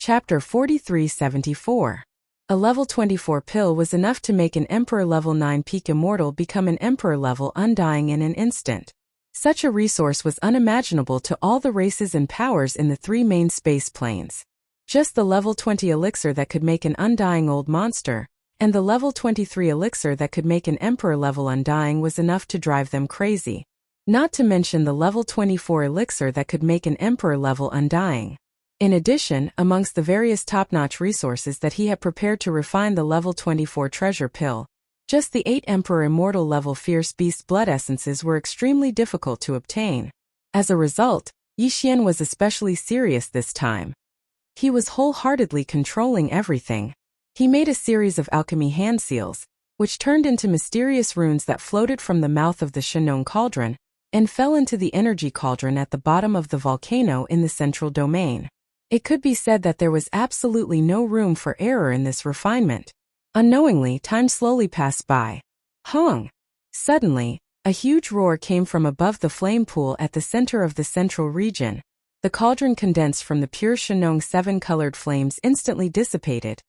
Chapter 4374. A level 24 pill was enough to make an Emperor level 9 peak immortal become an Emperor level undying in an instant. Such a resource was unimaginable to all the races and powers in the three main space planes. Just the level 20 elixir that could make an undying old monster, and the level 23 elixir that could make an Emperor level undying was enough to drive them crazy. Not to mention the level 24 elixir that could make an Emperor level undying. In addition, amongst the various top-notch resources that he had prepared to refine the level 24 treasure pill, just the 8 Emperor Immortal level Fierce Beast blood essences were extremely difficult to obtain. As a result, Yi Xian was especially serious this time. He was wholeheartedly controlling everything. He made a series of alchemy hand seals, which turned into mysterious runes that floated from the mouth of the Shenong cauldron, and fell into the energy cauldron at the bottom of the volcano in the central domain. It could be said that there was absolutely no room for error in this refinement. Unknowingly, time slowly passed by. Hong! Suddenly, a huge roar came from above the flame pool at the center of the central region. The cauldron condensed from the pure Shenong 7-colored flames instantly dissipated,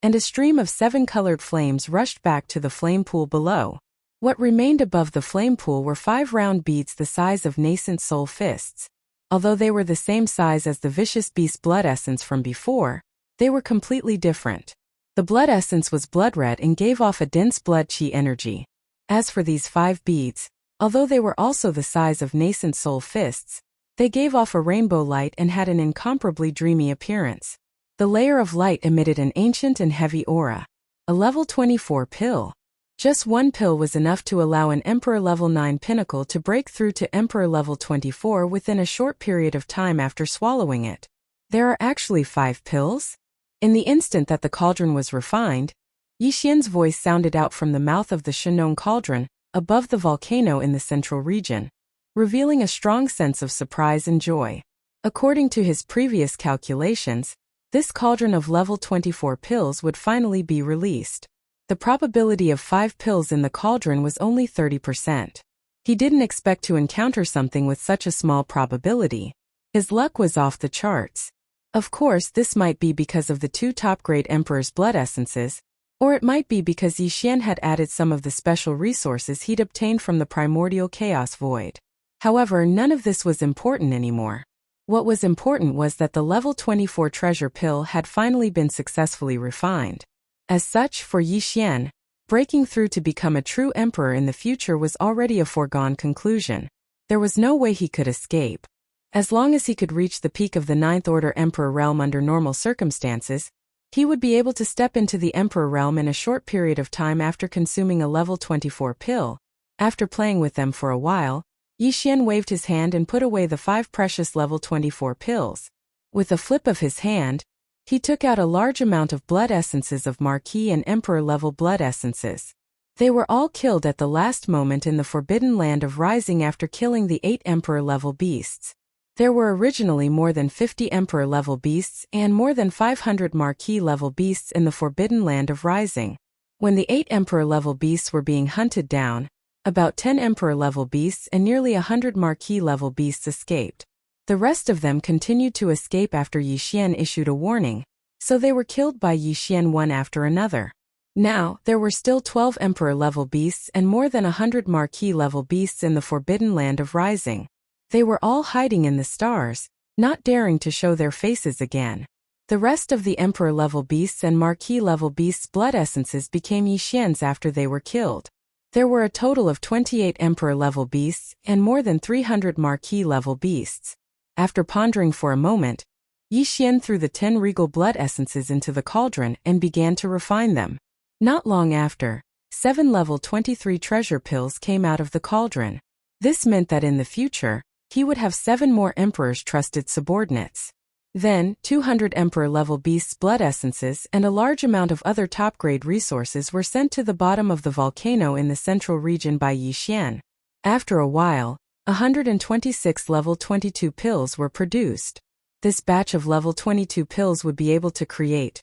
and a stream of 7-colored flames rushed back to the flame pool below. What remained above the flame pool were 5 round beads the size of nascent soul fists. Although they were the same size as the vicious beast blood essence from before, they were completely different. The blood essence was blood red and gave off a dense blood chi energy. As for these 5 beads, although they were also the size of nascent soul fists, they gave off a rainbow light and had an incomparably dreamy appearance. The layer of light emitted an ancient and heavy aura. A level 24 pill. Just one pill was enough to allow an Emperor level 9 pinnacle to break through to Emperor level 24 within a short period of time after swallowing it. There are actually 5 pills? In the instant that the cauldron was refined, Yi Xian's voice sounded out from the mouth of the Shenong cauldron, above the volcano in the central region, revealing a strong sense of surprise and joy. According to his previous calculations, this cauldron of level 24 pills would finally be released. The probability of 5 pills in the cauldron was only 30%. He didn't expect to encounter something with such a small probability. His luck was off the charts. Of course, this might be because of the 2 top-grade Emperor's blood essences, or it might be because Yi Xian had added some of the special resources he'd obtained from the primordial chaos void. However, none of this was important anymore. What was important was that the level 24 treasure pill had finally been successfully refined. As such, for Yi Xian, breaking through to become a true emperor in the future was already a foregone conclusion. There was no way he could escape. As long as he could reach the peak of the 9th Order Emperor realm under normal circumstances, he would be able to step into the Emperor realm in a short period of time after consuming a level 24 pill. After playing with them for a while, Yi Xian waved his hand and put away the 5 precious level 24 pills. With a flip of his hand, he took out a large amount of blood essences of Marquis and Emperor-level blood essences. They were all killed at the last moment in the Forbidden Land of Rising after killing the 8 Emperor-level beasts. There were originally more than 50 Emperor-level beasts and more than 500 Marquis-level beasts in the Forbidden Land of Rising. When the 8 Emperor-level beasts were being hunted down, about 10 Emperor-level beasts and nearly 100 Marquis-level beasts escaped. The rest of them continued to escape after Yi Xian issued a warning, so they were killed by Yi Xian one after another. Now, there were still 12 Emperor-level beasts and more than 100 Marquis-level beasts in the Forbidden Land of Rising. They were all hiding in the stars, not daring to show their faces again. The rest of the Emperor-level beasts and Marquis-level beasts' blood essences became Yi Xian's after they were killed. There were a total of 28 Emperor-level beasts and more than 300 Marquis-level beasts. After pondering for a moment, Yi Xian threw the 10 regal blood essences into the cauldron and began to refine them. Not long after, 7 level 23 treasure pills came out of the cauldron. This meant that in the future, he would have 7 more Emperor's trusted subordinates. Then, 200 Emperor-level beasts' blood essences and a large amount of other top-grade resources were sent to the bottom of the volcano in the central region by Yi Xian. After a while, 126 level 22 pills were produced. This batch of level 22 pills would be able to create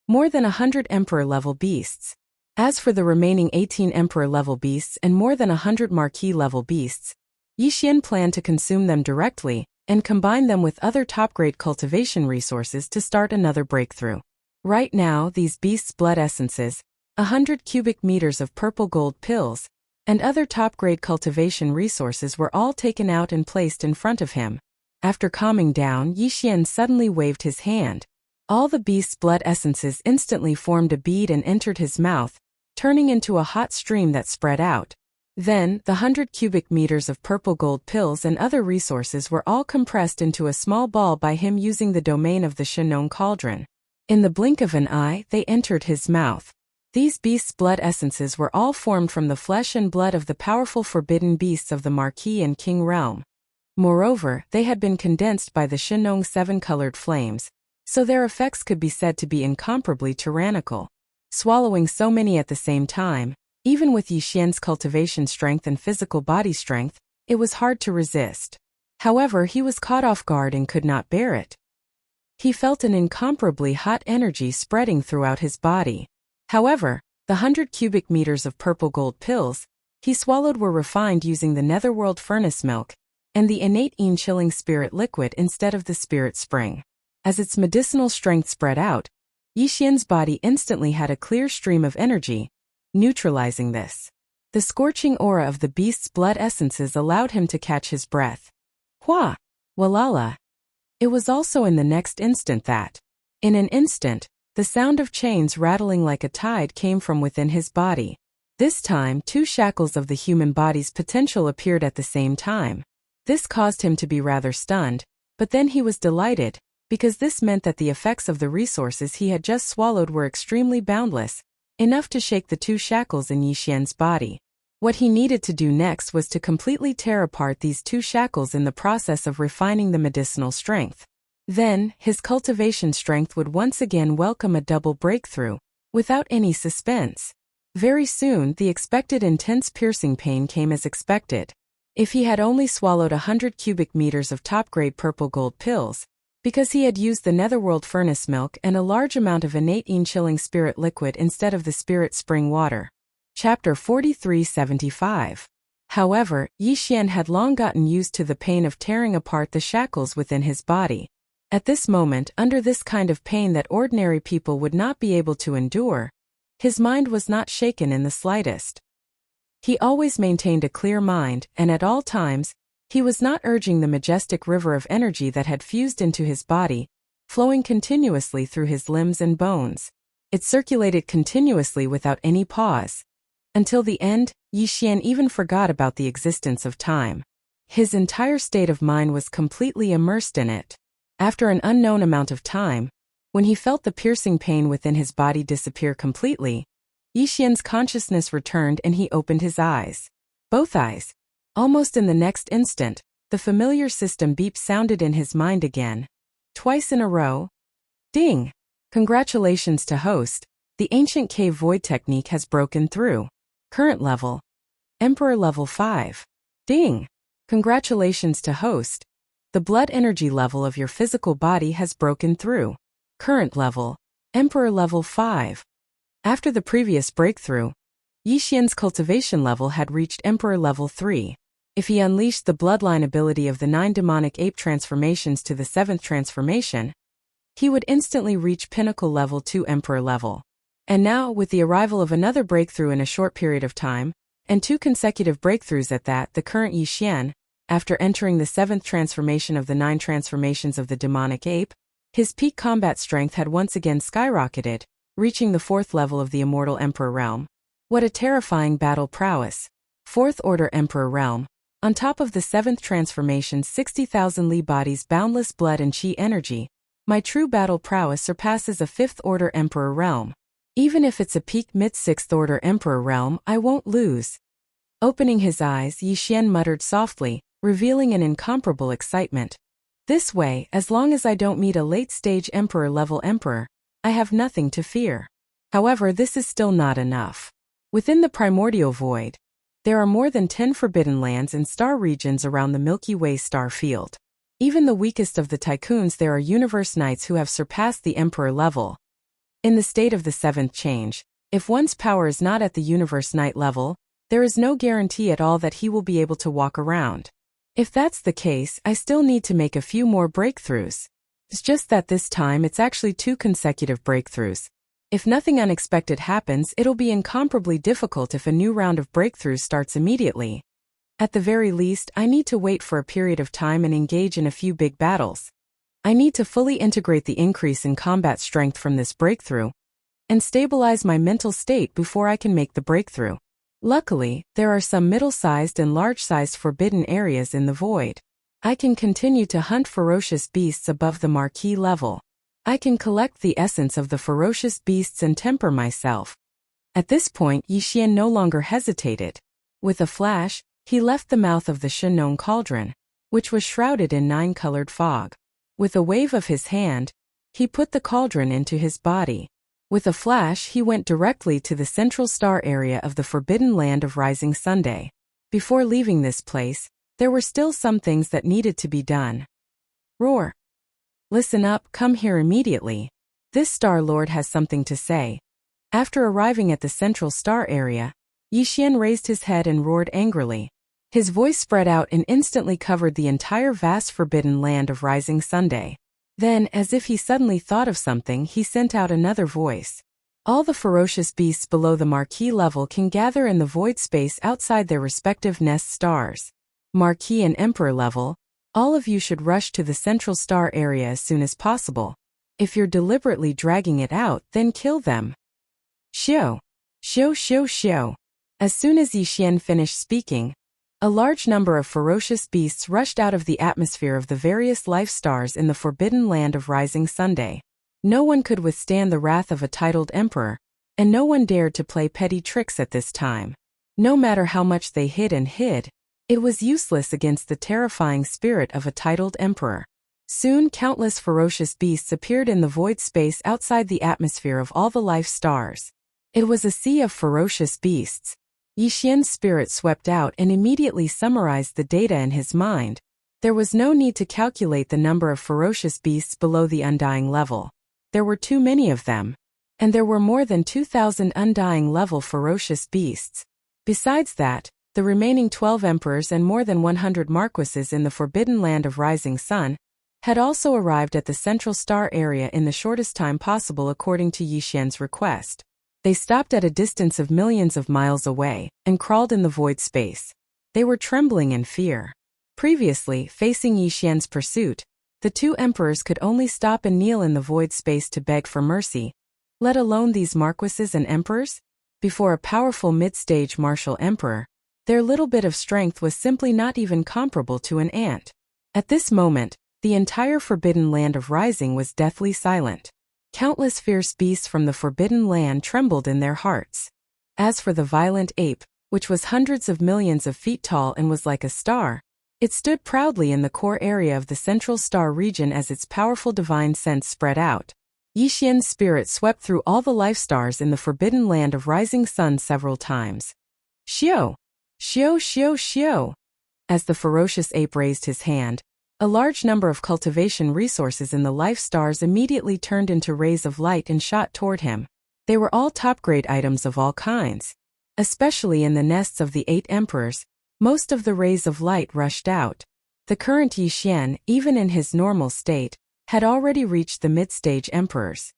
more than 100 Emperor-level beasts. As for the remaining 18 Emperor-level beasts and more than 100 Marquis-level beasts, Yi Xian planned to consume them directly, and combine them with other top-grade cultivation resources to start another breakthrough. Right now, these beasts' blood essences, 100 cubic meters of purple gold pills, and other top-grade cultivation resources were all taken out and placed in front of him. After calming down, Yixian suddenly waved his hand. All the beast's blood essences instantly formed a bead and entered his mouth, turning into a hot stream that spread out. Then, the 100 cubic meters of purple gold pills and other resources were all compressed into a small ball by him using the domain of the Shenong cauldron. In the blink of an eye, they entered his mouth. These beasts' blood essences were all formed from the flesh and blood of the powerful forbidden beasts of the Marquis and King realm. Moreover, they had been condensed by the Shenong seven-colored flames, so their effects could be said to be incomparably tyrannical. Swallowing so many at the same time, even with Yixian's cultivation strength and physical body strength, it was hard to resist. However, he was caught off guard and could not bear it. He felt an incomparably hot energy spreading throughout his body. However, the 100 cubic meters of purple gold pills he swallowed were refined using the netherworld furnace milk and the innate chilling spirit liquid instead of the spirit spring. As its medicinal strength spread out, Yixian's body instantly had a clear stream of energy, neutralizing this. The scorching aura of the beast's blood essences allowed him to catch his breath. Hua! Walala! It was also in the next instant that, in an instant, the sound of chains rattling like a tide came from within his body. This time, 2 shackles of the human body's potential appeared at the same time. This caused him to be rather stunned, but then he was delighted, because this meant that the effects of the resources he had just swallowed were extremely boundless, enough to shake the 2 shackles in Yixian's body. What he needed to do next was to completely tear apart these 2 shackles in the process of refining the medicinal strength. Then, his cultivation strength would once again welcome a double breakthrough, without any suspense. Very soon, the expected intense piercing pain came as expected. If he had only swallowed 100 cubic meters of top-grade purple gold pills, because he had used the netherworld furnace milk and a large amount of innate chilling spirit liquid instead of the spirit spring water. Chapter 4375. However, Yixian had long gotten used to the pain of tearing apart the shackles within his body. At this moment, under this kind of pain that ordinary people would not be able to endure, his mind was not shaken in the slightest. He always maintained a clear mind, and at all times, he was not urging the majestic river of energy that had fused into his body, flowing continuously through his limbs and bones. It circulated continuously without any pause. Until the end, Yixian even forgot about the existence of time. His entire state of mind was completely immersed in it. After an unknown amount of time, when he felt the piercing pain within his body disappear completely, Yixian's consciousness returned and he opened his eyes. Both eyes. Almost in the next instant, the familiar system beep sounded in his mind again. Twice in a row. Ding! Congratulations to host, the ancient cave void technique has broken through. Current level. Emperor level 5. Ding! Congratulations to host. The blood energy level of your physical body has broken through. Current level. Emperor level 5. After the previous breakthrough, Yixian's cultivation level had reached Emperor level 3. If he unleashed the bloodline ability of the 9 demonic ape transformations to the 7th transformation, he would instantly reach Pinnacle level 2 Emperor level. And now, with the arrival of another breakthrough in a short period of time, and 2 consecutive breakthroughs at that, the current Yixian, after entering the 7th transformation of the 9 transformations of the demonic ape, his peak combat strength had once again skyrocketed, reaching the 4th level of the immortal Emperor realm. What a terrifying battle prowess. 4th order Emperor realm. On top of the 7th transformation's 60,000 Li body's boundless blood and chi energy, my true battle prowess surpasses a 5th order Emperor realm. Even if it's a peak mid-6th order Emperor realm, I won't lose. Opening his eyes, Yixian muttered softly, revealing an incomparable excitement. This way, as long as I don't meet a late-stage Emperor-level Emperor, I have nothing to fear. However, this is still not enough. Within the primordial void, there are more than 10 forbidden lands and star regions around the Milky Way star field. Even the weakest of the tycoons, there are universe knights who have surpassed the Emperor level. In the state of the 7th change, if one's power is not at the universe knight level, there is no guarantee at all that he will be able to walk around. If that's the case, I still need to make a few more breakthroughs. It's just that this time it's actually 2 consecutive breakthroughs. If nothing unexpected happens, it'll be incomparably difficult if a new round of breakthroughs starts immediately. At the very least, I need to wait for a period of time and engage in a few big battles. I need to fully integrate the increase in combat strength from this breakthrough and stabilize my mental state before I can make the breakthrough. Luckily, there are some middle-sized and large-sized forbidden areas in the void. I can continue to hunt ferocious beasts above the marquee level. I can collect the essence of the ferocious beasts and temper myself. At this point, Yi Xian no longer hesitated. With a flash, he left the mouth of the Shenong cauldron, which was shrouded in 9-colored fog. With a wave of his hand, he put the cauldron into his body. With a flash, he went directly to the central star area of the Forbidden Land of Rising Sunday. Before leaving this place, there were still some things that needed to be done. Roar! Listen up, come here immediately. This Star Lord has something to say. After arriving at the central star area, Yi Xian raised his head and roared angrily. His voice spread out and instantly covered the entire vast Forbidden Land of Rising Sunday. Then, as if he suddenly thought of something, he sent out another voice. All the ferocious beasts below the marquee level can gather in the void space outside their respective nest stars. Marquee and Emperor level, all of you should rush to the central star area as soon as possible. If you're deliberately dragging it out, then kill them. Xiao! Xiao xiao xiao! As soon as Yi Xian finished speaking, a large number of ferocious beasts rushed out of the atmosphere of the various life stars in the Forbidden Land of Rising Sunday. No one could withstand the wrath of a titled emperor, and no one dared to play petty tricks at this time. No matter how much they hid and hid, it was useless against the terrifying spirit of a titled emperor. Soon countless ferocious beasts appeared in the void space outside the atmosphere of all the life stars. It was a sea of ferocious beasts. Yi Xian's spirit swept out and immediately summarized the data in his mind. There was no need to calculate the number of ferocious beasts below the undying level. There were too many of them. And there were more than 2,000 undying level ferocious beasts. Besides that, the remaining 12 emperors and more than 100 marquises in the Forbidden Land of Rising Sun had also arrived at the central star area in the shortest time possible according to Yi Xian's request. They stopped at a distance of millions of miles away and crawled in the void space. They were trembling in fear. Previously, facing Yi Xian's pursuit, the 2 emperors could only stop and kneel in the void space to beg for mercy, let alone these marquises and emperors. Before a powerful mid-stage martial emperor, their little bit of strength was simply not even comparable to an ant. At this moment, the entire Forbidden Land of Rising was deathly silent. Countless fierce beasts from the Forbidden Land trembled in their hearts. As for the violent ape, which was hundreds of millions of feet tall and was like a star, it stood proudly in the core area of the central star region as its powerful divine sense spread out. Yi Xian's spirit swept through all the life stars in the Forbidden Land of Rising Sun several times. Xiao! Xiao xiao xiao! As the ferocious ape raised his hand, a large number of cultivation resources in the life stars immediately turned into rays of light and shot toward him. They were all top-grade items of all kinds. Especially in the nests of the 8 emperors, most of the rays of light rushed out. The current Yi Xian, even in his normal state, had already reached the mid-stage emperors.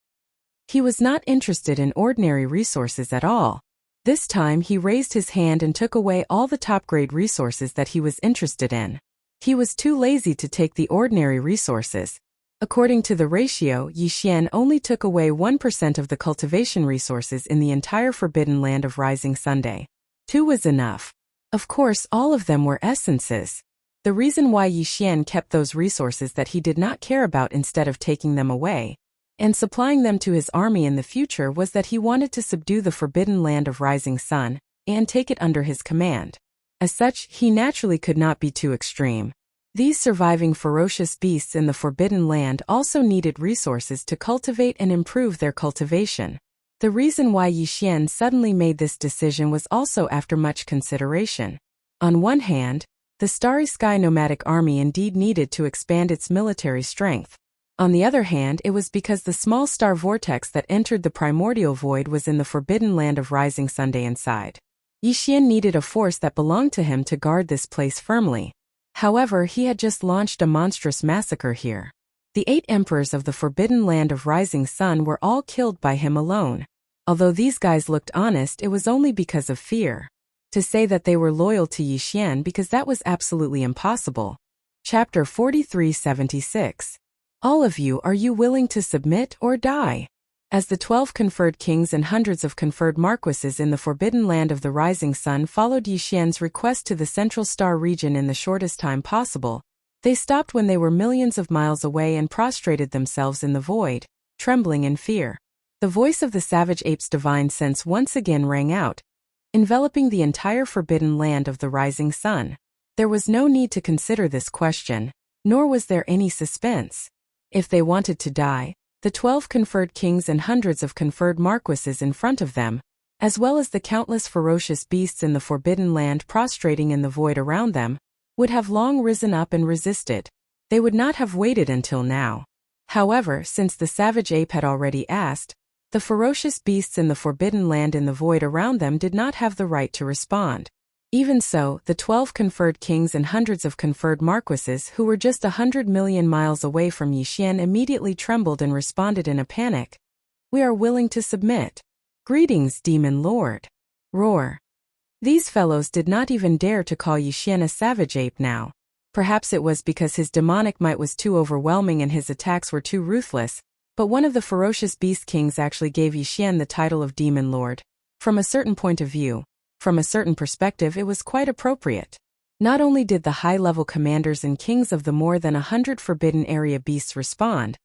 He was not interested in ordinary resources at all. This time he raised his hand and took away all the top-grade resources that he was interested in. He was too lazy to take the ordinary resources. According to the ratio, Yi Xian only took away 1% of the cultivation resources in the entire Forbidden Land of Rising Sunday. 2 was enough. Of course, all of them were essences. The reason why Yi Xian kept those resources that he did not care about instead of taking them away and supplying them to his army in the future was that he wanted to subdue the Forbidden Land of Rising Sun and take it under his command. As such, he naturally could not be too extreme. These surviving ferocious beasts in the Forbidden Land also needed resources to cultivate and improve their cultivation. The reason why Yi Xian suddenly made this decision was also after much consideration. On one hand, the Starry Sky Nomadic Army indeed needed to expand its military strength. On the other hand, it was because the small star vortex that entered the primordial void was in the Forbidden Land of Rising Sunday inside. Yi Xian needed a force that belonged to him to guard this place firmly. However, he had just launched a monstrous massacre here. The 8 emperors of the Forbidden Land of Rising Sun were all killed by him alone. Although these guys looked honest, it was only because of fear. To say that they were loyal to Yi Xian, because that was absolutely impossible. Chapter 4376. All of you, are you willing to submit or die? As the 12 conferred kings and hundreds of conferred marquises in the Forbidden Land of the Rising Sun followed Yi Xian's request to the Central Star region in the shortest time possible, they stopped when they were millions of miles away and prostrated themselves in the void, trembling in fear. The voice of the savage ape's divine sense once again rang out, enveloping the entire Forbidden Land of the Rising Sun. There was no need to consider this question, nor was there any suspense. If they wanted to die, the 12 conferred kings and hundreds of conferred marquises in front of them, as well as the countless ferocious beasts in the Forbidden Land prostrating in the void around them, would have long risen up and resisted. They would not have waited until now. However, since the savage ape had already asked, the ferocious beasts in the Forbidden Land in the void around them did not have the right to respond. Even so, the 12 conferred kings and hundreds of conferred marquises who were just 100 million miles away from Yi Xian immediately trembled and responded in a panic. We are willing to submit. Greetings, Demon Lord. Roar. These fellows did not even dare to call Yi Xian a savage ape now. Perhaps it was because his demonic might was too overwhelming and his attacks were too ruthless, but one of the ferocious beast kings actually gave Yi Xian the title of Demon Lord. From a certain point of view, from a certain perspective, it was quite appropriate. Not only did the high-level commanders and kings of the more than 100 Forbidden Area beasts respond,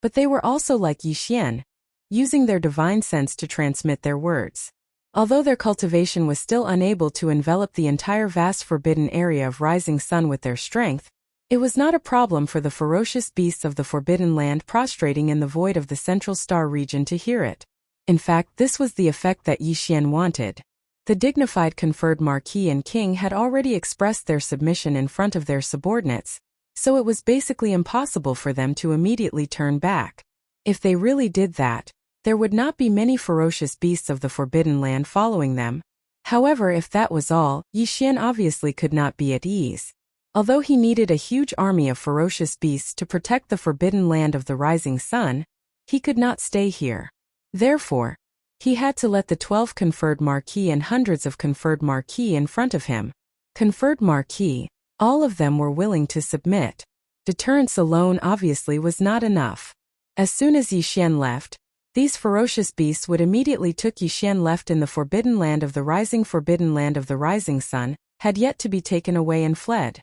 but they were also like Yi Xian, using their divine sense to transmit their words. Although their cultivation was still unable to envelop the entire vast Forbidden Area of Rising Sun with their strength, it was not a problem for the ferocious beasts of the Forbidden Land prostrating in the void of the Central Star region to hear it. In fact, this was the effect that Yi Xian wanted. The dignified conferred marquis and king had already expressed their submission in front of their subordinates, so it was basically impossible for them to immediately turn back. If they really did that, there would not be many ferocious beasts of the Forbidden Land following them. However, if that was all, Yi Xian obviously could not be at ease. Although he needed a huge army of ferocious beasts to protect the Forbidden Land of the Rising Sun, he could not stay here. Therefore, he had to let the 12 conferred marquis and hundreds of conferred marquis in front of him. Conferred marquis, all of them were willing to submit. Deterrence alone obviously was not enough. As soon as Yi Xian left, these ferocious beasts would immediately took Yi Xian left in the Forbidden Land of the Rising Forbidden Land of the Rising Sun, had yet to be taken away and fled.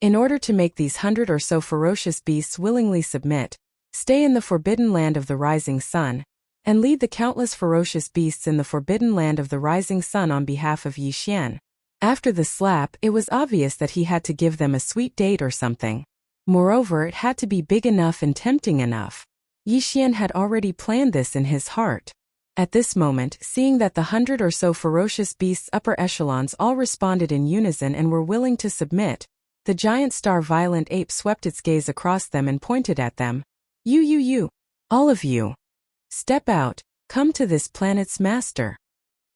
In order to make these 100 or so ferocious beasts willingly submit, stay in the Forbidden Land of the Rising Sun, and lead the countless ferocious beasts in the Forbidden Land of the Rising Sun on behalf of Yi Xian. After the slap, it was obvious that he had to give them a sweet date or something. Moreover, it had to be big enough and tempting enough. Yi Xian had already planned this in his heart. At this moment, seeing that the 100 or so ferocious beasts' upper echelons all responded in unison and were willing to submit, the giant star violent ape swept its gaze across them and pointed at them. You. All of you. Step out, come to this planet's master.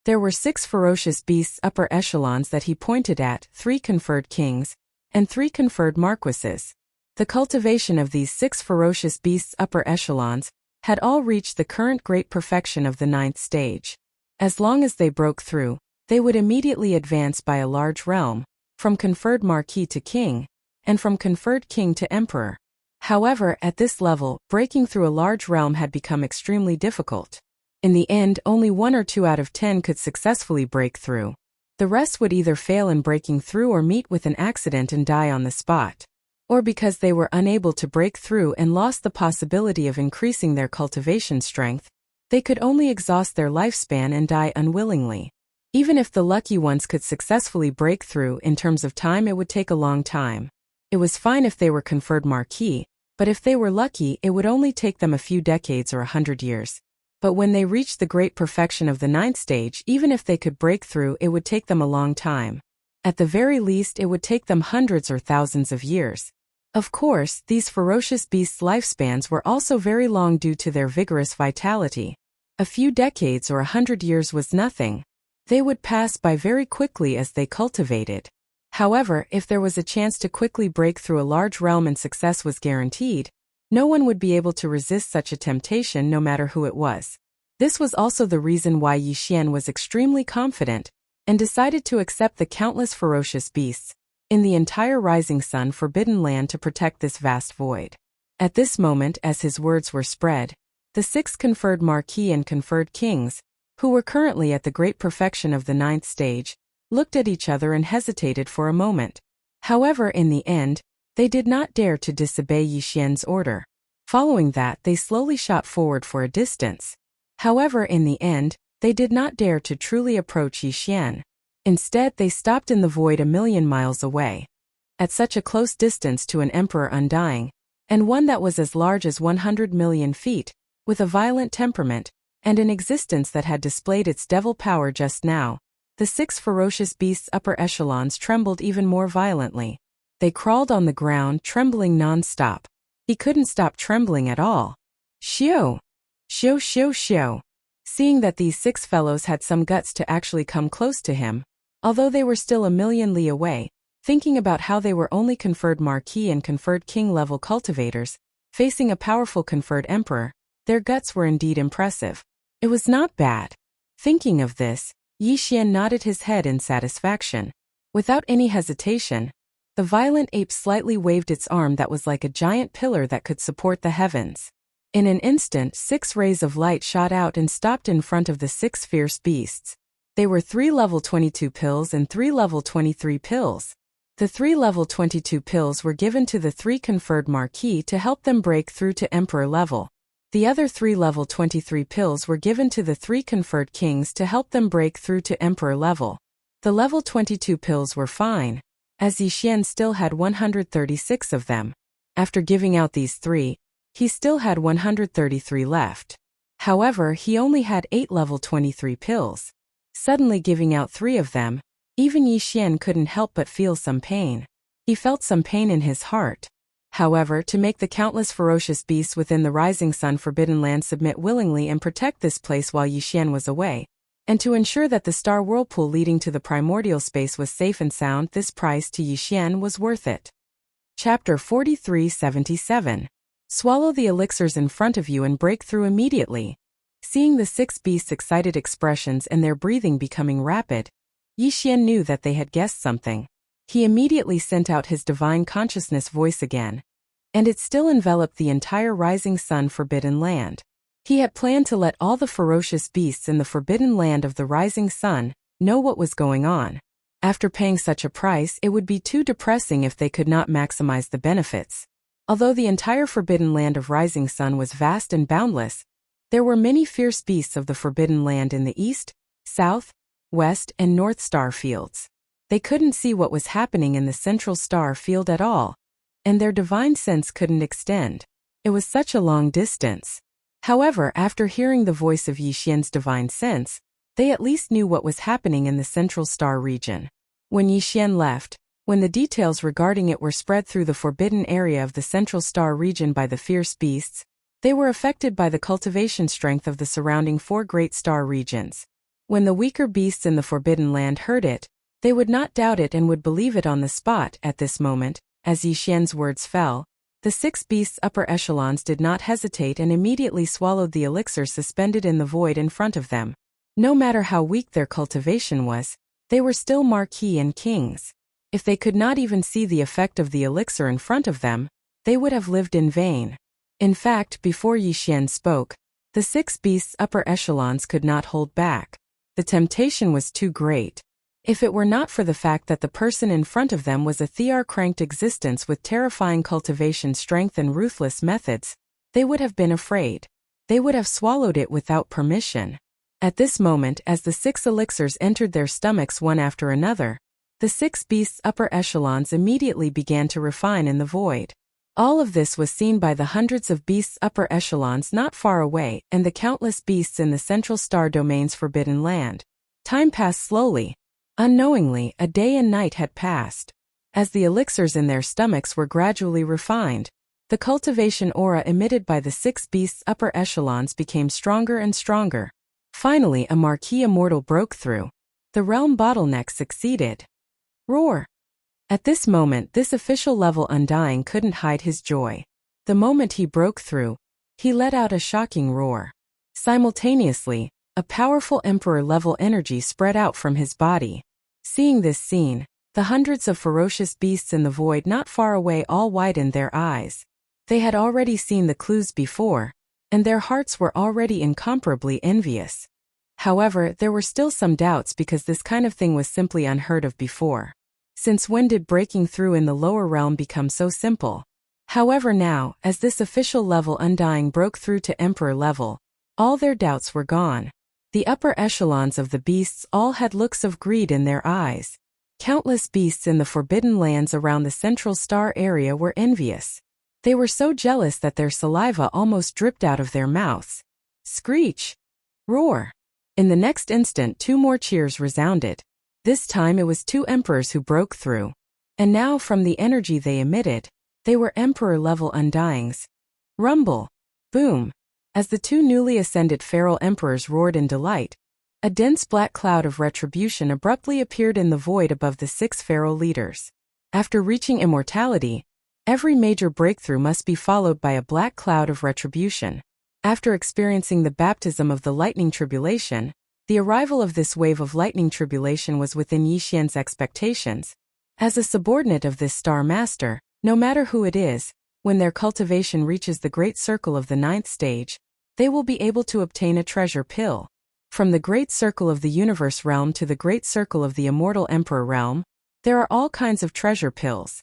There were 6 ferocious beasts' upper echelons that he pointed at, 3 conferred kings, and 3 conferred marquises. The cultivation of these 6 ferocious beasts' upper echelons had all reached the current great perfection of the 9th stage. As long as they broke through, they would immediately advance by a large realm, from conferred marquis to king, and from conferred king to emperor. However, at this level, breaking through a large realm had become extremely difficult. In the end, only 1 or 2 out of 10 could successfully break through. The rest would either fail in breaking through or meet with an accident and die on the spot. Or because they were unable to break through and lost the possibility of increasing their cultivation strength, they could only exhaust their lifespan and die unwillingly. Even if the lucky ones could successfully break through, in terms of time it would take a long time. It was fine if they were conferred marquis, but if they were lucky it would only take them a few decades or 100 years. But when they reached the great perfection of the 9th stage, even if they could break through, it would take them a long time. At the very least, it would take them hundreds or thousands of years. Of course, these ferocious beasts' lifespans were also very long due to their vigorous vitality. A few decades or 100 years was nothing. They would pass by very quickly as they cultivated. However, if there was a chance to quickly break through a large realm and success was guaranteed, no one would be able to resist such a temptation no matter who it was. This was also the reason why Yi Xian was extremely confident and decided to accept the countless ferocious beasts in the entire Rising Sun Forbidden Land to protect this vast void. At this moment, as his words were spread, the 6 conferred marquis and conferred kings, who were currently at the great perfection of the 9th stage, looked at each other and hesitated for a moment. However, in the end, they did not dare to disobey Yi Xian's order. Following that, they slowly shot forward for a distance. However, in the end, they did not dare to truly approach Yi Xian. Instead, they stopped in the void a million miles away. At such a close distance to an emperor undying, and one that was as large as 100 million feet, with a violent temperament, and an existence that had displayed its devil power just now, the 6 ferocious beasts' upper echelons trembled even more violently. They crawled on the ground, trembling non-stop. He couldn't stop trembling at all. Xiu! Xiu xiu xiu! Seeing that these 6 fellows had some guts to actually come close to him, although they were still a million li away, thinking about how they were only conferred marquis and conferred king level cultivators, facing a powerful conferred emperor, their guts were indeed impressive. It was not bad. Thinking of this, Yi Xian nodded his head in satisfaction. Without any hesitation, the violent ape slightly waved its arm that was like a giant pillar that could support the heavens. In an instant, 6 rays of light shot out and stopped in front of the 6 fierce beasts. They were 3 level 22 pills and 3 level 23 pills. The 3 level 22 pills were given to the 3 conferred marquis to help them break through to emperor level. The other 3 level 23 pills were given to the 3 conferred kings to help them break through to emperor level. The level 22 pills were fine, as Yi Xian still had 136 of them. After giving out these 3, he still had 133 left. However, he only had 8 level 23 pills. Suddenly giving out 3 of them, even Yi Xian couldn't help but feel some pain. He felt some pain in his heart. However, to make the countless ferocious beasts within the Rising Sun Forbidden Land submit willingly and protect this place while Yi Xian was away, and to ensure that the star whirlpool leading to the primordial space was safe and sound, this price to Yi Xian was worth it. Chapter 4377. Swallow the elixirs in front of you and break through immediately. Seeing the 6 beasts' excited expressions and their breathing becoming rapid, Yi Xian knew that they had guessed something. He immediately sent out his divine consciousness voice again, and it still enveloped the entire Rising Sun Forbidden Land. He had planned to let all the ferocious beasts in the Forbidden Land of the Rising Sun know what was going on. After paying such a price, it would be too depressing if they could not maximize the benefits. Although the entire Forbidden Land of Rising Sun was vast and boundless, there were many fierce beasts of the Forbidden Land in the east, south, west, and north star fields. They couldn't see what was happening in the central star field at all, and their divine sense couldn't extend. It was such a long distance. However, after hearing the voice of Yi Xian's divine sense, they at least knew what was happening in the central star region. When Yi Xian left, when the details regarding it were spread through the forbidden area of the central star region by the fierce beasts, they were affected by the cultivation strength of the surrounding 4 great star regions. When the weaker beasts in the Forbidden Land heard it, they would not doubt it and would believe it on the spot. At this moment, as Yi Xian's words fell, the 6 beasts' upper echelons did not hesitate and immediately swallowed the elixir suspended in the void in front of them. No matter how weak their cultivation was, they were still marquis and kings. If they could not even see the effect of the elixir in front of them, they would have lived in vain. In fact, before Yi Xian spoke, the 6 beasts' upper echelons could not hold back. The temptation was too great. If it were not for the fact that the person in front of them was a Thear-cranked existence with terrifying cultivation strength and ruthless methods, they would have been afraid. They would have swallowed it without permission. At this moment, as the 6 elixirs entered their stomachs one after another, the 6 beasts' upper echelons immediately began to refine in the void. All of this was seen by the hundreds of beasts' upper echelons not far away and the countless beasts in the central star domain's forbidden land. Time passed slowly. Unknowingly, a day and night had passed. As the elixirs in their stomachs were gradually refined, the cultivation aura emitted by the 6 beasts' upper echelons became stronger and stronger. Finally, a marquis immortal broke through. The realm bottleneck succeeded. Roar! At this moment, this official level Undying couldn't hide his joy. The moment he broke through, he let out a shocking roar. Simultaneously, a powerful Emperor-level energy spread out from his body. Seeing this scene, the hundreds of ferocious beasts in the void not far away all widened their eyes. They had already seen the clues before, and their hearts were already incomparably envious. However, there were still some doubts because this kind of thing was simply unheard of before. Since when did breaking through in the lower realm become so simple? However now, as this official level Undying broke through to Emperor level, all their doubts were gone. The upper echelons of the beasts all had looks of greed in their eyes. Countless beasts in the forbidden lands around the central star area were envious. They were so jealous that their saliva almost dripped out of their mouths. Screech! Roar! In the next instant 2 more cheers resounded. This time it was 2 emperors who broke through. And now from the energy they emitted, they were Emperor-level Undyings. Rumble! Boom! As the 2 newly ascended feral emperors roared in delight, a dense black cloud of retribution abruptly appeared in the void above the 6 feral leaders. After reaching immortality, every major breakthrough must be followed by a black cloud of retribution. After experiencing the baptism of the lightning tribulation, the arrival of this wave of lightning tribulation was within Yi Xian's expectations. As a subordinate of this star master, no matter who it is, when their cultivation reaches the great circle of the 9th stage, they will be able to obtain a treasure pill. From the great circle of the universe realm to the great circle of the immortal emperor realm, there are all kinds of treasure pills.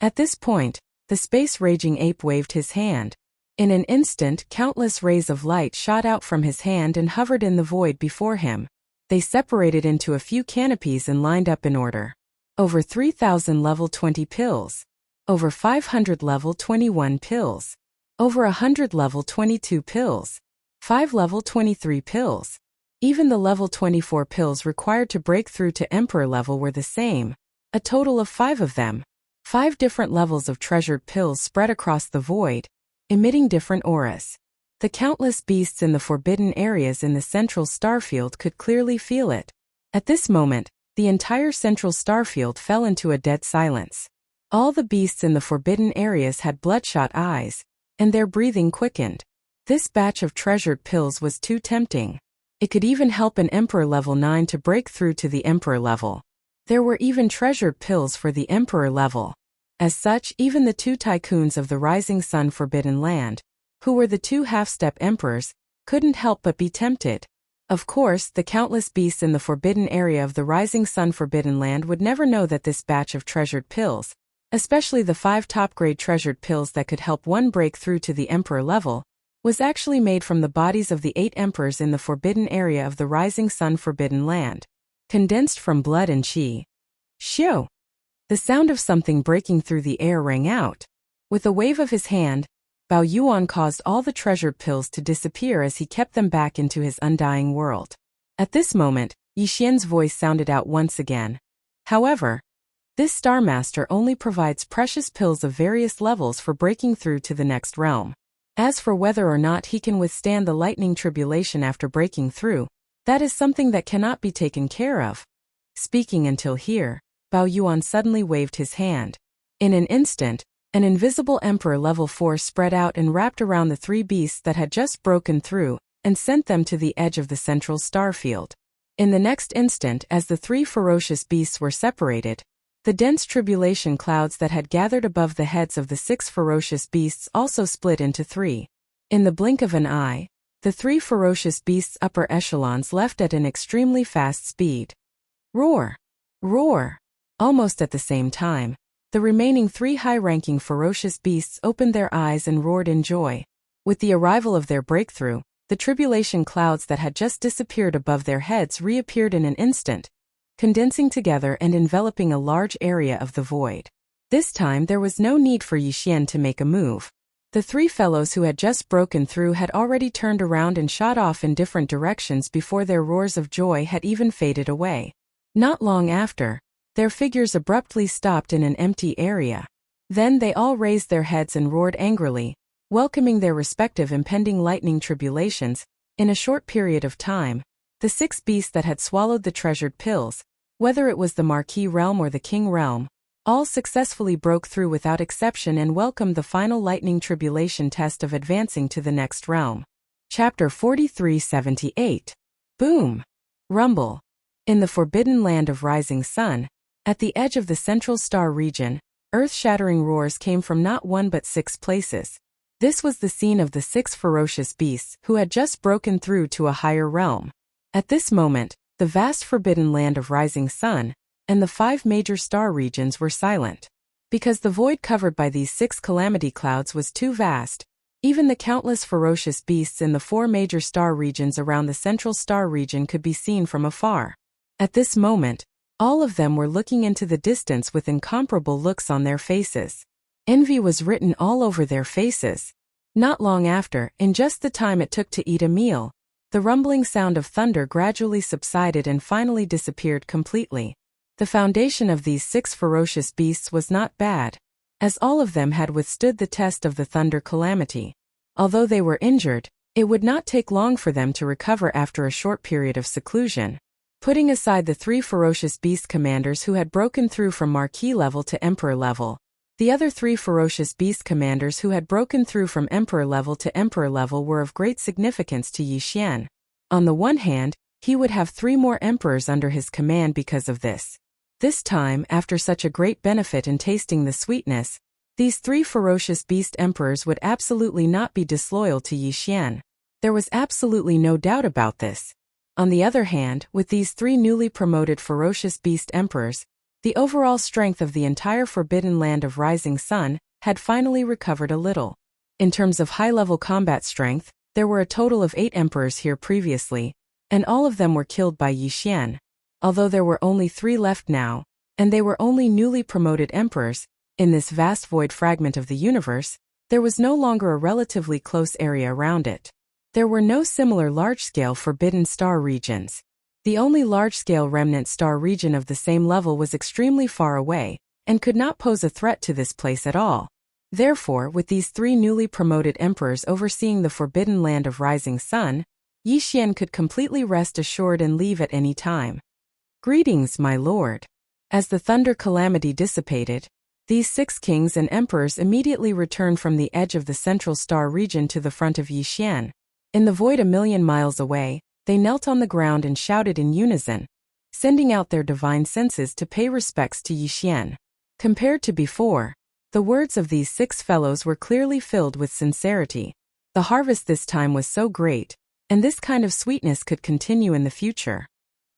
At this point, the space-raging ape waved his hand. In an instant, countless rays of light shot out from his hand and hovered in the void before him. They separated into a few canopies and lined up in order. Over 3,000 level 20 pills. Over 500 level 21 pills. Over 100 level 22 pills. 5 level 23 pills. Even the level 24 pills required to break through to Emperor level were the same. A total of 5 of them. 5 different levels of treasured pills spread across the void, emitting different auras. The countless beasts in the forbidden areas in the central starfield could clearly feel it. At this moment, the entire central starfield fell into a dead silence. All the beasts in the forbidden areas had bloodshot eyes, and their breathing quickened. This batch of treasured pills was too tempting. It could even help an Emperor level 9 to break through to the Emperor level. There were even treasured pills for the Emperor level. As such, even the 2 tycoons of the Rising Sun Forbidden Land, who were the 2 half-step emperors, couldn't help but be tempted. Of course, the countless beasts in the forbidden area of the Rising Sun Forbidden Land would never know that this batch of treasured pills, especially the 5 top-grade treasured pills that could help one break through to the Emperor level, was actually made from the bodies of the 8 emperors in the forbidden area of the Rising Sun Forbidden Land, condensed from blood and qi. Xiu! The sound of something breaking through the air rang out. With a wave of his hand, Bao Yuan caused all the treasured pills to disappear as he kept them back into his undying world. At this moment, Yi Xian's voice sounded out once again. However, this Star Master only provides precious pills of various levels for breaking through to the next realm. As for whether or not he can withstand the lightning tribulation after breaking through, that is something that cannot be taken care of. Speaking until here, Bao Yuan suddenly waved his hand. In an instant, an invisible Emperor level force spread out and wrapped around the 3 beasts that had just broken through, and sent them to the edge of the central starfield. In the next instant, as the 3 ferocious beasts were separated, the dense tribulation clouds that had gathered above the heads of the 6 ferocious beasts also split into 3. In the blink of an eye, the 3 ferocious beasts' upper echelons left at an extremely fast speed. Roar! Roar! Almost at the same time, the remaining 3 high-ranking ferocious beasts opened their eyes and roared in joy. With the arrival of their breakthrough, the tribulation clouds that had just disappeared above their heads reappeared in an instant, condensing together and enveloping a large area of the void. This time there was no need for Yi Xian to make a move. The 3 fellows who had just broken through had already turned around and shot off in different directions before their roars of joy had even faded away. Not long after, their figures abruptly stopped in an empty area. Then they all raised their heads and roared angrily, welcoming their respective impending lightning tribulations. In a short period of time, the 6 beasts that had swallowed the treasured pills, whether it was the Marquis realm or the King realm, All successfully broke through without exception and welcomed the final lightning tribulation test of advancing to the next realm. Chapter 4378. Boom! Rumble. In the forbidden land of rising sun, at the edge of the central star region, earth-shattering roars came from not one but 6 places. This was the scene of the 6 ferocious beasts who had just broken through to a higher realm. At this moment, the vast forbidden land of rising sun and the 5 major star regions were silent. Because the void covered by these 6 calamity clouds was too vast, even the countless ferocious beasts in the 4 major star regions around the central star region could be seen from afar. At this moment, all of them were looking into the distance with incomparable looks on their faces. Envy was written all over their faces. Not long after, in just the time it took to eat a meal, the rumbling sound of thunder gradually subsided and finally disappeared completely. The foundation of these 6 ferocious beasts was not bad, as all of them had withstood the test of the thunder calamity. Although they were injured, it would not take long for them to recover after a short period of seclusion. Putting aside the 3 ferocious beast commanders who had broken through from Marquis level to Emperor level, the other 3 ferocious beast commanders who had broken through from Emperor level to Emperor level were of great significance to Yi Xian. On the one hand, he would have 3 more emperors under his command because of this. This time, after such a great benefit in tasting the sweetness, these 3 ferocious beast emperors would absolutely not be disloyal to Yi Xian. There was absolutely no doubt about this. On the other hand, with these 3 newly promoted ferocious beast emperors, the overall strength of the entire forbidden land of rising sun had finally recovered a little. In terms of high-level combat strength, there were a total of 8 emperors here previously, and all of them were killed by Yi Xian. Although there were only 3 left now, and they were only newly promoted emperors, in this vast void fragment of the universe, there was no longer a relatively close area around it. There were no similar large-scale forbidden star regions. The only large-scale remnant star region of the same level was extremely far away, and could not pose a threat to this place at all. Therefore, with these 3 newly promoted emperors overseeing the forbidden land of rising sun, Yi Xian could completely rest assured and leave at any time. Greetings, my lord. As the thunder calamity dissipated, these 6 kings and emperors immediately returned from the edge of the central star region to the front of Yi Xian. In the void a million miles away, they knelt on the ground and shouted in unison, sending out their divine senses to pay respects to Yi Xian. Compared to before, the words of these 6 fellows were clearly filled with sincerity. The harvest this time was so great, and this kind of sweetness could continue in the future.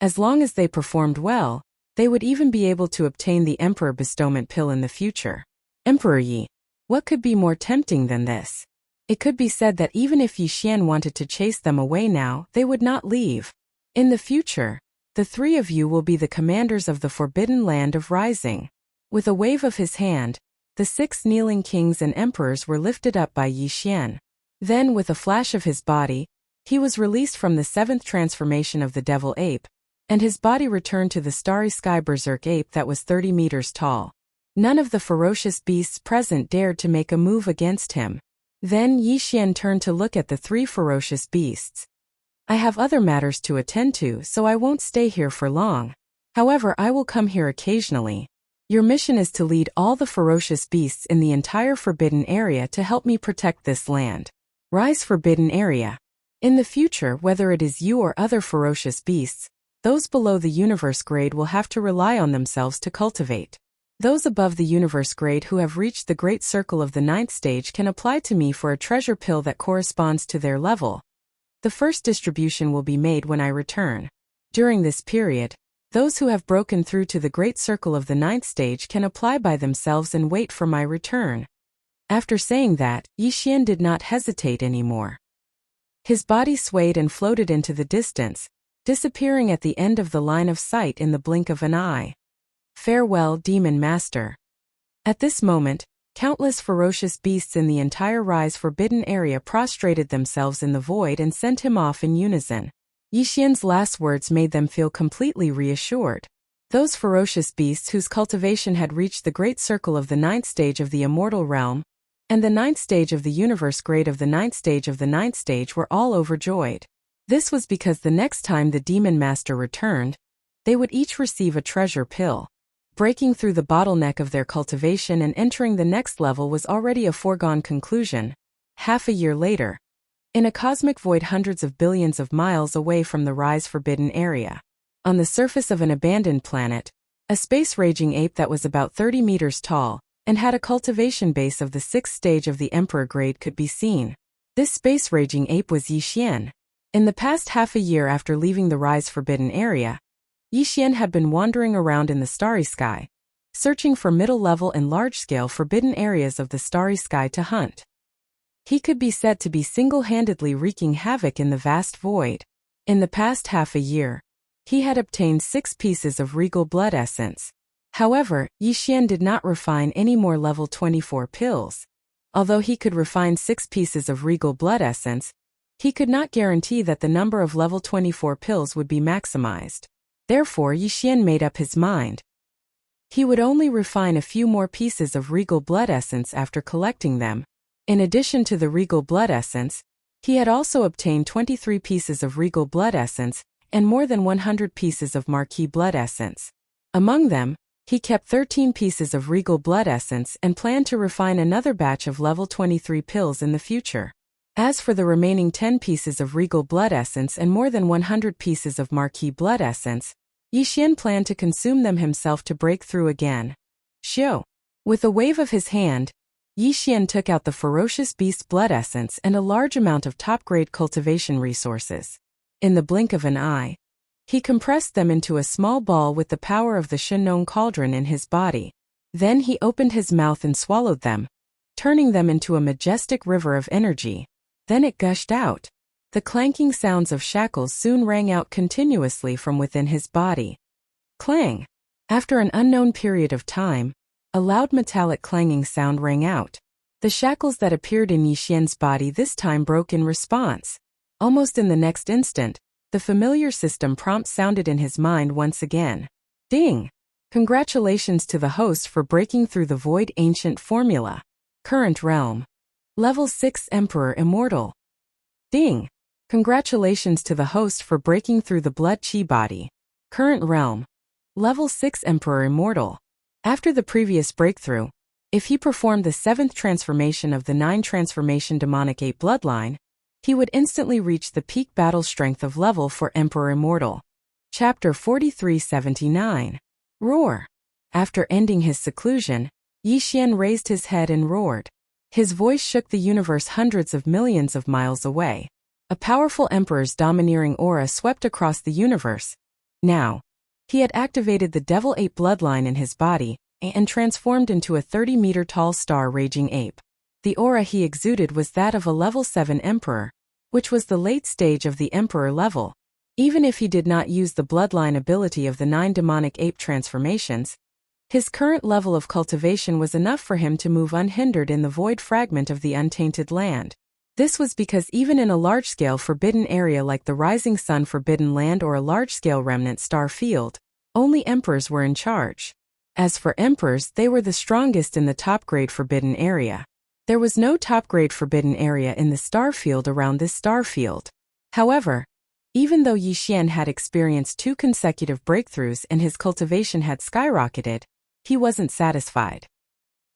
As long as they performed well, they would even be able to obtain the Emperor Bestowment Pill in the future. Emperor Yi, what could be more tempting than this? It could be said that even if Yi Xian wanted to chase them away now, they would not leave. In the future, the 3 of you will be the commanders of the forbidden land of rising. With a wave of his hand, the 6 kneeling kings and emperors were lifted up by Yi Xian. Then, with a flash of his body, he was released from the 7th transformation of the devil ape, and his body returned to the starry sky berserk ape that was 30 meters tall. None of the ferocious beasts present dared to make a move against him. Then Yi Xian turned to look at the 3 ferocious beasts. I have other matters to attend to, so I won't stay here for long. However, I will come here occasionally. Your mission is to lead all the ferocious beasts in the entire forbidden area to help me protect this land. Rise Forbidden Area. In the future, whether it is you or other ferocious beasts, those below the universe grade will have to rely on themselves to cultivate. Those above the universe grade who have reached the great circle of the 9th stage can apply to me for a treasure pill that corresponds to their level. The first distribution will be made when I return. During this period, those who have broken through to the great circle of the 9th stage can apply by themselves and wait for my return. After saying that, Yi Xian did not hesitate anymore. His body swayed and floated into the distance, disappearing at the end of the line of sight in the blink of an eye. Farewell, Demon Master. At this moment, countless ferocious beasts in the entire Rise Forbidden area prostrated themselves in the void and sent him off in unison. Yi Xian's last words made them feel completely reassured. Those ferocious beasts whose cultivation had reached the great circle of the 9th stage of the immortal realm, and the 9th stage of the universe grade of the 9th stage of the 9th stage were all overjoyed. This was because the next time the Demon Master returned, they would each receive a treasure pill. Breaking through the bottleneck of their cultivation and entering the next level was already a foregone conclusion. Half a year later, in a cosmic void hundreds of billions of miles away from the Rise Forbidden area, on the surface of an abandoned planet, a space-raging ape that was about 30 meters tall and had a cultivation base of the 6th stage of the Emperor grade could be seen. This space-raging ape was Yixian. In the past half a year after leaving the Rise Forbidden area, Yixian had been wandering around in the starry sky, searching for middle-level and large-scale forbidden areas of the starry sky to hunt. He could be said to be single-handedly wreaking havoc in the vast void. In the past half a year, he had obtained 6 pieces of regal blood essence. However, Yixian did not refine any more level 24 pills. Although he could refine 6 pieces of regal blood essence, he could not guarantee that the number of level 24 pills would be maximized. Therefore, Yixian made up his mind. He would only refine a few more pieces of regal blood essence after collecting them. In addition to the regal blood essence, he had also obtained 23 pieces of regal blood essence and more than 100 pieces of marquis blood essence. Among them, he kept 13 pieces of regal blood essence and planned to refine another batch of level 23 pills in the future. As for the remaining 10 pieces of regal blood essence and more than 100 pieces of marquis blood essence, Yixian planned to consume them himself to break through again. Shio. With a wave of his hand, Yixian took out the ferocious beast blood essence and a large amount of top-grade cultivation resources. In the blink of an eye, he compressed them into a small ball with the power of the Shenong cauldron in his body. Then he opened his mouth and swallowed them, turning them into a majestic river of energy. Then it gushed out. The clanking sounds of shackles soon rang out continuously from within his body. Clang! After an unknown period of time, a loud metallic clanging sound rang out. The shackles that appeared in Yixian's body this time broke in response. Almost in the next instant, the familiar system prompt sounded in his mind once again. Ding! Congratulations to the host for breaking through the void ancient formula. Current realm. Level 6 Emperor Immortal. Ding! Congratulations to the host for breaking through the blood chi body. Current realm. Level 6 Emperor Immortal. After the previous breakthrough, if he performed the 7th transformation of the 9 transformation demonic ape bloodline, he would instantly reach the peak battle strength of level for Emperor Immortal. Chapter 4379. Roar. After ending his seclusion, Yixian raised his head and roared. His voice shook the universe hundreds of millions of miles away. A powerful emperor's domineering aura swept across the universe. Now, he had activated the Devil Ape bloodline in his body and transformed into a 30-meter-tall star-raging ape. The aura he exuded was that of a level 7 emperor, which was the late stage of the emperor level. Even if he did not use the bloodline ability of the 9 demonic ape transformations, his current level of cultivation was enough for him to move unhindered in the void fragment of the untainted land. This was because even in a large-scale forbidden area like the Rising Sun Forbidden Land or a large-scale remnant star field, only emperors were in charge. As for emperors, they were the strongest in the top-grade forbidden area. There was no top-grade forbidden area in the star field around this star field. However, even though Yixian had experienced 2 consecutive breakthroughs and his cultivation had skyrocketed, he wasn't satisfied.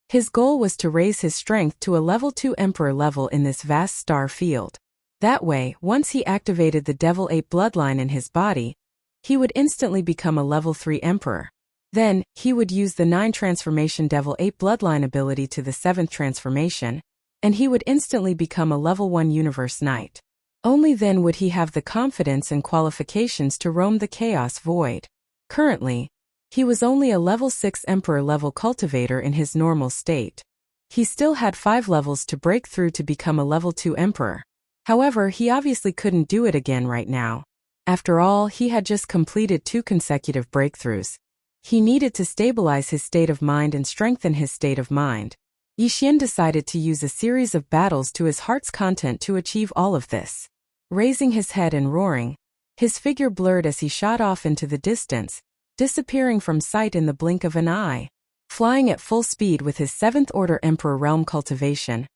His goal was to raise his strength to a level 2 emperor level in this vast star field. That way, once he activated the Devil Ape bloodline in his body, he would instantly become a level 3 emperor. Then, he would use the 9 transformation Devil Ape bloodline ability to the 7th transformation, and he would instantly become a level 1 universe knight. Only then would he have the confidence and qualifications to roam the chaos void. Currently, he was only a level 6 emperor level cultivator in his normal state. He still had 5 levels to break through to become a level 2 emperor. However, he obviously couldn't do it again right now. After all, he had just completed 2 consecutive breakthroughs. He needed to stabilize his state of mind and strengthen his state of mind. Yixian decided to use a series of battles to his heart's content to achieve all of this. Raising his head and roaring, his figure blurred as he shot off into the distance, disappearing from sight in the blink of an eye. Flying at full speed with his 7th Order Emperor realm cultivation,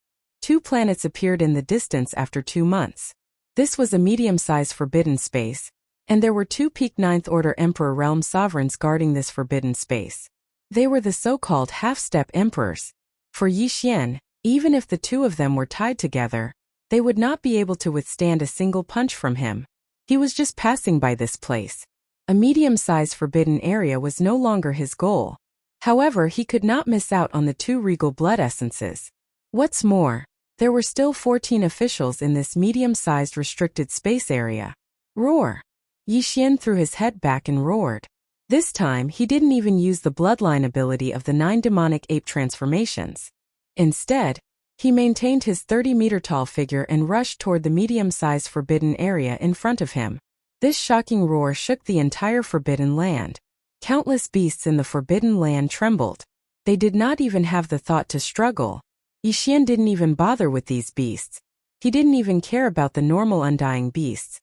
2 planets appeared in the distance after 2 months. This was a medium-sized forbidden space, and there were 2 peak 9th Order Emperor realm sovereigns guarding this forbidden space. They were the so-called half-step emperors. For Yixian, even if the two of them were tied together, they would not be able to withstand a single punch from him. He was just passing by this place. A medium-sized forbidden area was no longer his goal. However, he could not miss out on the 2 regal blood essences. What's more, there were still 14 officials in this medium-sized restricted space area. Roar! Yixian threw his head back and roared. This time, he didn't even use the bloodline ability of the 9 demonic ape transformations. Instead, he maintained his 30-meter-tall figure and rushed toward the medium-sized forbidden area in front of him. This shocking roar shook the entire forbidden land. Countless beasts in the forbidden land trembled. They did not even have the thought to struggle. Yixian didn't even bother with these beasts. He didn't even care about the normal undying beasts.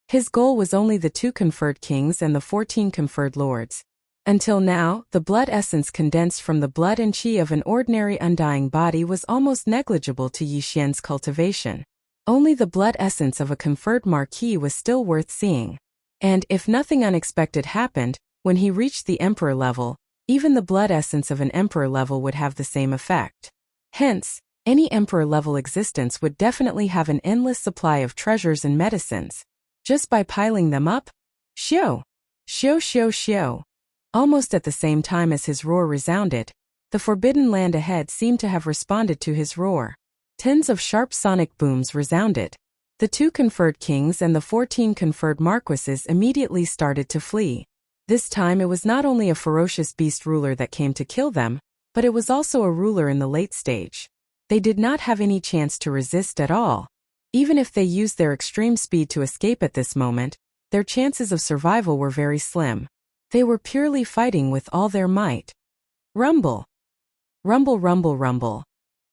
His goal was only the 2 conferred kings and the 14 conferred lords. Until now, the blood essence condensed from the blood and chi of an ordinary undying body was almost negligible to Yixian's cultivation. Only the blood essence of a conferred marquis was still worth seeing. And if nothing unexpected happened, when he reached the emperor level, even the blood essence of an emperor level would have the same effect. Hence, any emperor-level existence would definitely have an endless supply of treasures and medicines. Just by piling them up? Xiu! Xiu xiu xiu! Almost at the same time as his roar resounded, the forbidden land ahead seemed to have responded to his roar. Tens of sharp sonic booms resounded. The 2 conferred kings and the 14 conferred marquises immediately started to flee. This time it was not only a ferocious beast ruler that came to kill them, but it was also a ruler in the late stage. They did not have any chance to resist at all. Even if they used their extreme speed to escape at this moment, their chances of survival were very slim. They were purely fighting with all their might. Rumble! Rumble rumble rumble.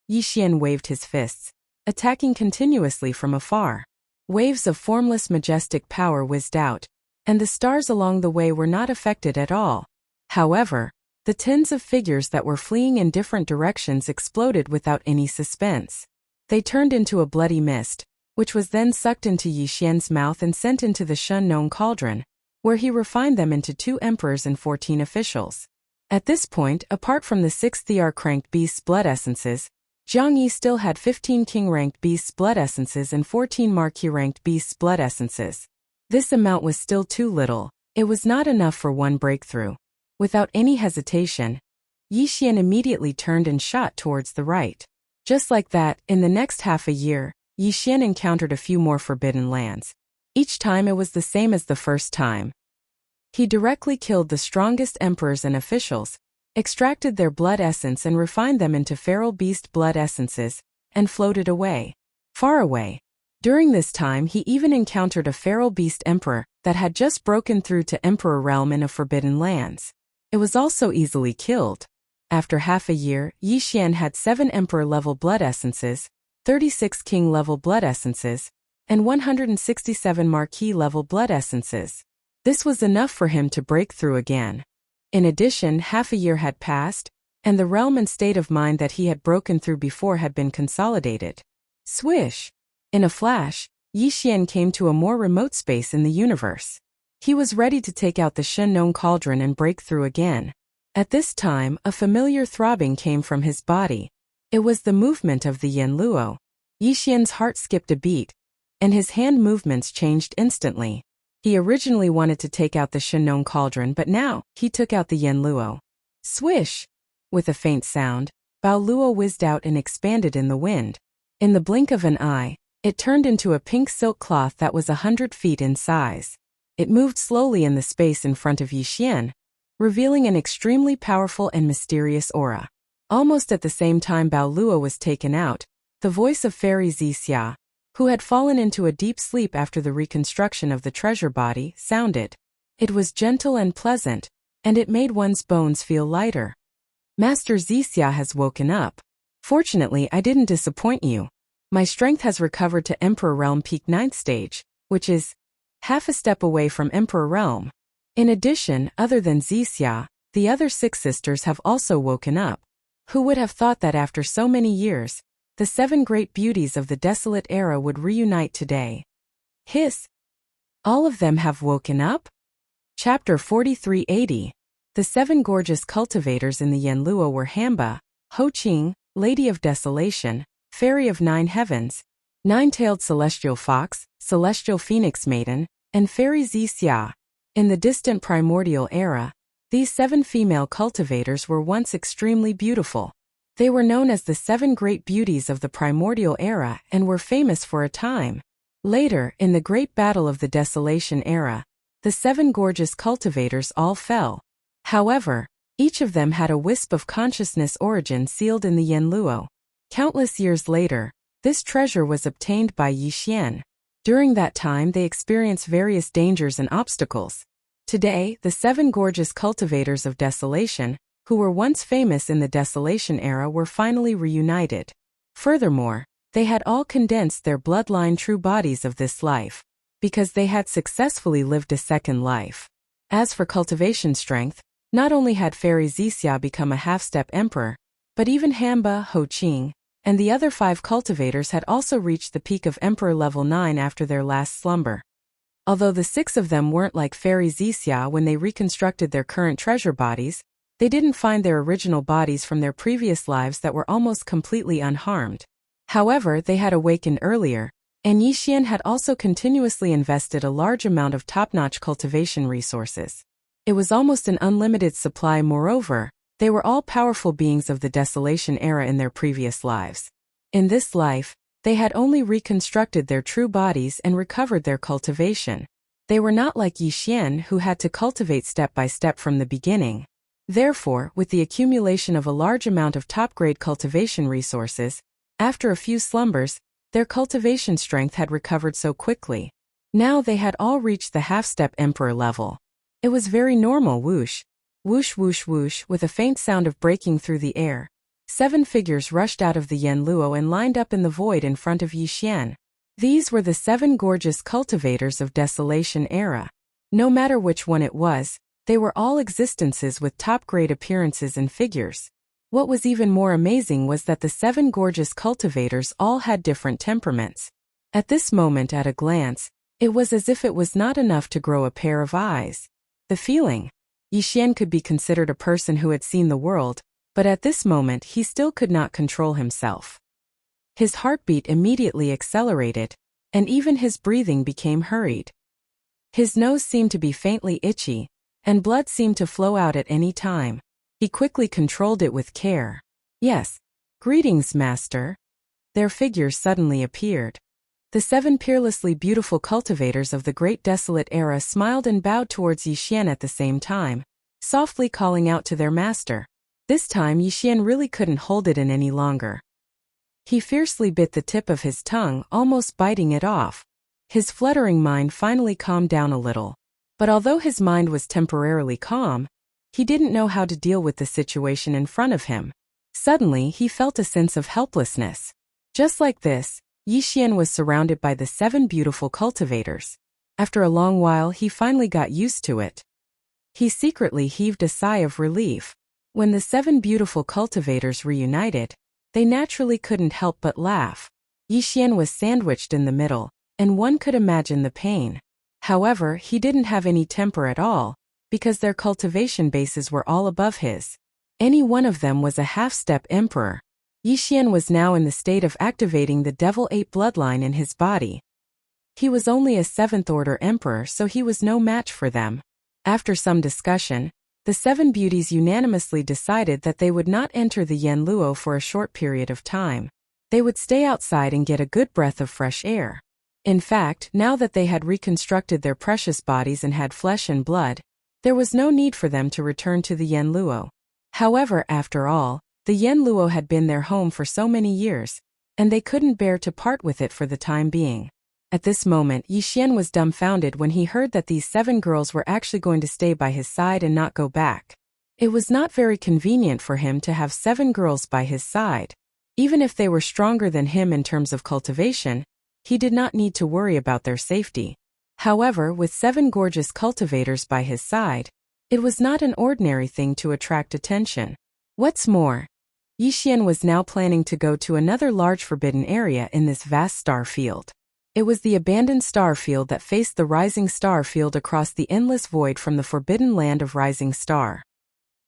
Yixian waved his fists, attacking continuously from afar. Waves of formless majestic power whizzed out, and the stars along the way were not affected at all. However, the tens of figures that were fleeing in different directions exploded without any suspense. They turned into a bloody mist, which was then sucked into Yixian's mouth and sent into the Shun-known cauldron, where he refined them into 2 emperors and 14 officials. At this point, apart from the 6 Thearch-ranked beasts' blood essences, Jiang Yi still had 15 king-ranked beasts' blood essences and 14 marquis-ranked beasts' blood essences. This amount was still too little. It was not enough for one breakthrough. Without any hesitation, Yixian immediately turned and shot towards the right. Just like that, in the next half a year, Yixian encountered a few more forbidden lands. Each time it was the same as the first time. He directly killed the strongest emperors and officials, extracted their blood essence and refined them into feral beast blood essences, and floated away. Far away. During this time he even encountered a feral beast emperor that had just broken through to emperor realm in a forbidden lands. It was also easily killed. After half a year, Yixian had 7 emperor-level blood essences, 36 king-level blood essences, and 167 marquis-level blood essences. This was enough for him to break through again. In addition, half a year had passed, and the realm and state of mind that he had broken through before had been consolidated. Swish! In a flash, Yixian came to a more remote space in the universe. He was ready to take out the Shun-known cauldron and break through again. At this time, a familiar throbbing came from his body. It was the movement of the Yen Luo. Yixian's heart skipped a beat, and his hand movements changed instantly. He originally wanted to take out the Shun-known cauldron, but now, he took out the Yen Luo. Swish! With a faint sound, Bao Luo whizzed out and expanded in the wind. In the blink of an eye, it turned into a pink silk cloth that was 100 feet in size. It moved slowly in the space in front of Yixian, revealing an extremely powerful and mysterious aura. Almost at the same time Bao Luo was taken out, the voice of Fairy Zixia, who had fallen into a deep sleep after the reconstruction of the treasure body, sounded. It was gentle and pleasant, and it made one's bones feel lighter. Master Zixia has woken up. Fortunately, I didn't disappoint you. My strength has recovered to Emperor Realm Peak 9th stage, which is half a step away from Emperor Realm. In addition, other than Zixia, the other 6 sisters have also woken up. Who would have thought that after so many years, the 7 great beauties of the desolate era would reunite today? Hiss! All of them have woken up? Chapter 4380. The 7 gorgeous cultivators in the Yanluo were Hamba, Ho-Ching, Lady of Desolation, Fairy of 9 Heavens, 9-tailed Celestial Fox, Celestial Phoenix Maiden, and Fairy Xia. In the distant primordial era, these 7 female cultivators were once extremely beautiful. They were known as the 7 great beauties of the primordial era and were famous for a time. Later, in the Great Battle of the Desolation era, the 7 gorgeous cultivators all fell. However, each of them had a wisp of consciousness origin sealed in the Yanluo. Countless years later, this treasure was obtained by Yixian. During that time they experienced various dangers and obstacles. Today, the 7 gorgeous cultivators of Desolation, who were once famous in the Desolation era, were finally reunited. Furthermore, they had all condensed their bloodline true bodies of this life, because they had successfully lived a second life. As for cultivation strength, not only had Fairy Xia become a half-step emperor, but even Hamba, Ho-Ching, and the other 5 cultivators had also reached the peak of Emperor level 9 after their last slumber. Although the 6 of them weren't like Fairy Xia when they reconstructed their current treasure bodies, they didn't find their original bodies from their previous lives that were almost completely unharmed. However, they had awakened earlier, and Yixian had also continuously invested a large amount of top-notch cultivation resources. It was almost an unlimited supply. Moreover, they were all powerful beings of the Desolation era in their previous lives. In this life, they had only reconstructed their true bodies and recovered their cultivation. They were not like Yixian, who had to cultivate step by step from the beginning. Therefore, with the accumulation of a large amount of top-grade cultivation resources, after a few slumbers, their cultivation strength had recovered so quickly. Now they had all reached the half-step emperor level. It was very normal. Whoosh, whoosh whoosh whoosh, with a faint sound of breaking through the air. 7 figures rushed out of the Yanluo and lined up in the void in front of Yixian. These were the 7 gorgeous cultivators of Desolation era. No matter which one it was, they were all existences with top-grade appearances and figures. What was even more amazing was that the 7 gorgeous cultivators all had different temperaments. At this moment, at a glance, it was as if it was not enough to grow a pair of eyes. The feeling. Yixian could be considered a person who had seen the world, but at this moment he still could not control himself. His heartbeat immediately accelerated, and even his breathing became hurried. His nose seemed to be faintly itchy, and blood seemed to flow out at any time. He quickly controlled it with care. Yes. Greetings, Master. Their figures suddenly appeared. The 7 peerlessly beautiful cultivators of the Great Desolate era smiled and bowed towards Yixian at the same time, softly calling out to their master. This time Yixian really couldn't hold it in any longer. He fiercely bit the tip of his tongue, almost biting it off. His fluttering mind finally calmed down a little. But although his mind was temporarily calm, he didn't know how to deal with the situation in front of him. Suddenly, he felt a sense of helplessness. Just like this, Yixian was surrounded by the 7 beautiful cultivators. After a long while, he finally got used to it. He secretly heaved a sigh of relief. When the 7 beautiful cultivators reunited, they naturally couldn't help but laugh. Yixian was sandwiched in the middle, and one could imagine the pain. However, he didn't have any temper at all, because their cultivation bases were all above his. Any one of them was a half-step emperor. Yixian was now in the state of activating the Devil 8 bloodline in his body. He was only a 7th-order emperor, so he was no match for them. After some discussion, the 7 beauties unanimously decided that they would not enter the Yanluo for a short period of time. They would stay outside and get a good breath of fresh air. In fact, now that they had reconstructed their precious bodies and had flesh and blood, there was no need for them to return to the Yanluo. However, after all, the Yanluo had been their home for so many years, and they couldn't bear to part with it for the time being. At this moment, Yixian was dumbfounded when he heard that these 7 girls were actually going to stay by his side and not go back. It was not very convenient for him to have 7 girls by his side. Even if they were stronger than him in terms of cultivation, he did not need to worry about their safety. However, with 7 gorgeous cultivators by his side, it was not an ordinary thing to attract attention. What's more, Yixian was now planning to go to another large forbidden area in this vast star field. It was the abandoned star field that faced the rising star field across the endless void from the forbidden land of Rising Star.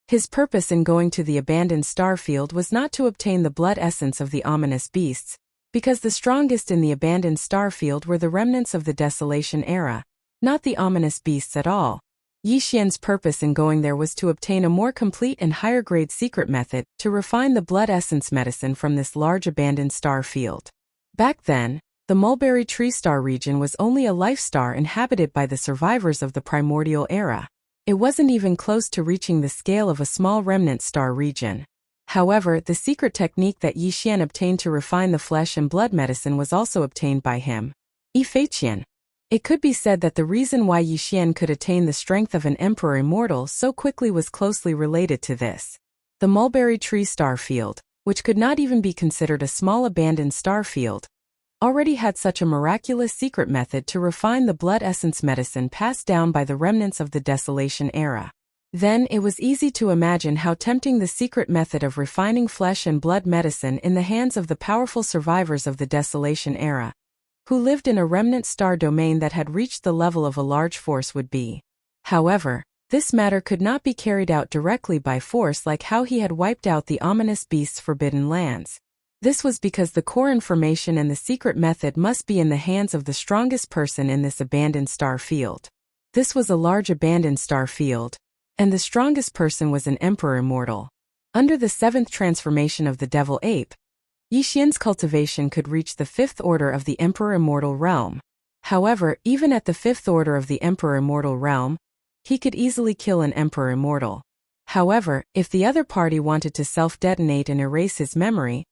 His purpose in going to the abandoned star field was not to obtain the blood essence of the ominous beasts, because the strongest in the abandoned star field were the remnants of the Desolation era, not the ominous beasts at all. Yi Xian's purpose in going there was to obtain a more complete and higher-grade secret method to refine the blood essence medicine from this large abandoned star field. Back then, the mulberry tree star region was only a life star inhabited by the survivors of the primordial era. It wasn't even close to reaching the scale of a small remnant star region. However, the secret technique that Yi Xian obtained to refine the flesh and blood medicine was also obtained by him. Yi Feiqian. It could be said that the reason why Yi Xian could attain the strength of an emperor immortal so quickly was closely related to this. The mulberry tree star field, which could not even be considered a small abandoned star field, already had such a miraculous secret method to refine the blood essence medicine passed down by the remnants of the Desolation era. Then it was easy to imagine how tempting the secret method of refining flesh and blood medicine in the hands of the powerful survivors of the Desolation era, who lived in a remnant star domain that had reached the level of a large force would be. However, this matter could not be carried out directly by force like how he had wiped out the ominous beasts' forbidden lands. This was because the core information and the secret method must be in the hands of the strongest person in this abandoned star field. This was a large abandoned star field, and the strongest person was an emperor immortal. Under the 7th transformation of the devil ape, Yi Xian's cultivation could reach the 5th order of the emperor immortal realm. However, even at the 5th order of the emperor immortal realm, he could easily kill an emperor immortal. However, if the other party wanted to self-detonate and erase his memory,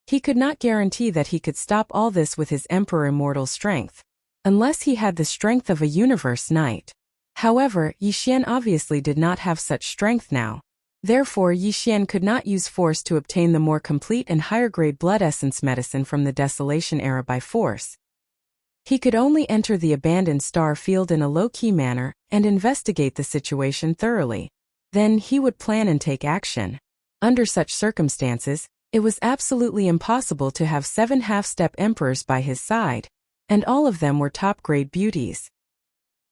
he could not guarantee that he could stop all this with his emperor immortal strength, unless he had the strength of a universe knight. However, Yi Xian obviously did not have such strength now. Therefore, Yi Xian could not use force to obtain the more complete and higher-grade blood essence medicine from the Desolation era by force. He could only enter the abandoned star field in a low-key manner and investigate the situation thoroughly. Then he would plan and take action. Under such circumstances, it was absolutely impossible to have 7 half-step emperors by his side, and all of them were top-grade beauties.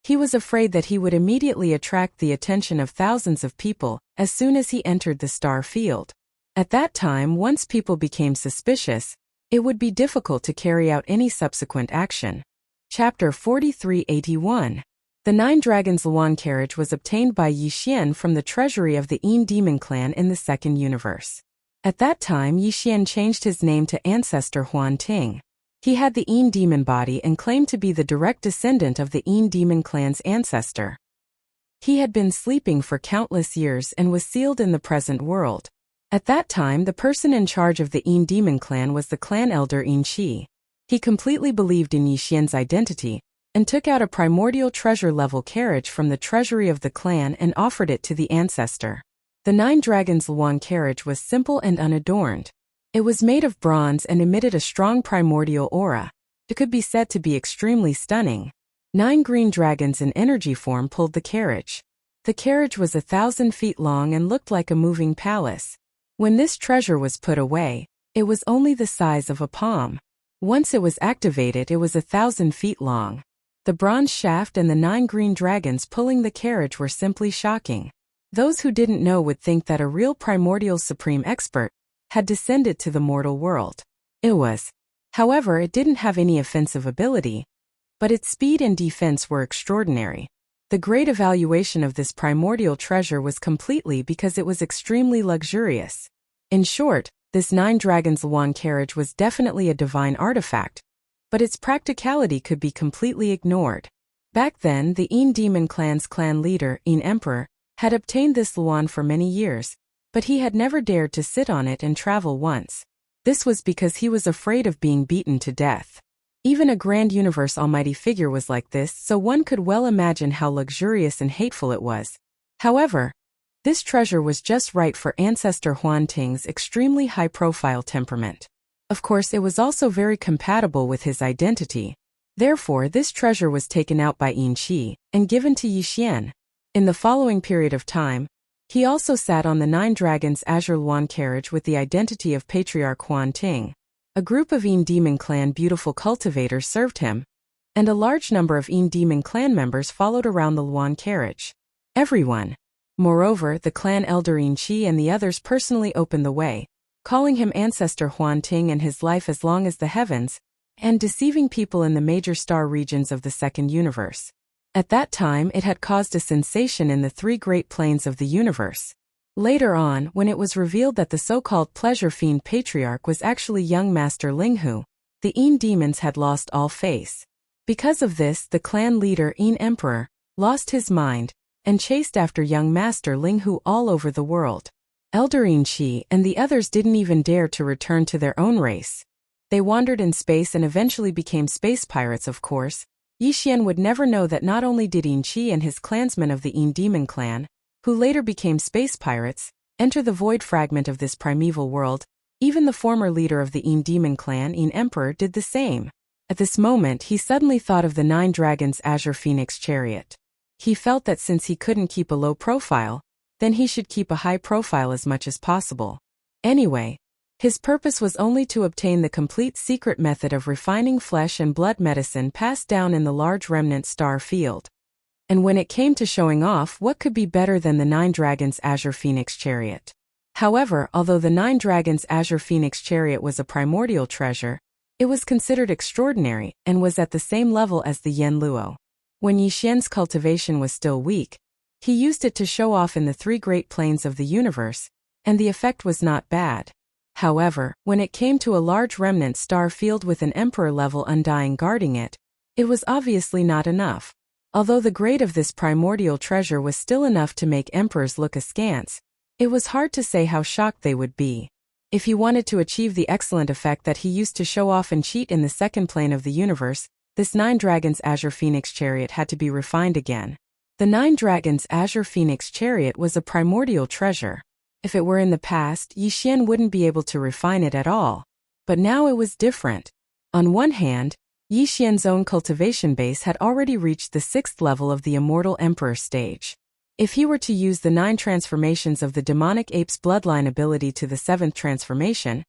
He was afraid that he would immediately attract the attention of thousands of people as soon as he entered the star field. At that time, once people became suspicious, it would be difficult to carry out any subsequent action. Chapter 4381. The 9 Dragons Luan carriage was obtained by Yi Xian from the treasury of the Yin Demon clan in the second universe. At that time, Yi Xian changed his name to Ancestor Huan Ting. He had the Yin Demon body and claimed to be the direct descendant of the Yin Demon clan's ancestor. He had been sleeping for countless years and was sealed in the present world. At that time, the person in charge of the Yin Demon clan was the clan elder Yin Qi. He completely believed in Yi Xian's identity and took out a primordial treasure-level carriage from the treasury of the clan and offered it to the ancestor. The 9 Dragons Luan carriage was simple and unadorned. It was made of bronze and emitted a strong primordial aura. It could be said to be extremely stunning. 9 green dragons in energy form pulled the carriage. The carriage was 1,000 feet long and looked like a moving palace. When this treasure was put away, it was only the size of a palm. Once it was activated, it was 1,000 feet long. The bronze shaft and the 9 green dragons pulling the carriage were simply shocking. Those who didn't know would think that a real primordial supreme expert had descended to the mortal world. However, it didn't have any offensive ability, but its speed and defense were extraordinary. The great evaluation of this primordial treasure was completely because it was extremely luxurious. In short, this 9 Dragons Luan carriage was definitely a divine artifact, but its practicality could be completely ignored. Back then, the Yin Demon clan's clan leader, Yin Emperor, had obtained this Luan for many years, but he had never dared to sit on it and travel once. This was because he was afraid of being beaten to death. Even a grand universe almighty figure was like this, so one could well imagine how luxurious and hateful it was. However, this treasure was just right for Ancestor Huan Ting's extremely high-profile temperament. Of course, it was also very compatible with his identity. Therefore, this treasure was taken out by Yin Qi and given to Yi Xian. In the following period of time, he also sat on the 9 Dragons Azure Luan carriage with the identity of Patriarch Huan Ting. A group of Yin Demon clan beautiful cultivators served him, and a large number of Yin Demon clan members followed around the Luan carriage. Everyone, Moreover, the clan elder Enchi and the others personally opened the way, calling him Ancestor Huanting and his life as long as the heavens, and deceiving people in the major star regions of the second universe. At that time, it had caused a sensation in the three great planes of the universe. Later on, when it was revealed that the so-called pleasure fiend patriarch was actually young Master Linghu, the Yin demons had lost all face. Because of this, the clan leader Yin Emperor lost his mind and chased after young Master Linghu all over the world. Elder Enchi and the others didn't even dare to return to their own race. They wandered in space and eventually became space pirates, of course. Yixian would never know that not only did Enchi and his clansmen of the Yin demon clan, who later became space pirates, enter the void fragment of this primeval world, even the former leader of the Yin demon clan, Yin Emperor, did the same. At this moment, he suddenly thought of the 9 dragons' Azure Phoenix chariot. He felt that since he couldn't keep a low profile, then he should keep a high profile as much as possible. Anyway, his purpose was only to obtain the complete secret method of refining flesh and blood medicine passed down in the large remnant star field. And when it came to showing off, what could be better than the 9 dragons' Azure Phoenix chariot? However, although the 9 dragons' Azure Phoenix chariot was a primordial treasure, it was considered extraordinary and was at the same level as the Yen Luo. When Yixian's cultivation was still weak, he used it to show off in the 3 great planes of the universe, and the effect was not bad. However, when it came to a large remnant star field with an emperor-level undying guarding it, it was obviously not enough. Although the grade of this primordial treasure was still enough to make emperors look askance, it was hard to say how shocked they would be. If he wanted to achieve the excellent effect that he used to show off and cheat in the second plane of the universe, this 9 dragons' Azure Phoenix chariot had to be refined again. The 9 dragons' Azure Phoenix chariot was a primordial treasure. If it were in the past, Yixian wouldn't be able to refine it at all. But now it was different. On one hand, Yixian's own cultivation base had already reached the 6th level of the Immortal Emperor stage. If he were to use the 9 transformations of the demonic ape's bloodline ability to the 7th transformation,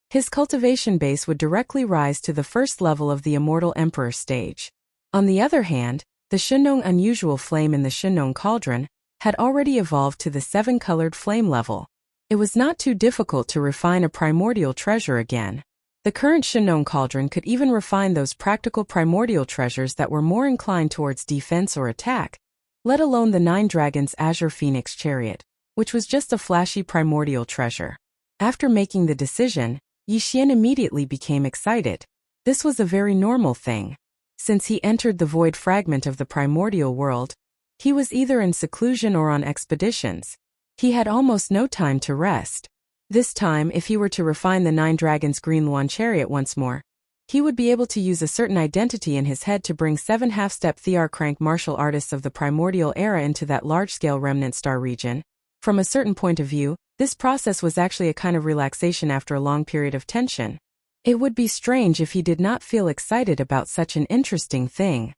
his cultivation base would directly rise to the 1st level of the Immortal Emperor stage. On the other hand, the Shunnong unusual flame in the Shunnong cauldron had already evolved to the 7-colored flame level. It was not too difficult to refine a primordial treasure again. The current Shunnong cauldron could even refine those practical primordial treasures that were more inclined towards defense or attack, let alone the 9 dragons' Azure Phoenix chariot, which was just a flashy primordial treasure. After making the decision, Yixian immediately became excited. This was a very normal thing. Since he entered the void fragment of the primordial world, he was either in seclusion or on expeditions. He had almost no time to rest. This time, if he were to refine the 9 dragons' Green Luan chariot once more, he would be able to use a certain identity in his head to bring 7 half-step Thear crank martial artists of the primordial era into that large-scale remnant star region. From a certain point of view, this process was actually a kind of relaxation after a long period of tension. It would be strange if he did not feel excited about such an interesting thing.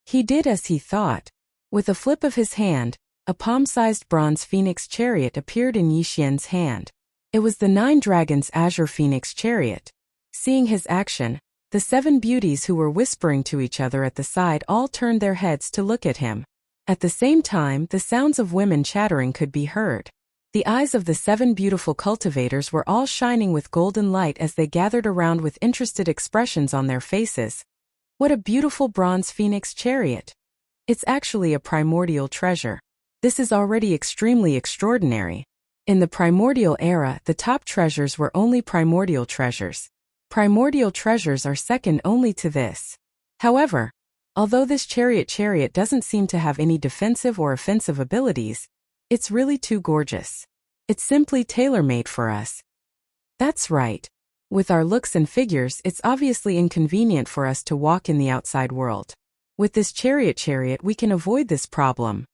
He did as he thought. With a flip of his hand, a palm-sized bronze phoenix chariot appeared in Yixian's hand. It was the 9 dragons' Azure Phoenix chariot. Seeing his action, the 7 beauties who were whispering to each other at the side all turned their heads to look at him. At the same time, the sounds of women chattering could be heard. The eyes of the 7 beautiful cultivators were all shining with golden light as they gathered around with interested expressions on their faces. What a beautiful bronze phoenix chariot! It's actually a primordial treasure. This is already extremely extraordinary. In the primordial era, the top treasures were only primordial treasures. Primordial treasures are second only to this. However, although this chariot doesn't seem to have any defensive or offensive abilities, it's really too gorgeous. It's simply tailor-made for us. That's right. With our looks and figures, it's obviously inconvenient for us to walk in the outside world. With this chariot, we can avoid this problem.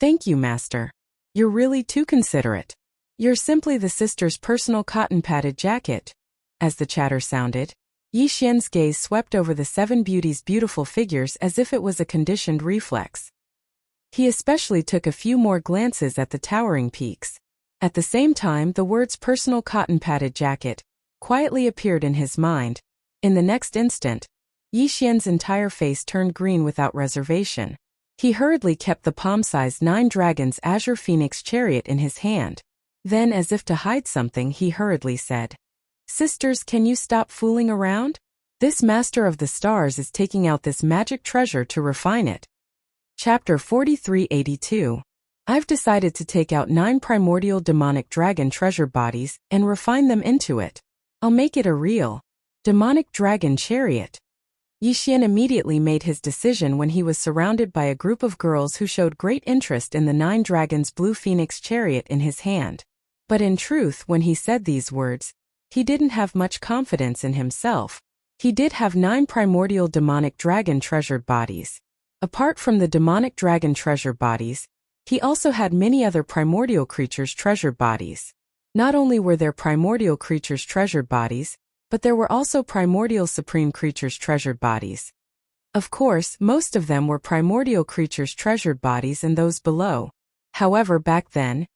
Thank you, Master. You're really too considerate. You're simply the sister's personal cotton-padded jacket. As the chatter sounded, Yixian's gaze swept over the 7 beauties' beautiful figures as if it was a conditioned reflex. He especially took a few more glances at the towering peaks. At the same time, the words personal cotton-padded jacket quietly appeared in his mind. In the next instant, Yixian's entire face turned green without reservation. He hurriedly kept the palm-sized 9 Dragons Azure Phoenix chariot in his hand. Then, as if to hide something, he hurriedly said, "Sisters, can you stop fooling around? This Master of the Stars is taking out this magic treasure to refine it." Chapter 4382. I've decided to take out 9 primordial demonic dragon treasure bodies and refine them into it. I'll make it a real demonic dragon chariot. Yixian immediately made his decision when he was surrounded by a group of girls who showed great interest in the 9 dragons blue phoenix chariot in his hand. But in truth, when he said these words, he didn't have much confidence in himself. He did have 9 primordial demonic dragon treasured bodies. Apart from the demonic dragon treasure bodies, he also had many other primordial creatures' treasured bodies. Not only were there primordial creatures' treasured bodies, but there were also primordial supreme creatures' treasured bodies. Of course, most of them were primordial creatures' treasured bodies and those below. However, back then,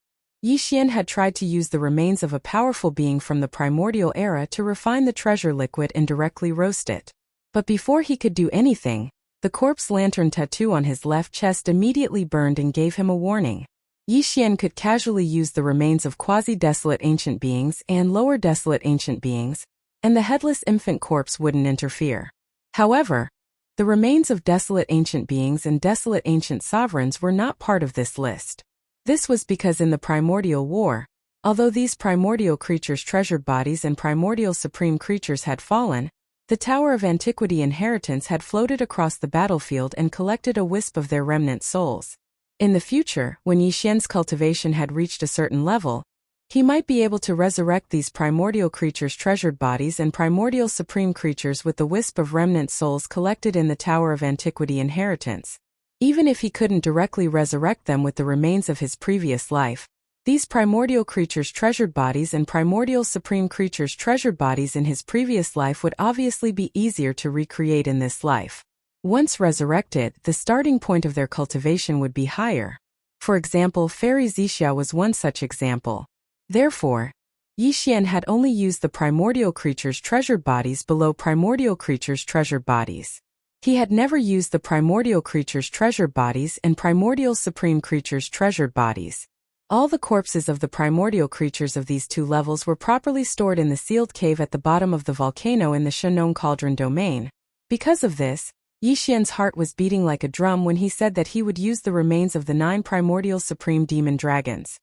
Yixian had tried to use the remains of a powerful being from the primordial era to refine the treasure liquid and directly roast it. But before he could do anything, the corpse lantern tattoo on his left chest immediately burned and gave him a warning. Yixian could casually use the remains of quasi-desolate ancient beings and lower desolate ancient beings, and the headless infant corpse wouldn't interfere. However, the remains of desolate ancient beings and desolate ancient sovereigns were not part of this list. This was because in the primordial war, although these primordial creatures' treasured bodies and primordial supreme creatures had fallen, the Tower of Antiquity inheritance had floated across the battlefield and collected a wisp of their remnant souls. In the future, when Yixian's cultivation had reached a certain level, he might be able to resurrect these primordial creatures' treasured bodies and primordial supreme creatures with the wisp of remnant souls collected in the Tower of Antiquity inheritance. Even if he couldn't directly resurrect them with the remains of his previous life, these primordial creatures' treasured bodies and primordial supreme creatures' treasured bodies in his previous life would obviously be easier to recreate in this life. Once resurrected, the starting point of their cultivation would be higher. For example, Fairy Zixia was one such example. Therefore, Yixian had only used the primordial creatures' treasured bodies below primordial creatures' treasured bodies. He had never used the primordial creatures' treasured bodies and primordial supreme creatures' treasured bodies. All the corpses of the primordial creatures of these 2 levels were properly stored in the sealed cave at the bottom of the volcano in the Shenong Cauldron domain. Because of this, Yixian's heart was beating like a drum when he said that he would use the remains of the 9 primordial supreme demon dragons.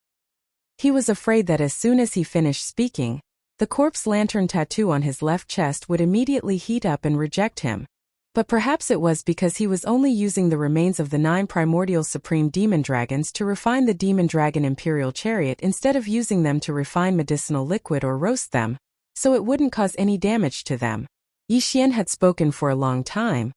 He was afraid that as soon as he finished speaking, the corpse lantern tattoo on his left chest would immediately heat up and reject him. But perhaps it was because he was only using the remains of the 9 primordial supreme demon dragons to refine the demon dragon imperial chariot instead of using them to refine medicinal liquid or roast them, so it wouldn't cause any damage to them. Yixian had spoken for a long time,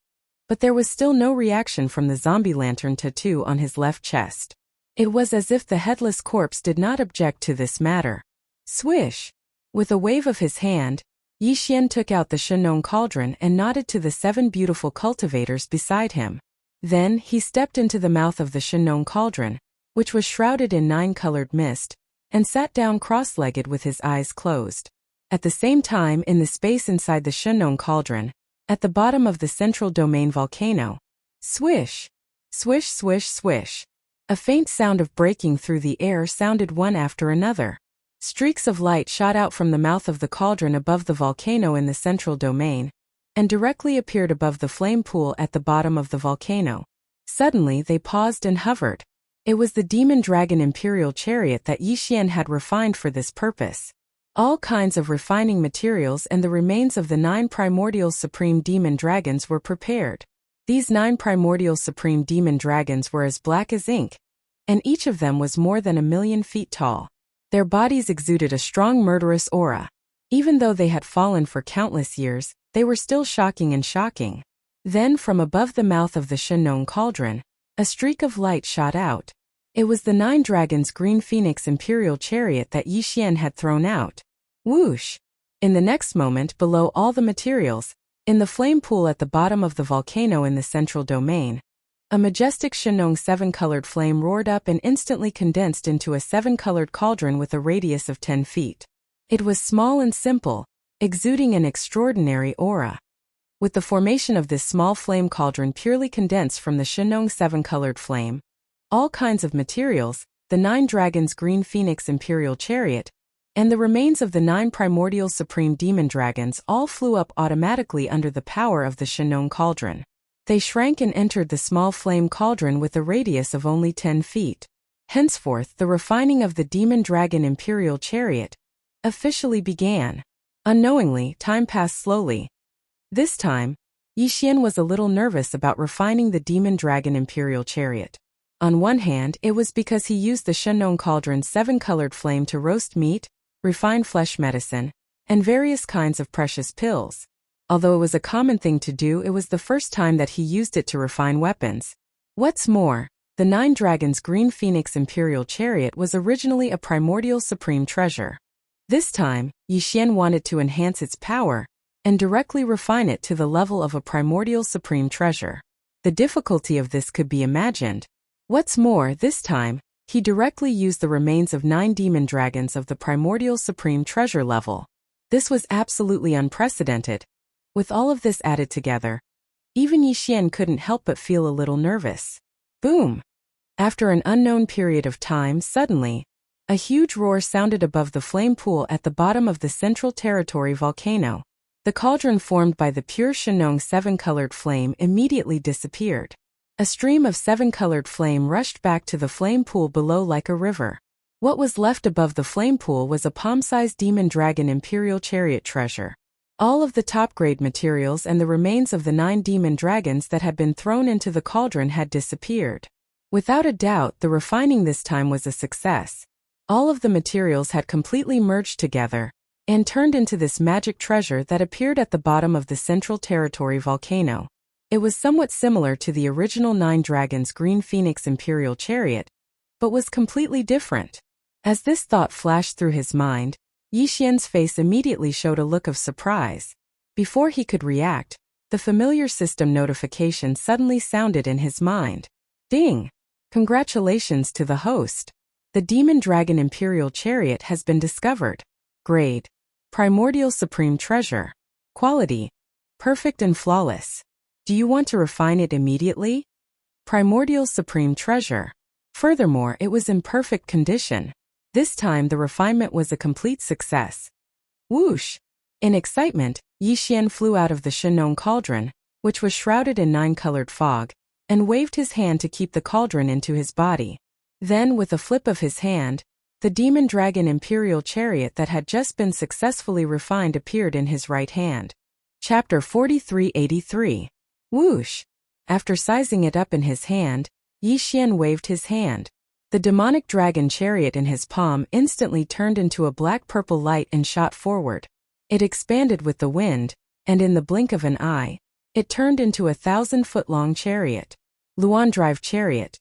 but there was still no reaction from the zombie lantern tattoo on his left chest. It was as if the headless corpse did not object to this matter. Swish! With a wave of his hand, Yixian took out the Shenong Cauldron and nodded to the 7 beautiful cultivators beside him. Then, he stepped into the mouth of the Shenong Cauldron, which was shrouded in 9-colored mist, and sat down cross-legged with his eyes closed. At the same time, in the space inside the Shenong Cauldron, at the bottom of the central domain volcano, swish! Swish, swish, swish! A faint sound of breaking through the air sounded one after another. Streaks of light shot out from the mouth of the cauldron above the volcano in the central domain, and directly appeared above the flame pool at the bottom of the volcano. Suddenly they paused and hovered. It was the demon dragon imperial chariot that Yixian had refined for this purpose. All kinds of refining materials and the remains of the 9 primordial supreme demon dragons were prepared. These 9 primordial supreme demon dragons were as black as ink, and each of them was more than 1,000,000 feet tall. Their bodies exuded a strong murderous aura. Even though they had fallen for countless years, they were still shocking. Then from above the mouth of the Shenong Cauldron, a streak of light shot out. It was the 9 dragons green phoenix imperial chariot that Yixian had thrown out. Whoosh! In the next moment, below all the materials, in the flame pool at the bottom of the volcano in the central domain, a majestic Shenong 7-colored flame roared up and instantly condensed into a 7-colored cauldron with a radius of 10 feet. It was small and simple, exuding an extraordinary aura. with the formation of this small flame cauldron purely condensed from the Shenong 7-colored flame. All kinds of materials, the 9 dragons' green phoenix imperial chariot, and the remains of the 9 primordial supreme demon dragons all flew up automatically under the power of the Shenong cauldron. They shrank and entered the small flame cauldron with a radius of only 10 feet. Henceforth, the refining of the demon dragon imperial chariot officially began. Unknowingly, time passed slowly. This time, Yixian was a little nervous about refining the demon dragon imperial chariot. On one hand, it was because he used the Shenong cauldron's 7-colored flame to roast meat, refine flesh medicine, and various kinds of precious pills. Although it was a common thing to do, it was the first time that he used it to refine weapons. What's more, the 9 dragons' green phoenix imperial chariot was originally a primordial supreme treasure. This time, Yixian wanted to enhance its power and directly refine it to the level of a primordial supreme treasure. The difficulty of this could be imagined. What's more, this time, he directly used the remains of 9 demon dragons of the primordial supreme treasure level. This was absolutely unprecedented. With all of this added together, even Yixian couldn't help but feel a little nervous. Boom! After an unknown period of time, suddenly, a huge roar sounded above the flame pool at the bottom of the Central Territory volcano. The cauldron formed by the pure Shenong 7-colored flame immediately disappeared. A stream of 7-colored flame rushed back to the flame pool below like a river. What was left above the flame pool was a palm-sized demon dragon imperial chariot treasure. All of the top-grade materials and the remains of the 9 demon dragons that had been thrown into the cauldron had disappeared. Without a doubt, the refining this time was a success. All of the materials had completely merged together and turned into this magic treasure that appeared at the bottom of the Central Territory volcano. It was somewhat similar to the original 9 dragons' green phoenix imperial chariot, but was completely different. As this thought flashed through his mind, Yixian's face immediately showed a look of surprise. Before he could react, the familiar system notification suddenly sounded in his mind. Ding! Congratulations to the host. The Demon Dragon Imperial Chariot has been discovered. Grade: Primordial Supreme Treasure. Quality: perfect and flawless. Do you want to refine it immediately? Primordial Supreme Treasure. Furthermore, it was in perfect condition. This time the refinement was a complete success. Whoosh! In excitement, Yixian flew out of the Shenong cauldron, which was shrouded in 9-colored fog, and waved his hand to keep the cauldron into his body. Then, with a flip of his hand, the Demon Dragon Imperial Chariot that had just been successfully refined appeared in his right hand. Chapter 4383. Whoosh! After sizing it up in his hand, Yixian waved his hand. The demonic dragon chariot in his palm instantly turned into a black-purple light and shot forward. It expanded with the wind, and in the blink of an eye, it turned into a 1,000-foot-long chariot. Luan Drive Chariot.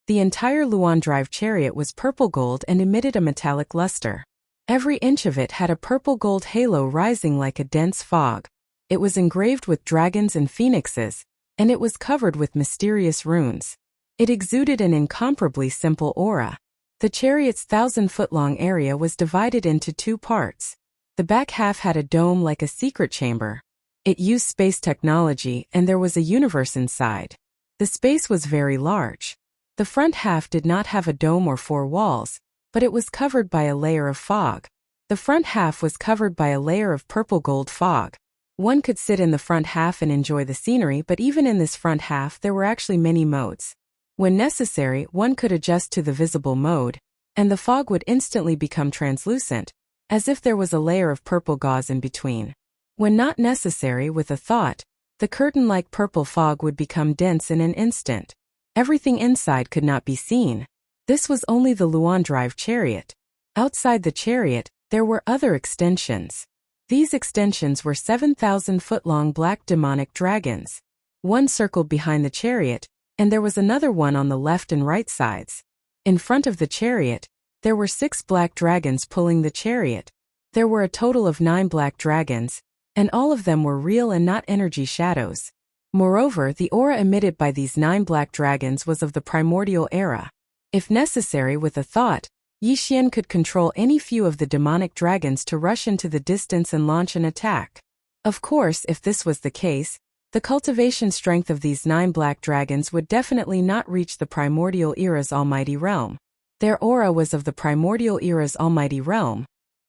The entire Luan Drive chariot was purple gold and emitted a metallic luster. Every inch of it had a purple-gold halo rising like a dense fog. It was engraved with dragons and phoenixes, and it was covered with mysterious runes. It exuded an incomparably simple aura. The chariot's 1,000-foot-long area was divided into 2 parts. The back half had a dome like a secret chamber. It used space technology, and there was a universe inside. The space was very large. The front half did not have a dome or 4 walls, but it was covered by a layer of fog. The front half was covered by a layer of purple-gold fog. One could sit in the front half and enjoy the scenery, but even in this front half there were actually many modes. When necessary, one could adjust to the visible mode, and the fog would instantly become translucent, as if there was a layer of purple gauze in between. When not necessary, with a thought, the curtain-like purple fog would become dense in an instant. Everything inside could not be seen. This was only the Luan Drive chariot. Outside the chariot, there were other extensions. These extensions were 7,000-foot-long black demonic dragons. One circled behind the chariot, and there was another one on the left and right sides. In front of the chariot, there were 6 black dragons pulling the chariot. There were a total of 9 black dragons, and all of them were real and not energy shadows. Moreover, the aura emitted by these 9 black dragons was of the primordial era. If necessary, with a thought, Yixian could control any few of the demonic dragons to rush into the distance and launch an attack. Of course, if this was the case, the cultivation strength of these 9 black dragons would definitely not reach the primordial era's almighty realm. Their aura was of the primordial era's almighty realm,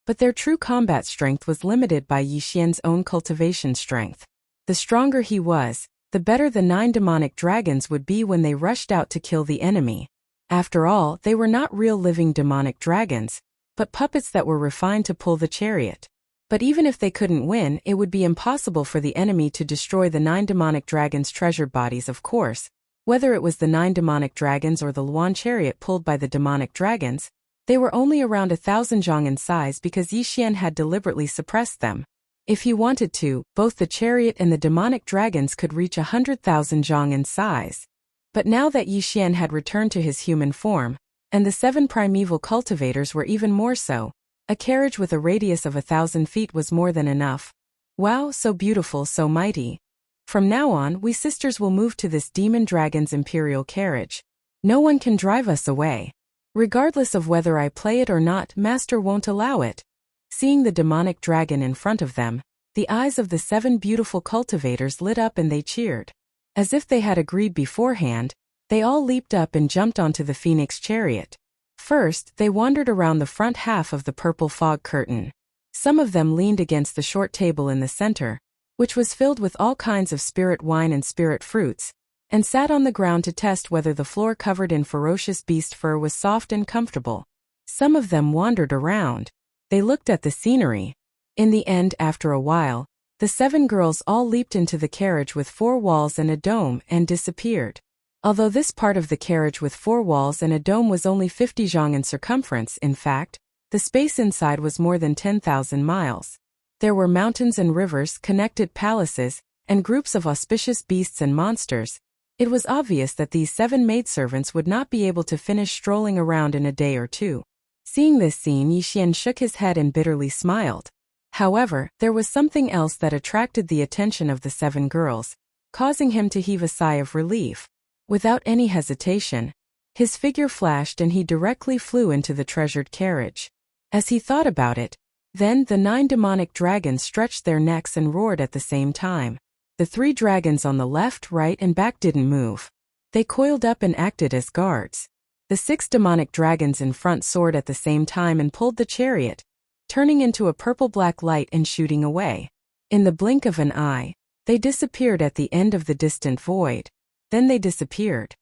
but their true combat strength was limited by Yi Xian's own cultivation strength. The stronger he was, the better the 9 demonic dragons would be when they rushed out to kill the enemy. After all, they were not real living demonic dragons, but puppets that were refined to pull the chariot. But even if they couldn't win, it would be impossible for the enemy to destroy the 9 demonic dragons' treasured bodies, of course. Whether it was the 9 demonic dragons or the Luan chariot pulled by the demonic dragons, they were only around 1,000 zhang in size because Yi Xian had deliberately suppressed them. If he wanted to, both the chariot and the demonic dragons could reach 100,000 zhang in size. But now that Yi Xian had returned to his human form, and the 7 primeval cultivators were even more so, a carriage with a radius of 1,000 feet was more than enough. Wow, so beautiful, so mighty. From now on, we sisters will move to this demon dragon's imperial carriage. No one can drive us away. Regardless of whether I play it or not, Master won't allow it. Seeing the demonic dragon in front of them, the eyes of the 7 beautiful cultivators lit up and they cheered. As if they had agreed beforehand, they all leaped up and jumped onto the phoenix chariot. First, they wandered around the front half of the purple fog curtain. Some of them leaned against the short table in the center, which was filled with all kinds of spirit wine and spirit fruits, and sat on the ground to test whether the floor covered in ferocious beast fur was soft and comfortable. Some of them wandered around. They looked at the scenery. In the end, after a while, the 7 girls all leaped into the carriage with 4 walls and a dome and disappeared. Although this part of the carriage with 4 walls and a dome was only 50 zhang in circumference, in fact, the space inside was more than 10,000 miles. There were mountains and rivers, connected palaces, and groups of auspicious beasts and monsters. It was obvious that these 7 maidservants would not be able to finish strolling around in a day or two. Seeing this scene, Yi Xian shook his head and bitterly smiled. However, there was something else that attracted the attention of the 7 girls, causing him to heave a sigh of relief. Without any hesitation, his figure flashed and he directly flew into the treasured carriage. As he thought about it, then the 9 demonic dragons stretched their necks and roared at the same time. The 3 dragons on the left, right, and back didn't move. They coiled up and acted as guards. The 6 demonic dragons in front soared at the same time and pulled the chariot, turning into a purple-black light and shooting away. In the blink of an eye, they disappeared at the end of the distant void. Then they disappeared.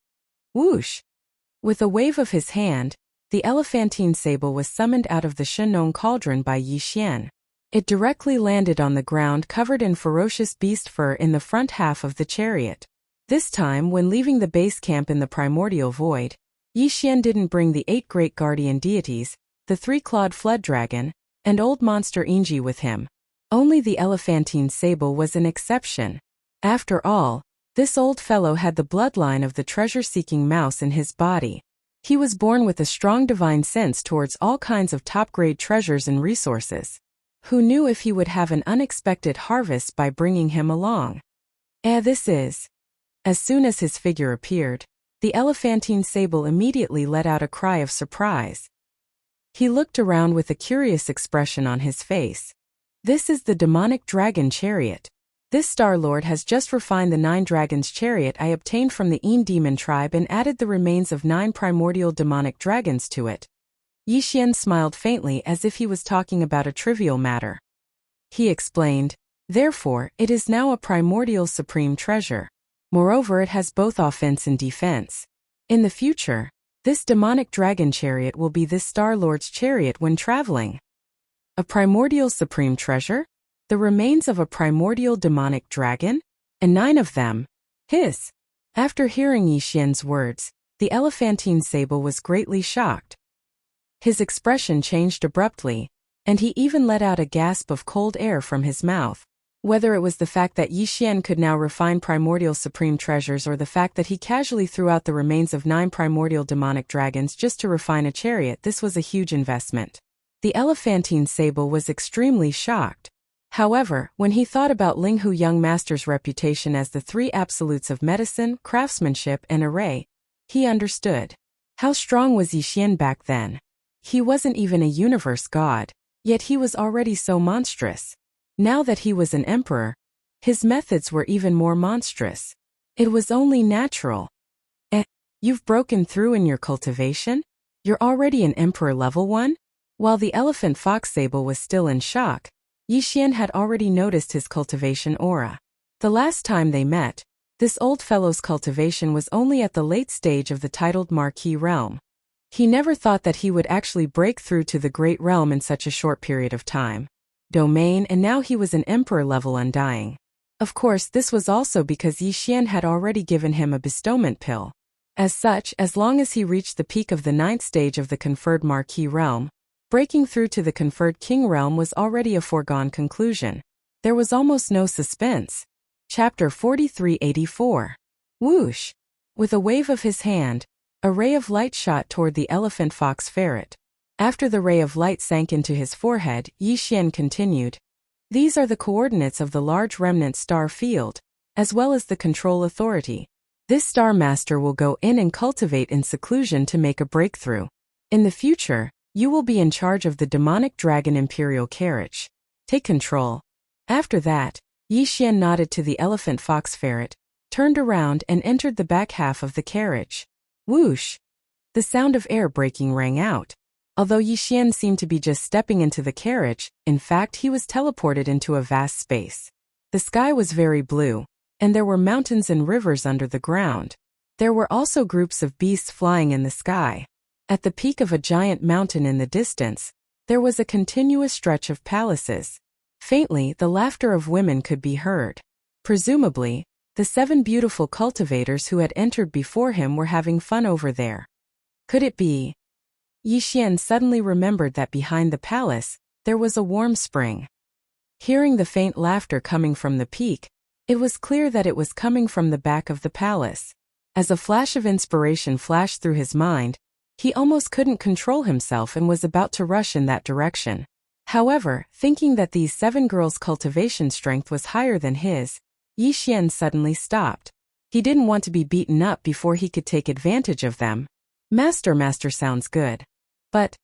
Whoosh! With a wave of his hand, the elephantine sable was summoned out of the Shenong cauldron by Yi Xian. It directly landed on the ground covered in ferocious beast fur in the front half of the chariot. This time, when leaving the base camp in the primordial void, Yi Xian didn't bring the 8 great guardian deities, the 3-clawed flood dragon, and old monster Inji with him. Only the elephantine sable was an exception. After all, this old fellow had the bloodline of the treasure-seeking mouse in his body. He was born with a strong divine sense towards all kinds of top-grade treasures and resources. Who knew if he would have an unexpected harvest by bringing him along? This is. As soon as his figure appeared, the elephantine sable immediately let out a cry of surprise. He looked around with a curious expression on his face. This is the demonic dragon chariot. This Star-Lord has just refined the 9 dragons chariot I obtained from the Een demon tribe and added the remains of 9 primordial demonic dragons to it. Yi Xian smiled faintly as if he was talking about a trivial matter. He explained, therefore, it is now a primordial supreme treasure. Moreover, it has both offense and defense. In the future, this demonic dragon chariot will be this Star-Lord's chariot when traveling. A primordial supreme treasure? The remains of a primordial demonic dragon? And 9 of them? His. After hearing Yi Xian's words, the elephantine sable was greatly shocked. His expression changed abruptly, and he even let out a gasp of cold air from his mouth. Whether it was the fact that Yi Xian could now refine primordial supreme treasures or the fact that he casually threw out the remains of 9 primordial demonic dragons just to refine a chariot, this was a huge investment. The elephantine sable was extremely shocked. However, when he thought about Linghu Young Master's reputation as the 3 absolutes of medicine, craftsmanship, and array, he understood. How strong was Yi Xian back then? He wasn't even a universe god, yet he was already so monstrous. Now that he was an emperor, his methods were even more monstrous. It was only natural. You've broken through in your cultivation? You're already an emperor level 1? While the elephant fox sable was still in shock, Yixian had already noticed his cultivation aura. The last time they met, this old fellow's cultivation was only at the late stage of the titled Marquis realm. He never thought that he would actually break through to the Great Realm in such a short period of time. Domain, and now he was an emperor level undying. Of course, this was also because Yixian had already given him a bestowment pill. As such, as long as he reached the peak of the 9th stage of the conferred Marquis realm, breaking through to the conferred King realm was already a foregone conclusion. There was almost no suspense. Chapter 4384. Whoosh! With a wave of his hand, a ray of light shot toward the elephant fox ferret. After the ray of light sank into his forehead, Yixian continued. These are the coordinates of the large remnant star field, as well as the control authority. This star master will go in and cultivate in seclusion to make a breakthrough. In the future, you will be in charge of the demonic dragon imperial carriage. Take control. After that, Yixian nodded to the elephant fox ferret, turned around and entered the back half of the carriage. Whoosh! The sound of air breaking rang out. Although Yixian seemed to be just stepping into the carriage, in fact he was teleported into a vast space. The sky was very blue, and there were mountains and rivers under the ground. There were also groups of beasts flying in the sky. At the peak of a giant mountain in the distance, there was a continuous stretch of palaces. Faintly, the laughter of women could be heard. Presumably, the 7 beautiful cultivators who had entered before him were having fun over there. Could it be? Yixian suddenly remembered that behind the palace, there was a warm spring. Hearing the faint laughter coming from the peak, it was clear that it was coming from the back of the palace. As a flash of inspiration flashed through his mind, he almost couldn't control himself and was about to rush in that direction. However, thinking that these 7 girls' cultivation strength was higher than his, Yixian suddenly stopped. He didn't want to be beaten up before he could take advantage of them. Master sounds good. But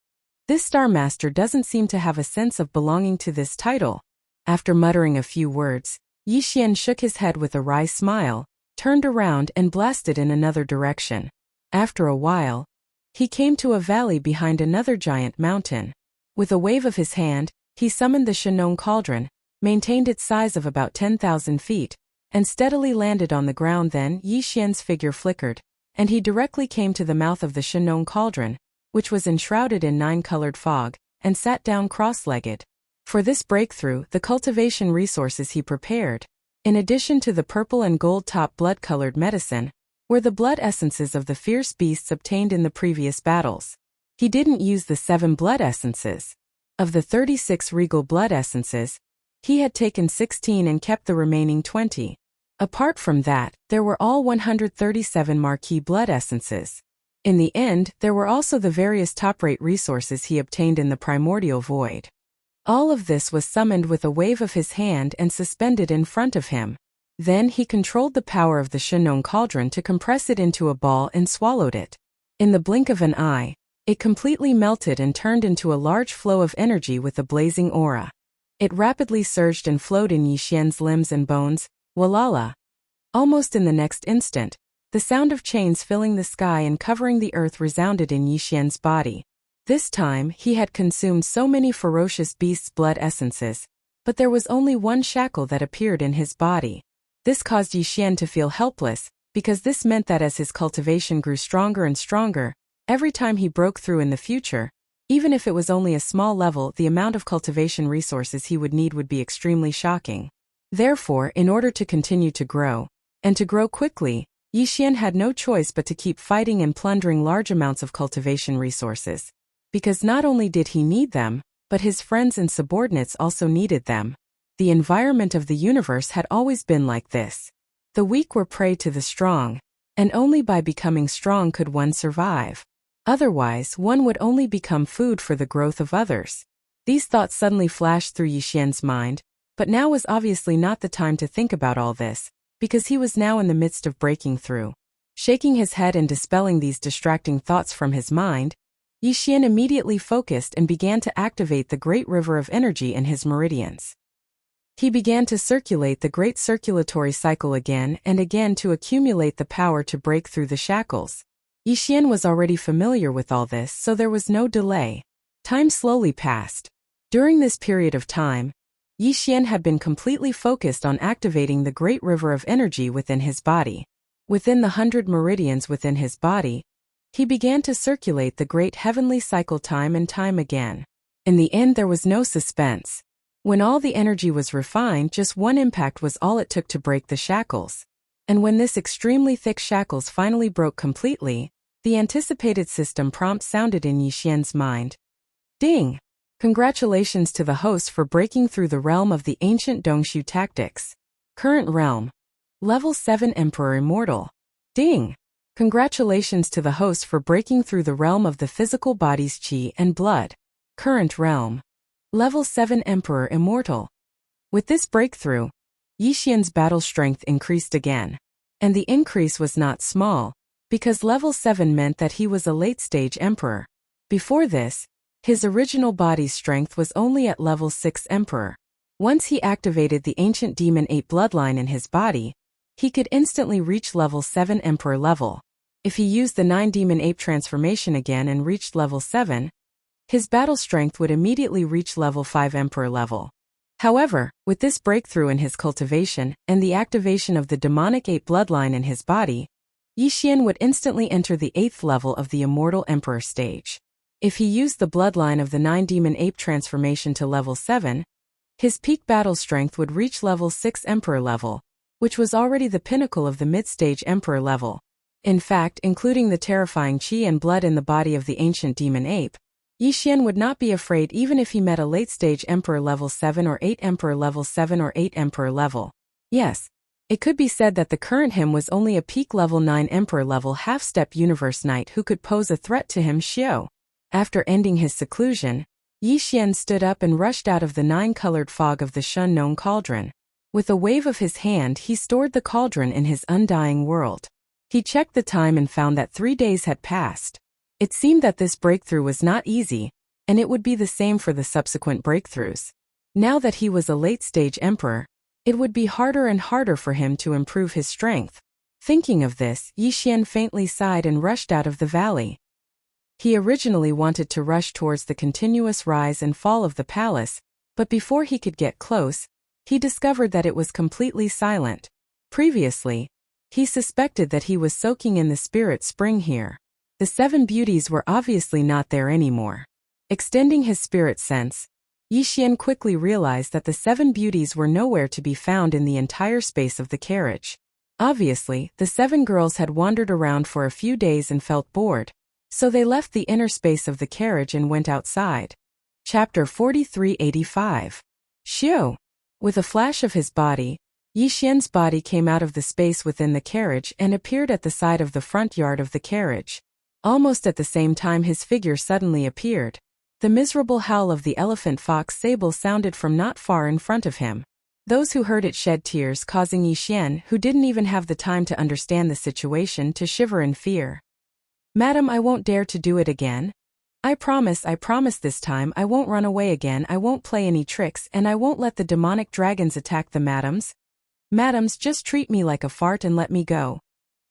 this Star Master doesn't seem to have a sense of belonging to this title. After muttering a few words, Yixian shook his head with a wry smile, turned around and blasted in another direction. After a while, he came to a valley behind another giant mountain. With a wave of his hand, he summoned the Shenong cauldron, maintained its size of about 10,000 feet, and steadily landed on the ground. Then Yixian's figure flickered, and he directly came to the mouth of the Shenong cauldron, which was enshrouded in 9-colored fog, and sat down cross-legged. For this breakthrough, the cultivation resources he prepared, in addition to the purple and gold-top blood-colored medicine, were the blood essences of the fierce beasts obtained in the previous battles. He didn't use the 7 blood essences. Of the 36 regal blood essences, he had taken 16 and kept the remaining 20. Apart from that, there were all 137 marquis blood essences. In the end, there were also the various top-rate resources he obtained in the primordial void. All of this was summoned with a wave of his hand and suspended in front of him. Then he controlled the power of the Shenong cauldron to compress it into a ball and swallowed it. In the blink of an eye, it completely melted and turned into a large flow of energy with a blazing aura. It rapidly surged and flowed in Yixian's limbs and bones. Walala! Almost in the next instant, the sound of chains filling the sky and covering the earth resounded in Yixian's body. This time, he had consumed so many ferocious beasts' blood essences, but there was only one shackle that appeared in his body. This caused Yixian to feel helpless, because this meant that as his cultivation grew stronger and stronger, every time he broke through in the future, even if it was only a small level, the amount of cultivation resources he would need would be extremely shocking. Therefore, in order to continue to grow, and to grow quickly, Yixian had no choice but to keep fighting and plundering large amounts of cultivation resources. Because not only did he need them, but his friends and subordinates also needed them. The environment of the universe had always been like this. The weak were prey to the strong, and only by becoming strong could one survive. Otherwise, one would only become food for the growth of others. These thoughts suddenly flashed through Yixian's mind, but now was obviously not the time to think about all this, because he was now in the midst of breaking through. Shaking his head and dispelling these distracting thoughts from his mind, Yixian immediately focused and began to activate the great river of energy in his meridians. He began to circulate the great circulatory cycle again and again to accumulate the power to break through the shackles. Yixian was already familiar with all this, so there was no delay. Time slowly passed. During this period of time, Yixian had been completely focused on activating the great river of energy within his body. Within the 100 meridians within his body, he began to circulate the great heavenly cycle time and time again. In the end, there was no suspense. When all the energy was refined, just one impact was all it took to break the shackles. And when this extremely thick shackles finally broke completely, the anticipated system prompt sounded in Yixian's mind. Ding! Congratulations to the host for breaking through the realm of the ancient Dongshu tactics. Current realm. Level 7 Emperor Immortal. Ding! Congratulations to the host for breaking through the realm of the physical body's qi and blood. Current realm. Level 7 Emperor Immortal. With this breakthrough, Yixian's battle strength increased again. And the increase was not small, because level 7 meant that he was a late-stage emperor. Before this, his original body's strength was only at level 6 emperor. Once he activated the ancient demon ape bloodline in his body, he could instantly reach level 7 emperor level. If he used the 9 demon ape transformation again and reached level 7, his battle strength would immediately reach level 5 emperor level. However, with this breakthrough in his cultivation and the activation of the demonic ape bloodline in his body, Yixian would instantly enter the 8th level of the immortal emperor stage. If he used the bloodline of the 9 demon ape transformation to level 7, his peak battle strength would reach level 6 emperor level, which was already the pinnacle of the mid-stage emperor level. In fact, including the terrifying qi and blood in the body of the ancient demon ape, Yixian would not be afraid even if he met a late-stage Emperor level 7 or 8 Emperor level 7 or 8 Emperor level. Yes, it could be said that the current him was only a peak level 9 Emperor level half-step universe knight who could pose a threat to him. Xiao. After ending his seclusion, Yixian stood up and rushed out of the 9-colored fog of the Shun-known cauldron. With a wave of his hand, he stored the cauldron in his undying world. He checked the time and found that 3 days had passed. It seemed that this breakthrough was not easy, and it would be the same for the subsequent breakthroughs. Now that he was a late-stage emperor, it would be harder and harder for him to improve his strength. Thinking of this, Yixian faintly sighed and rushed out of the valley. He originally wanted to rush towards the continuous rise and fall of the palace, but before he could get close, he discovered that it was completely silent. Previously, he suspected that he was soaking in the spirit spring here. The 7 beauties were obviously not there anymore. Extending his spirit sense, Yixian quickly realized that the 7 beauties were nowhere to be found in the entire space of the carriage. Obviously, the 7 girls had wandered around for a few days and felt bored, so they left the inner space of the carriage and went outside. Chapter 4385. Xiu. With a flash of his body, Yixian's body came out of the space within the carriage and appeared at the side of the front yard of the carriage. Almost at the same time his figure suddenly appeared. The miserable howl of the elephant fox sable sounded from not far in front of him. Those who heard it shed tears, causing Yixian, who didn't even have the time to understand the situation, to shiver in fear. "Madam, I won't dare to do it again. I promise this time I won't run away again, I won't play any tricks, and I won't let the demonic dragons attack the madams. Madams, just treat me like a fart and let me go."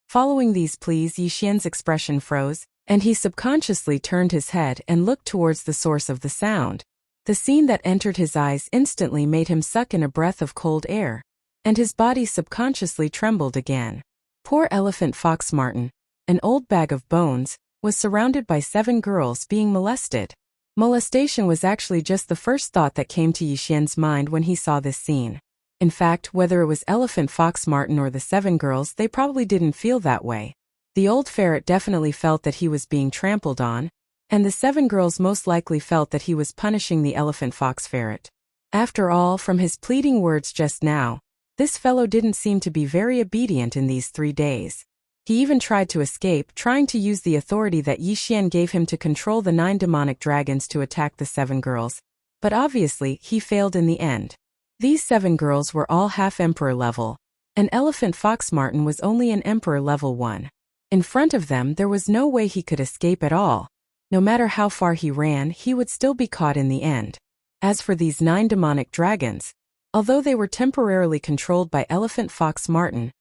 Following these pleas, Yixian's expression froze, and he subconsciously turned his head and looked towards the source of the sound. The scene that entered his eyes instantly made him suck in a breath of cold air, and his body subconsciously trembled again. Poor elephant fox Martin, an old bag of bones, was surrounded by 7 girls being molested. Molestation was actually just the first thought that came to Yixian's mind when he saw this scene. In fact, whether it was Elephant Fox Martin or the 7 girls, they probably didn't feel that way. The old ferret definitely felt that he was being trampled on, and the 7 girls most likely felt that he was punishing the elephant fox ferret. After all, from his pleading words just now, this fellow didn't seem to be very obedient in these 3 days. He even tried to escape, trying to use the authority that Yixian gave him to control the 9 demonic dragons to attack the 7 girls, but obviously he failed in the end. These 7 girls were all half-emperor level, and Elephant Fox Martin was only an emperor level 1. In front of them there was no way he could escape at all. No matter how far he ran, he would still be caught in the end. As for these 9 demonic dragons, Although they were temporarily controlled by Elephant Fox Martin,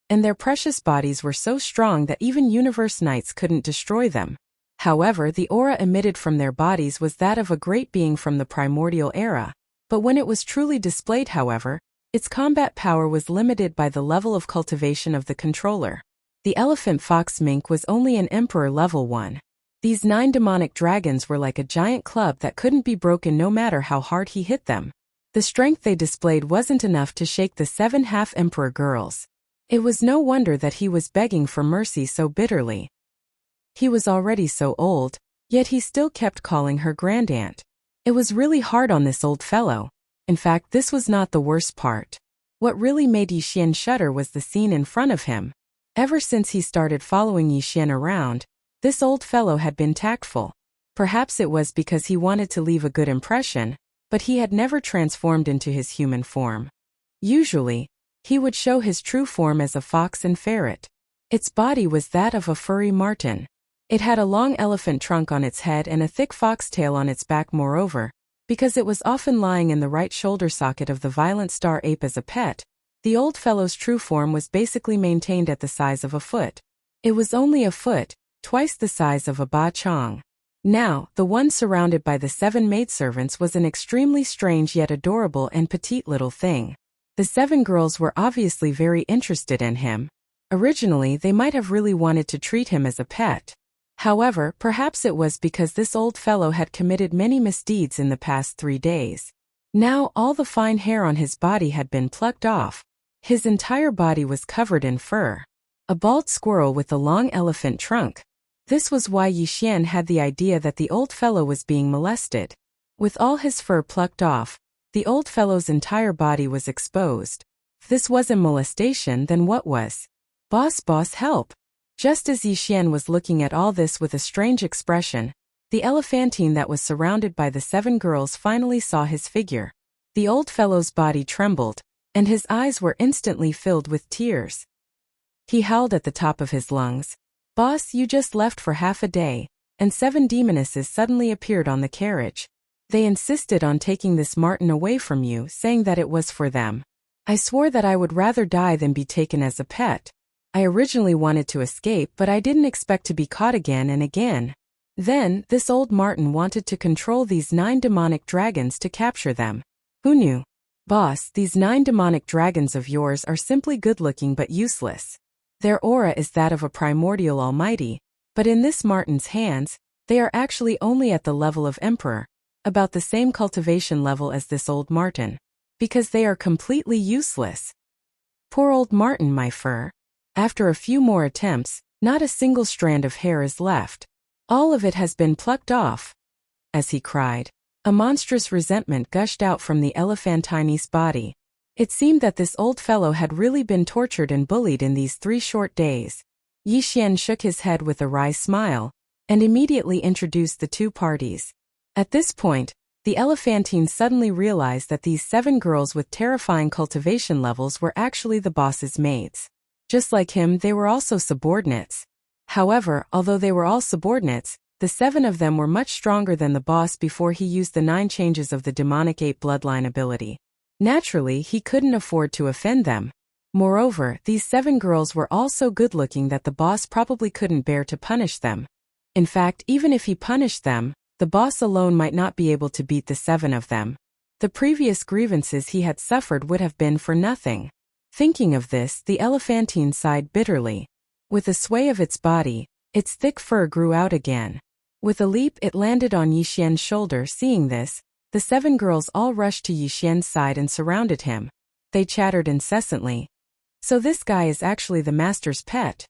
and their precious bodies were so strong that even Universe Knights couldn't destroy them. However, the aura emitted from their bodies was that of a great being from the primordial era. But when it was truly displayed, however, its combat power was limited by the level of cultivation of the controller. The Elephant Fox Mink was only an Emperor level 1. These 9 demonic dragons were like a giant club that couldn't be broken no matter how hard he hit them. The strength they displayed wasn't enough to shake the 7 half-Emperor girls. It was no wonder that he was begging for mercy so bitterly. He was already so old, yet he still kept calling her grandaunt. It was really hard on this old fellow. In fact, this was not the worst part. What really made Yixian shudder was the scene in front of him. Ever since he started following Yixian around, this old fellow had been tactful. Perhaps it was because he wanted to leave a good impression, but he had never transformed into his human form. Usually, he would show his true form as a fox and ferret. Its body was that of a furry marten. It had a long elephant trunk on its head and a thick foxtail on its back. Moreover, because it was often lying in the right shoulder socket of the violent star ape as a pet, the old fellow's true form was basically maintained at the size of a foot. It was only a foot, twice the size of a ba chong. Now, the one surrounded by the 7 maidservants was an extremely strange yet adorable and petite little thing. The 7 girls were obviously very interested in him. Originally, they might have really wanted to treat him as a pet. However, perhaps it was because this old fellow had committed many misdeeds in the past 3 days. Now, all the fine hair on his body had been plucked off. His entire body was covered in fur. A bald squirrel with a long elephant trunk. This was why Yixian had the idea that the old fellow was being molested. With all his fur plucked off, the old fellow's entire body was exposed. If this wasn't molestation, then what was? Boss, help! Just as Yixian was looking at all this with a strange expression, the elephantine that was surrounded by the 7 girls finally saw his figure. The old fellow's body trembled, and his eyes were instantly filled with tears. He howled at the top of his lungs. Boss, you just left for half a day, and 7 demonesses suddenly appeared on the carriage. They insisted on taking this marten away from you, saying that it was for them. I swore that I would rather die than be taken as a pet. I originally wanted to escape, but I didn't expect to be caught again and again. Then, this old marten wanted to control these 9 demonic dragons to capture them. Who knew? Boss, these 9 demonic dragons of yours are simply good-looking but useless. Their aura is that of a primordial almighty, but in this marten's hands, they are actually only at the level of emperor, about the same cultivation level as this old marten. Because they are completely useless. Poor old marten, my fur. After a few more attempts, not a single strand of hair is left. All of it has been plucked off. As he cried, a monstrous resentment gushed out from the elephantine's body. It seemed that this old fellow had really been tortured and bullied in these 3 short days. Yixian shook his head with a wry smile, and immediately introduced the 2 parties. At this point, the elephantine suddenly realized that these 7 girls with terrifying cultivation levels were actually the boss's maids. Just like him, they were also subordinates. However, although they were all subordinates, the 7 of them were much stronger than the boss before he used the 9 changes of the demonic ape bloodline ability. Naturally, he couldn't afford to offend them. Moreover, these 7 girls were all so good-looking that the boss probably couldn't bear to punish them. In fact, even if he punished them, the boss alone might not be able to beat the 7 of them. The previous grievances he had suffered would have been for nothing. Thinking of this, the elephantine sighed bitterly. With a sway of its body, its thick fur grew out again. With a leap, it landed on Yixian's shoulder. Seeing this, the 7 girls all rushed to Yixian's side and surrounded him. They chattered incessantly. So this guy is actually the master's pet.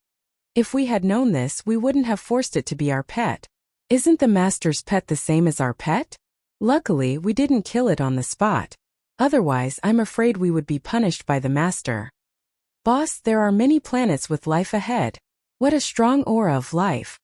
If we had known this, we wouldn't have forced it to be our pet. Isn't the master's pet the same as our pet? Luckily, we didn't kill it on the spot. Otherwise, I'm afraid we would be punished by the master. Boss, there are many planets with life ahead. What a strong aura of life.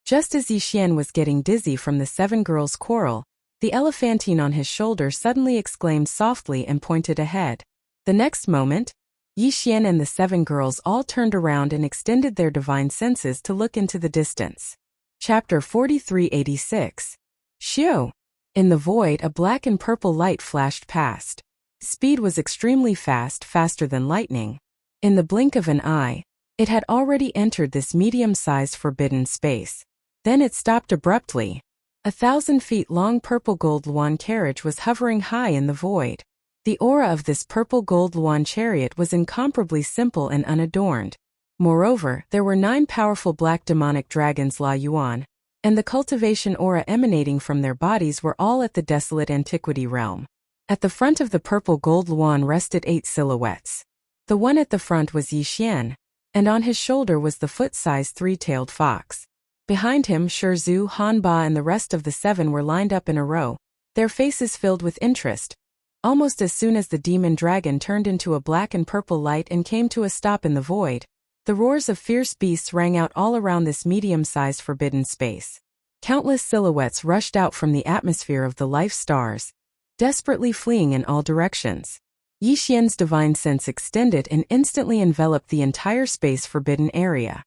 Just as Yixian was getting dizzy from the 7 girls' quarrel, the elephantine on his shoulder suddenly exclaimed softly and pointed ahead. The next moment, Yixian and the 7 girls all turned around and extended their divine senses to look into the distance. Chapter 4386. Xiu. In the void, a black and purple light flashed past. Speed was extremely fast, faster than lightning. In the blink of an eye, it had already entered this medium-sized forbidden space. Then it stopped abruptly. 1,000 feet long purple gold Luan carriage was hovering high in the void. The aura of this purple gold Luan chariot was incomparably simple and unadorned. Moreover, there were 9 powerful black demonic dragons La Yuan, and the cultivation aura emanating from their bodies were all at the desolate antiquity realm. At the front of the purple gold Luan rested 8 silhouettes. The one at the front was Yi Xian, and on his shoulder was the foot-sized 3-tailed fox. Behind him, Shizhu, Han Ba and the rest of the 7 were lined up in a row, their faces filled with interest. Almost as soon as the demon dragon turned into a black and purple light and came to a stop in the void, the roars of fierce beasts rang out all around this medium-sized forbidden space. Countless silhouettes rushed out from the atmosphere of the life stars, desperately fleeing in all directions. Yi Xian's divine sense extended and instantly enveloped the entire space forbidden area.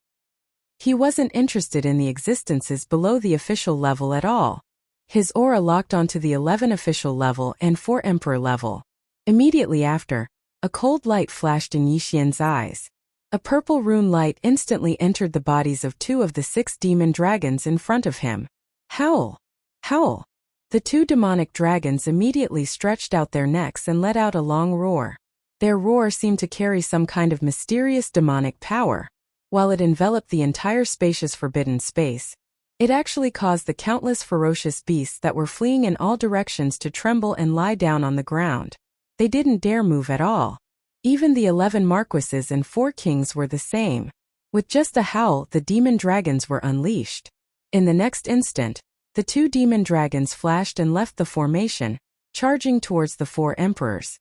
He wasn't interested in the existences below the official level at all. His aura locked onto the 11 official level and 4 emperor level. Immediately after, a cold light flashed in Yi Xian's eyes. A purple rune light instantly entered the bodies of 2 of the 6 demon dragons in front of him. Howl! Howl! The 2 demonic dragons immediately stretched out their necks and let out a long roar. Their roar seemed to carry some kind of mysterious demonic power. While it enveloped the entire spacious forbidden space, it actually caused the countless ferocious beasts that were fleeing in all directions to tremble and lie down on the ground. They didn't dare move at all. Even the 11 marquises and 4 kings were the same. With just a howl, the demon dragons were unleashed. In the next instant, the 2 demon dragons flashed and left the formation, charging towards the 4 emperors.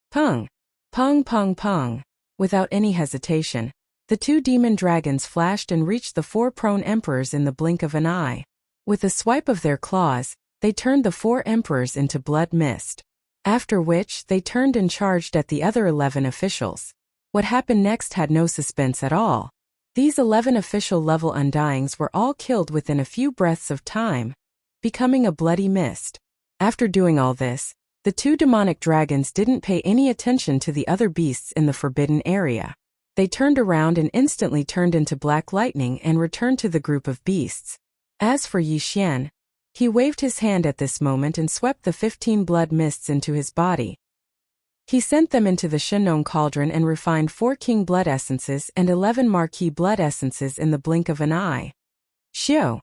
Pung! Pung pung pung! Without any hesitation, the 2 demon dragons flashed and reached the 4 prone emperors in the blink of an eye. With a swipe of their claws, they turned the 4 emperors into blood mist. After which, they turned and charged at the other 11 officials. What happened next had no suspense at all. These 11 official level undyings were all killed within a few breaths of time, becoming a bloody mist. After doing all this, the 2 demonic dragons didn't pay any attention to the other beasts in the forbidden area. They turned around and instantly turned into black lightning and returned to the group of beasts. As for Yi Xian, he waved his hand at this moment and swept the 15 blood mists into his body. He sent them into the Shenong cauldron and refined 4 king blood essences and 11 marquis blood essences in the blink of an eye. Xiao!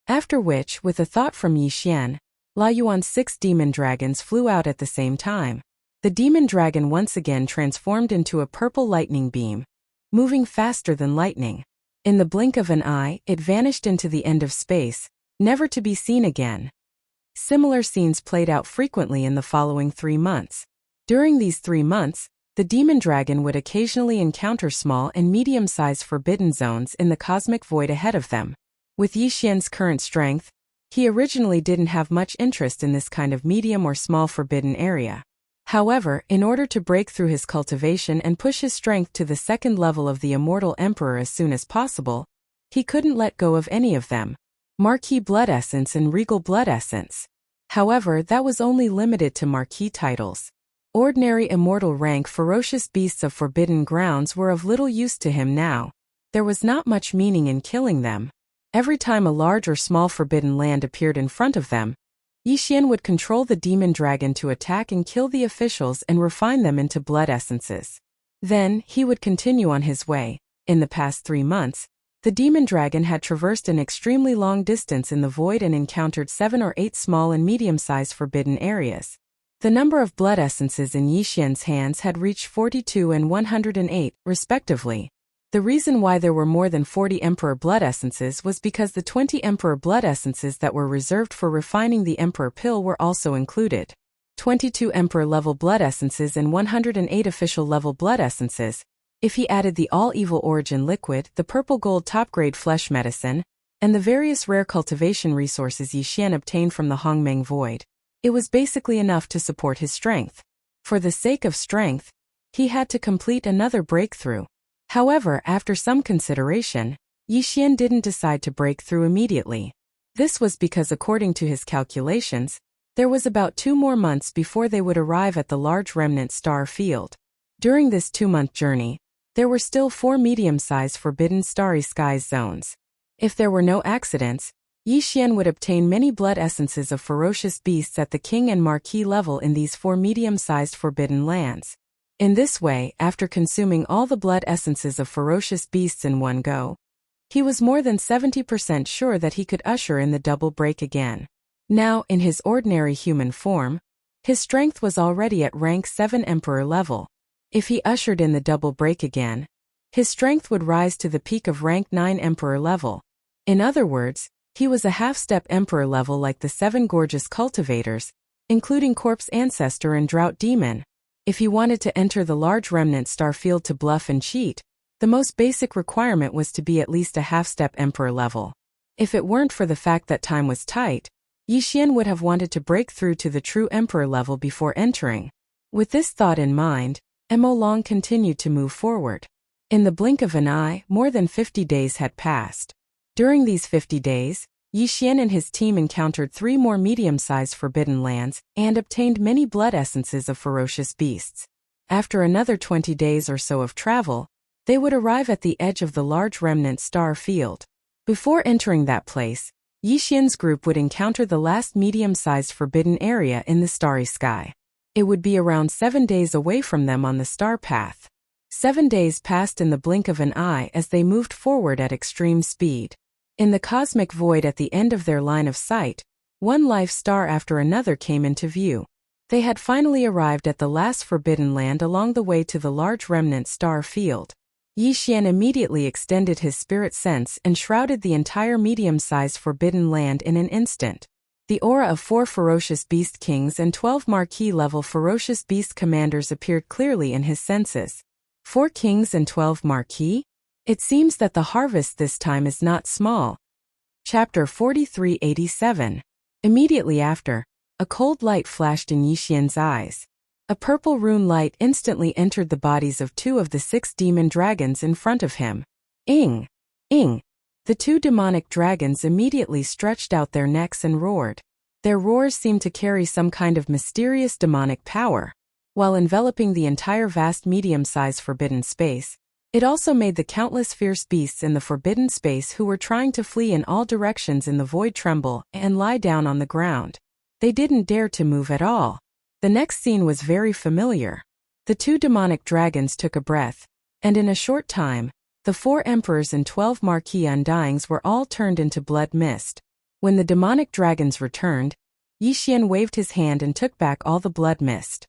After which, with a thought from Yi Xian, La Yuan's 6 demon dragons flew out at the same time. The demon dragon once again transformed into a purple lightning beam, moving faster than lightning. In the blink of an eye, it vanished into the end of space, never to be seen again. Similar scenes played out frequently in the following 3 months. During these 3 months, the demon dragon would occasionally encounter small and medium-sized forbidden zones in the cosmic void ahead of them. With Yi Xian's current strength, he originally didn't have much interest in this kind of medium or small forbidden area. However, in order to break through his cultivation and push his strength to the 2nd level of the Immortal Emperor as soon as possible, he couldn't let go of any of them. Marquis Blood Essence and Regal Blood Essence. However, that was only limited to Marquis titles. Ordinary immortal rank ferocious beasts of forbidden grounds were of little use to him now. There was not much meaning in killing them. Every time a large or small forbidden land appeared in front of them, Yi Xian would control the demon dragon to attack and kill the officials and refine them into blood essences. Then, he would continue on his way. In the past 3 months, the demon dragon had traversed an extremely long distance in the void and encountered 7 or 8 small and medium-sized forbidden areas. The number of blood essences in Yi Xian's hands had reached 42 and 108, respectively. The reason why there were more than 40 Emperor blood essences was because the 20 Emperor blood essences that were reserved for refining the Emperor pill were also included. 22 Emperor level blood essences and 108 official level blood essences. If he added the all-evil origin liquid, the purple gold top-grade flesh medicine, and the various rare cultivation resources Yi Xian obtained from the Hongmeng void, it was basically enough to support his strength. For the sake of strength, he had to complete another breakthrough. However, after some consideration, Yi Xian didn't decide to break through immediately. This was because according to his calculations, There was about 2 more months before they would arrive at the large remnant star field. During this 2-month journey, there were still 4 medium-sized forbidden starry skies zones. If there were no accidents, Yi Xian would obtain many blood essences of ferocious beasts at the king and marquis level in these 4 medium-sized forbidden lands. In this way, after consuming all the blood essences of ferocious beasts in one go, he was more than 70% sure that he could usher in the double break again. Now, in his ordinary human form, his strength was already at rank 7 emperor level. If he ushered in the double break again, his strength would rise to the peak of rank 9 emperor level. In other words, he was a half-step emperor level like the 7 gorgeous cultivators, including Corpse Ancestor and Drought Demon. If he wanted to enter the large remnant star field to bluff and cheat, the most basic requirement was to be at least a half-step emperor level. If it weren't for the fact that time was tight, Yi Xian would have wanted to break through to the true emperor level before entering. With this thought in mind, Mo Long continued to move forward. In the blink of an eye, more than 50 days had passed. During these 50 days, Yi Xian and his team encountered 3 more medium-sized forbidden lands and obtained many blood essences of ferocious beasts. After another 20 days or so of travel, they would arrive at the edge of the large remnant star field. Before entering that place, Yi Xian's group would encounter the last medium-sized forbidden area in the starry sky. It would be around 7 days away from them on the star path. 7 days passed in the blink of an eye as they moved forward at extreme speed. In the cosmic void at the end of their line of sight, one life star after another came into view. They had finally arrived at the last forbidden land along the way to the large remnant star field. Yi Xian immediately extended his spirit sense and shrouded the entire medium-sized forbidden land in an instant. The aura of 4 ferocious beast kings and 12 marquis-level ferocious beast commanders appeared clearly in his senses. 4 kings and 12 marquis? It seems that the harvest this time is not small. Chapter 4387. Immediately after, a cold light flashed in Yi Xian's eyes. A purple rune light instantly entered the bodies of 2 of the 6 demon dragons in front of him. Ing! Ing! The 2 demonic dragons immediately stretched out their necks and roared. Their roars seemed to carry some kind of mysterious demonic power. While enveloping the entire vast medium-sized forbidden space, it also made the countless fierce beasts in the forbidden space who were trying to flee in all directions in the void tremble and lie down on the ground. They didn't dare to move at all. The next scene was very familiar. The 2 demonic dragons took a breath, and in a short time, the 4 emperors and 12 marquis undyings were all turned into blood mist. When the demonic dragons returned, Yi Xian waved his hand and took back all the blood mist.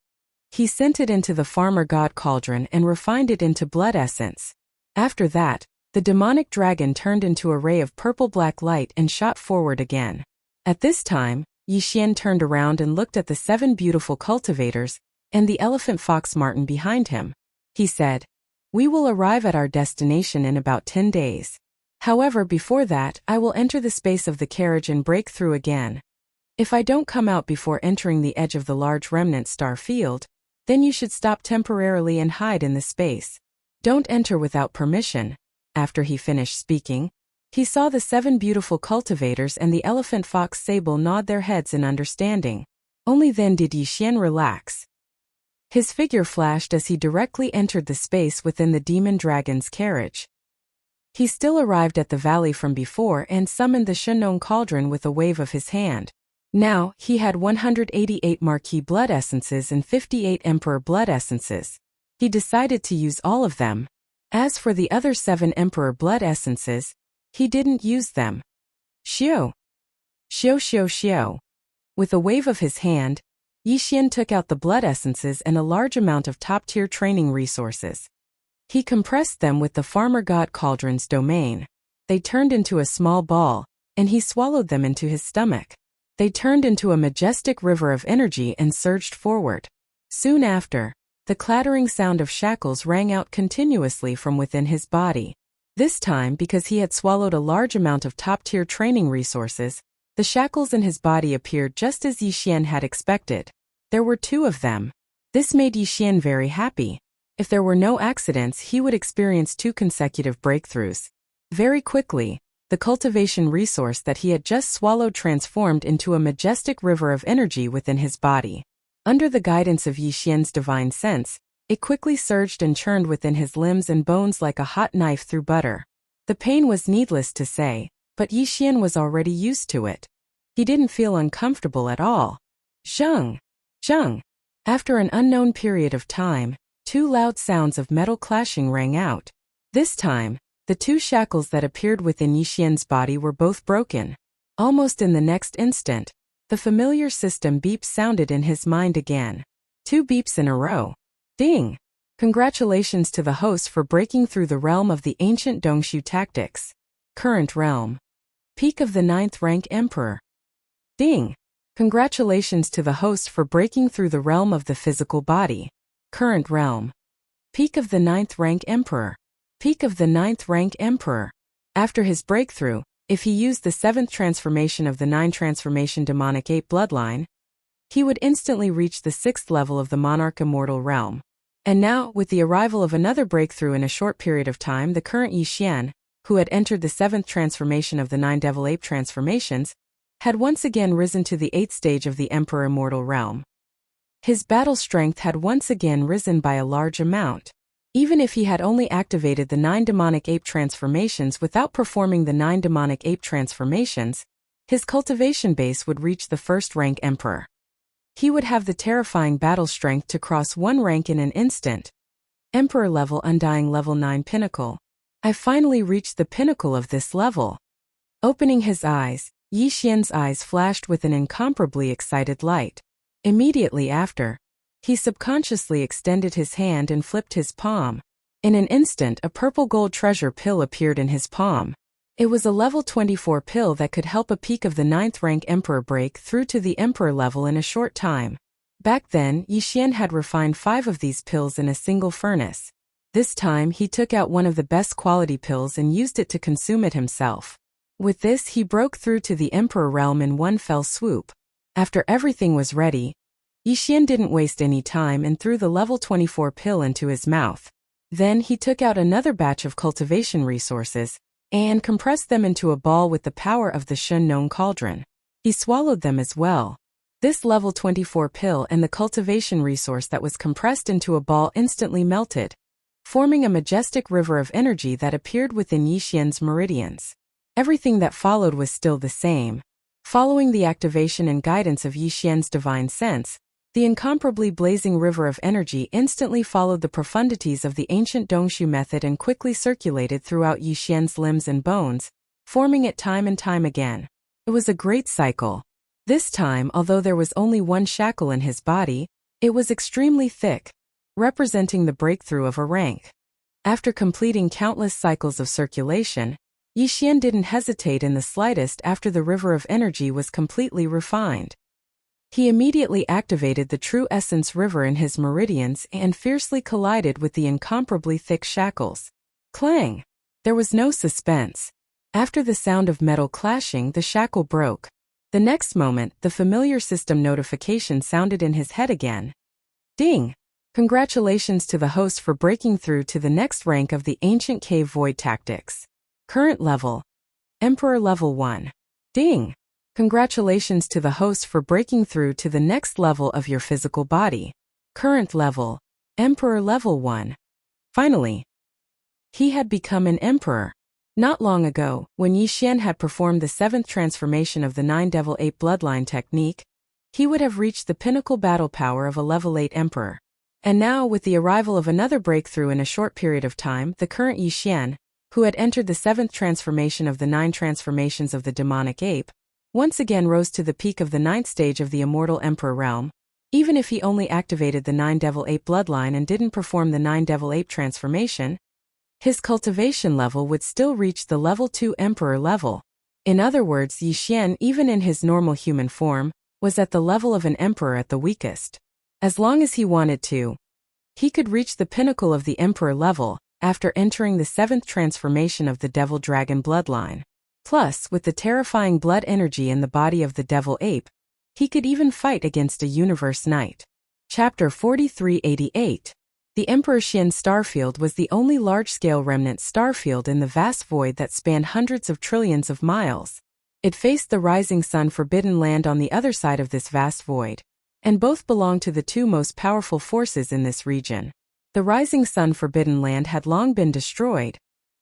He sent it into the farmer god cauldron and refined it into blood essence. After that, the demonic dragon turned into a ray of purple-black light and shot forward again. At this time, Yi Xian turned around and looked at the 7 beautiful cultivators and the elephant fox Martin behind him. He said, "We will arrive at our destination in about 10 days. However, before that, I will enter the space of the carriage and break through again. If I don't come out before entering the edge of the large remnant star field, then you should stop temporarily and hide in the space. Don't enter without permission." After he finished speaking, he saw the 7 beautiful cultivators and the elephant fox Sable nod their heads in understanding. Only then did Yi Xian relax. His figure flashed as he directly entered the space within the demon dragon's carriage. He still arrived at the valley from before and summoned the Shenong cauldron with a wave of his hand. Now, he had 188 marquis blood essences and 58 emperor blood essences. He decided to use all of them. As for the other 7 emperor blood essences, he didn't use them. Xiu! Xiu xiu xiu! With a wave of his hand, Yi Xian took out the blood essences and a large amount of top-tier training resources. He compressed them with the farmer god cauldron's domain. They turned into a small ball, and he swallowed them into his stomach. They turned into a majestic river of energy and surged forward. Soon after, the clattering sound of shackles rang out continuously from within his body. This time, because he had swallowed a large amount of top-tier training resources, the shackles in his body appeared just as Yi Xian had expected. There were 2 of them. This made Yi Xian very happy. If there were no accidents, he would experience 2 consecutive breakthroughs. Very quickly, the cultivation resource that he had just swallowed transformed into a majestic river of energy within his body. Under the guidance of Yi Xian's divine sense, it quickly surged and churned within his limbs and bones like a hot knife through butter. The pain was needless to say, but Yi Xian was already used to it. He didn't feel uncomfortable at all. Zheng! Zheng! After an unknown period of time, two loud sounds of metal clashing rang out. This time, the two shackles that appeared within Yi Xian's body were both broken. Almost in the next instant, the familiar system beep sounded in his mind again. 2 beeps in a row. Ding! Congratulations to the host for breaking through the realm of the ancient Dongshu tactics. Current realm. Peak of the 9th rank Emperor. Ding! Congratulations to the host for breaking through the realm of the physical body. Current realm. Peak of the 9th rank Emperor. Peak of the 9th rank Emperor. After his breakthrough, if he used the 7th transformation of the 9 transformation demonic ape bloodline, he would instantly reach the 6th level of the monarch immortal realm. And now, with the arrival of another breakthrough in a short period of time, the current Yi Xian, who had entered the 7th transformation of the 9 devil ape transformations, had once again risen to the 8th stage of the Emperor immortal realm. His battle strength had once again risen by a large amount. Even if he had only activated the 9 demonic ape transformations without performing the 9 demonic ape transformations, his cultivation base would reach the 1st rank Emperor. He would have the terrifying battle strength to cross 1 rank in an instant. Emperor level Undying level 9 pinnacle. I finally reached the pinnacle of this level. Opening his eyes, Yi Xian's eyes flashed with an incomparably excited light. Immediately after, he subconsciously extended his hand and flipped his palm. In an instant, a purple gold treasure pill appeared in his palm. It was a level 24 pill that could help a peak of the 9th rank Emperor break through to the Emperor level in a short time. Back then, Yi Xian had refined 5 of these pills in a single furnace. This time, he took out one of the best quality pills and used it to consume it himself. With this, he broke through to the Emperor realm in one fell swoop. After everything was ready, Yi Xian didn't waste any time and threw the level 24 pill into his mouth. Then he took out another batch of cultivation resources and compressed them into a ball with the power of the Shun Nong Cauldron. He swallowed them as well. This level 24 pill and the cultivation resource that was compressed into a ball instantly melted, forming a majestic river of energy that appeared within Yi Xian's meridians. Everything that followed was still the same. Following the activation and guidance of Yi Xian's divine sense, the incomparably blazing river of energy instantly followed the profundities of the ancient Dongshu method and quickly circulated throughout Yi Xian's limbs and bones, forming it time and time again. It was a great cycle. This time, although there was only one shackle in his body, it was extremely thick, representing the breakthrough of a rank. After completing countless cycles of circulation, Yi Xian didn't hesitate in the slightest after the river of energy was completely refined. He immediately activated the true essence river in his meridians and fiercely collided with the incomparably thick shackles. Clang! There was no suspense. After the sound of metal clashing, the shackle broke. The next moment, the familiar system notification sounded in his head again. Ding! Congratulations to the host for breaking through to the next rank of the ancient cave void tactics. Current level. Emperor level 1. Ding! Congratulations to the host for breaking through to the next level of your physical body. Current level. Emperor level 1. Finally, he had become an emperor. Not long ago, when Yi Xian had performed the 7th transformation of the 9 devil ape bloodline technique, he would have reached the pinnacle battle power of a level 8 emperor. And now, with the arrival of another breakthrough in a short period of time, the current Yi Xian, who had entered the 7th transformation of the 9 transformations of the demonic ape, once again rose to the peak of the 9th stage of the immortal emperor realm. Even if he only activated the 9 devil ape bloodline and didn't perform the 9 devil ape transformation, his cultivation level would still reach the level 2 emperor level. In other words, Yi Xian, even in his normal human form, was at the level of an emperor at the weakest. As long as he wanted to, he could reach the pinnacle of the emperor level after entering the 7th transformation of the devil dragon bloodline. Plus, with the terrifying blood energy in the body of the devil ape, he could even fight against a universe knight. Chapter 4388. The Emperor Qian starfield was the only large-scale remnant starfield in the vast void that spanned hundreds of trillions of miles. It faced the rising sun forbidden land on the other side of this vast void, and both belonged to the two most powerful forces in this region. The rising sun forbidden land had long been destroyed,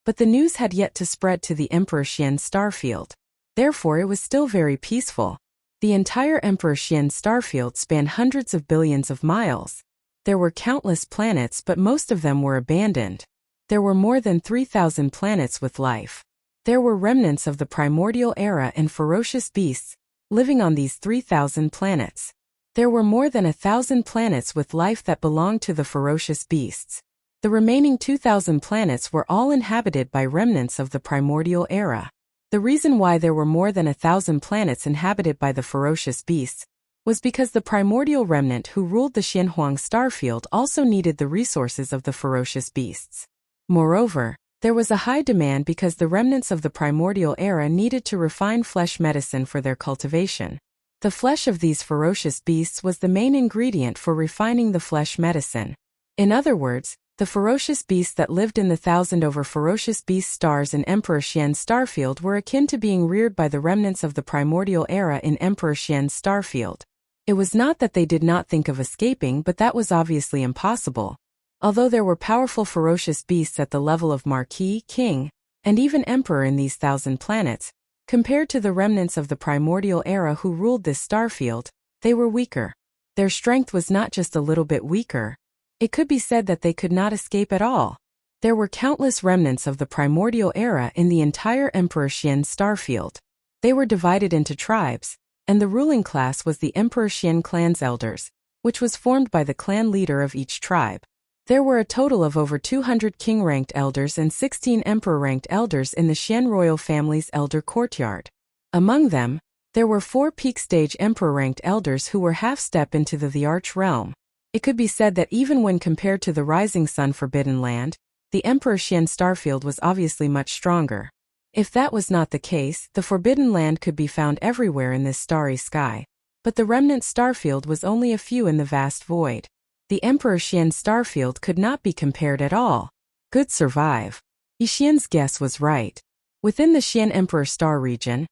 but the news had yet to spread to the Emperor Qian starfield. Therefore it was still very peaceful. The entire Emperor Qian starfield spanned hundreds of billions of miles. There were countless planets, but most of them were abandoned. There were more than 3,000 planets with life. There were remnants of the primordial era and ferocious beasts living on these 3,000 planets. There were more than 1,000 planets with life that belonged to the ferocious beasts. The remaining 2,000 planets were all inhabited by remnants of the primordial era. The reason why there were more than 1,000 planets inhabited by the ferocious beasts was because the primordial remnant who ruled the Xianhuang starfield also needed the resources of the ferocious beasts. Moreover, there was a high demand because the remnants of the primordial era needed to refine flesh medicine for their cultivation. The flesh of these ferocious beasts was the main ingredient for refining the flesh medicine. In other words, the ferocious beasts that lived in the thousand over ferocious beast stars in Emperor Qian starfield were akin to being reared by the remnants of the primordial era in Emperor Qian starfield. It was not that they did not think of escaping, but that was obviously impossible. Although there were powerful ferocious beasts at the level of Marquis, King, and even Emperor in these 1,000 planets, compared to the remnants of the primordial era who ruled this starfield, they were weaker. Their strength was not just a little bit weaker. It could be said that they could not escape at all. There were countless remnants of the primordial era in the entire Emperor Qian starfield. They were divided into tribes, and the ruling class was the Emperor Qian clan's elders, which was formed by the clan leader of each tribe. There were a total of over 200 king-ranked elders and 16 emperor-ranked elders in the Qian royal family's elder courtyard. Among them, there were 4 peak-stage emperor-ranked elders who were half-step into the Arch realm. It could be said that even when compared to the rising sun forbidden land, the Emperor Qian starfield was obviously much stronger. If that was not the case, the forbidden land could be found everywhere in this starry sky. But the remnant starfield was only a few in the vast void. The Emperor Qian starfield could not be compared at all. Could survive. Yixian's guess was right. Within the Qian Emperor star region,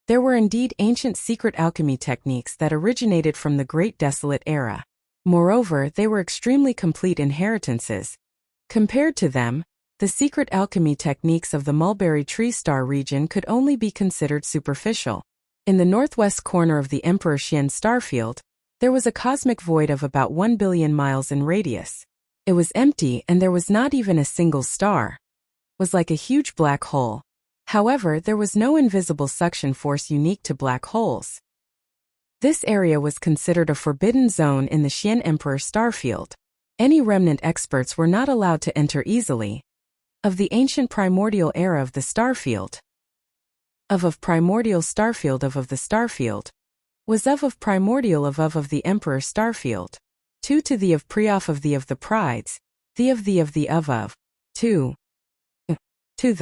there were indeed ancient secret alchemy techniques that originated from the Great Desolate Era. Moreover, they were extremely complete inheritances. Compared to them, the secret alchemy techniques of the Mulberry Tree Star region could only be considered superficial. In the northwest corner of the Emperor Qian starfield, there was a cosmic void of about 1 billion miles in radius. It was empty and there was not even a single star. It was like a huge black hole. However, there was no invisible suction force unique to black holes. This area was considered a forbidden zone in the Qian Emperor starfield. Any remnant experts were not allowed to enter easily. Of the ancient primordial era of the starfield. Of primordial starfield of the starfield. Was of primordial of the Emperor starfield. 2 to the of pre-off of the prides. The of of. 2. To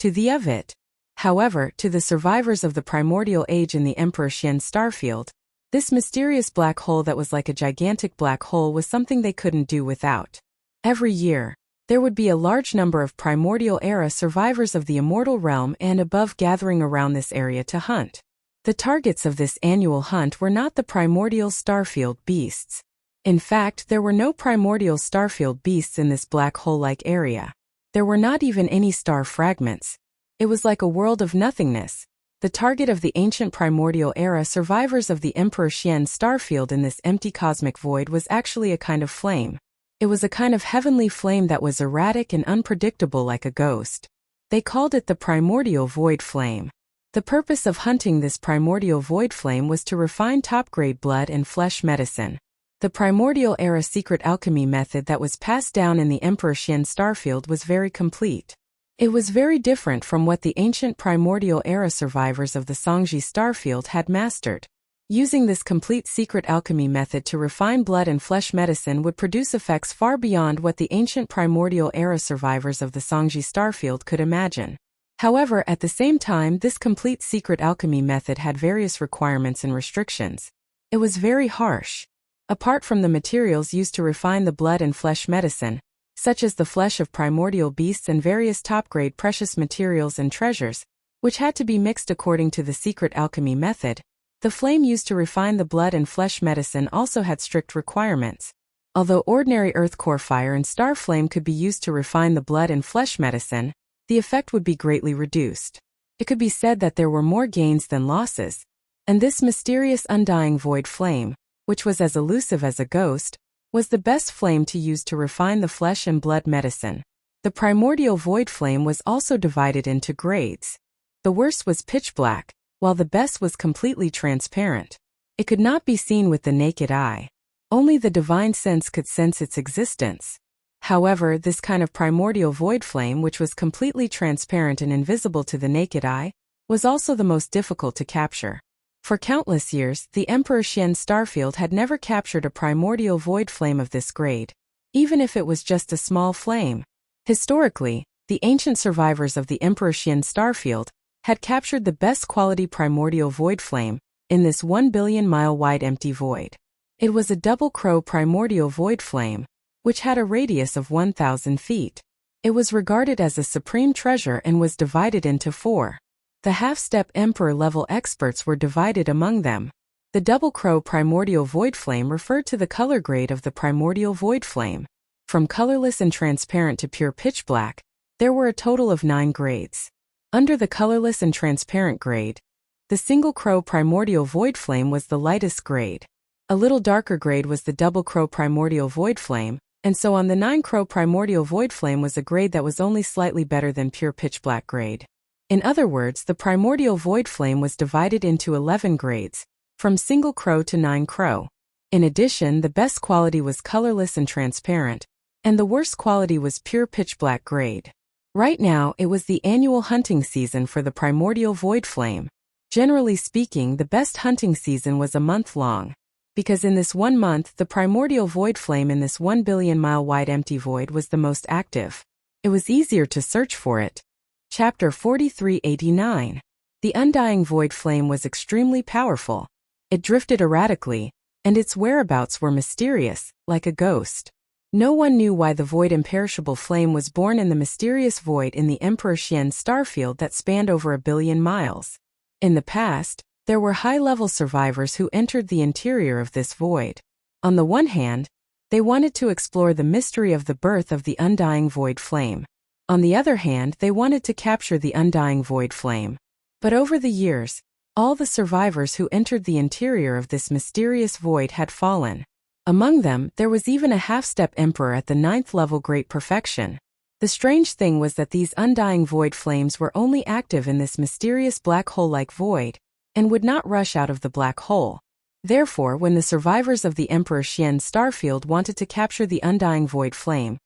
the of it. However, to the survivors of the primordial age in the Emperor Qian starfield, this mysterious black hole that was like a gigantic black hole was something they couldn't do without. Every year, there would be a large number of primordial era survivors of the immortal realm and above gathering around this area to hunt. The targets of this annual hunt were not the primordial starfield beasts. In fact, there were no primordial starfield beasts in this black hole-like area. There were not even any star fragments. It was like a world of nothingness. The target of the ancient primordial era survivors of the Emperor Qian starfield in this empty cosmic void was actually a kind of flame. It was a kind of heavenly flame that was erratic and unpredictable like a ghost. They called it the primordial void flame. The purpose of hunting this primordial void flame was to refine top-grade blood and flesh medicine. The primordial era secret alchemy method that was passed down in the Emperor Qian starfield was very complete. It was very different from what the ancient primordial era survivors of the Songji starfield had mastered. Using this complete secret alchemy method to refine blood and flesh medicine would produce effects far beyond what the ancient primordial era survivors of the Songji starfield could imagine. However, at the same time, this complete secret alchemy method had various requirements and restrictions. It was very harsh. Apart from the materials used to refine the blood and flesh medicine, such as the flesh of primordial beasts and various top-grade precious materials and treasures, which had to be mixed according to the secret alchemy method, the flame used to refine the blood and flesh medicine also had strict requirements. Although ordinary earth core fire and star flame could be used to refine the blood and flesh medicine, the effect would be greatly reduced. It could be said that there were more gains than losses, and this mysterious undying void flame, which was as elusive as a ghost, was the best flame to use to refine the flesh and blood medicine. The primordial void flame was also divided into grades. The worst was pitch black, while the best was completely transparent. It could not be seen with the naked eye. Only the divine sense could sense its existence. However, this kind of primordial void flame, which was completely transparent and invisible to the naked eye, was also the most difficult to capture. For countless years, the Emperor Xian's starfield had never captured a primordial void flame of this grade, even if it was just a small flame. Historically, the ancient survivors of the Emperor Xian's starfield had captured the best quality primordial void flame in this 1 billion mile wide empty void. It was a double crow primordial void flame, which had a radius of 1,000 feet. It was regarded as a supreme treasure and was divided into 4. The half-step emperor-level experts were divided among them. The double crow primordial void flame referred to the color grade of the primordial void flame. From colorless and transparent to pure pitch black, there were a total of 9 grades. Under the colorless and transparent grade, the single crow primordial void flame was the lightest grade. A little darker grade was the double crow primordial void flame, and so on. The 9 crow primordial void flame was a grade that was only slightly better than pure pitch black grade. In other words, the primordial void flame was divided into 11 grades, from single crow to 9 crow. In addition, the best quality was colorless and transparent, and the worst quality was pure pitch black grade. Right now, it was the annual hunting season for the primordial void flame. Generally speaking, the best hunting season was a month long, because in this 1 month, the primordial void flame in this 1 billion mile wide empty void was the most active. It was easier to search for it. Chapter 4389. The undying void flame was extremely powerful. It drifted erratically, and its whereabouts were mysterious, like a ghost. No one knew why the void imperishable flame was born in the mysterious void in the Emperor Xian's starfield that spanned over 1 billion miles. In the past, there were high-level survivors who entered the interior of this void. On the one hand, they wanted to explore the mystery of the birth of the undying void flame. On the other hand, they wanted to capture the undying void flame. But over the years, all the survivors who entered the interior of this mysterious void had fallen. Among them, there was even a half-step emperor at the 9th level great perfection. The strange thing was that these undying void flames were only active in this mysterious black hole-like void, and would not rush out of the black hole. Therefore, when the survivors of the Emperor Xian's starfield wanted to capture the undying void flame,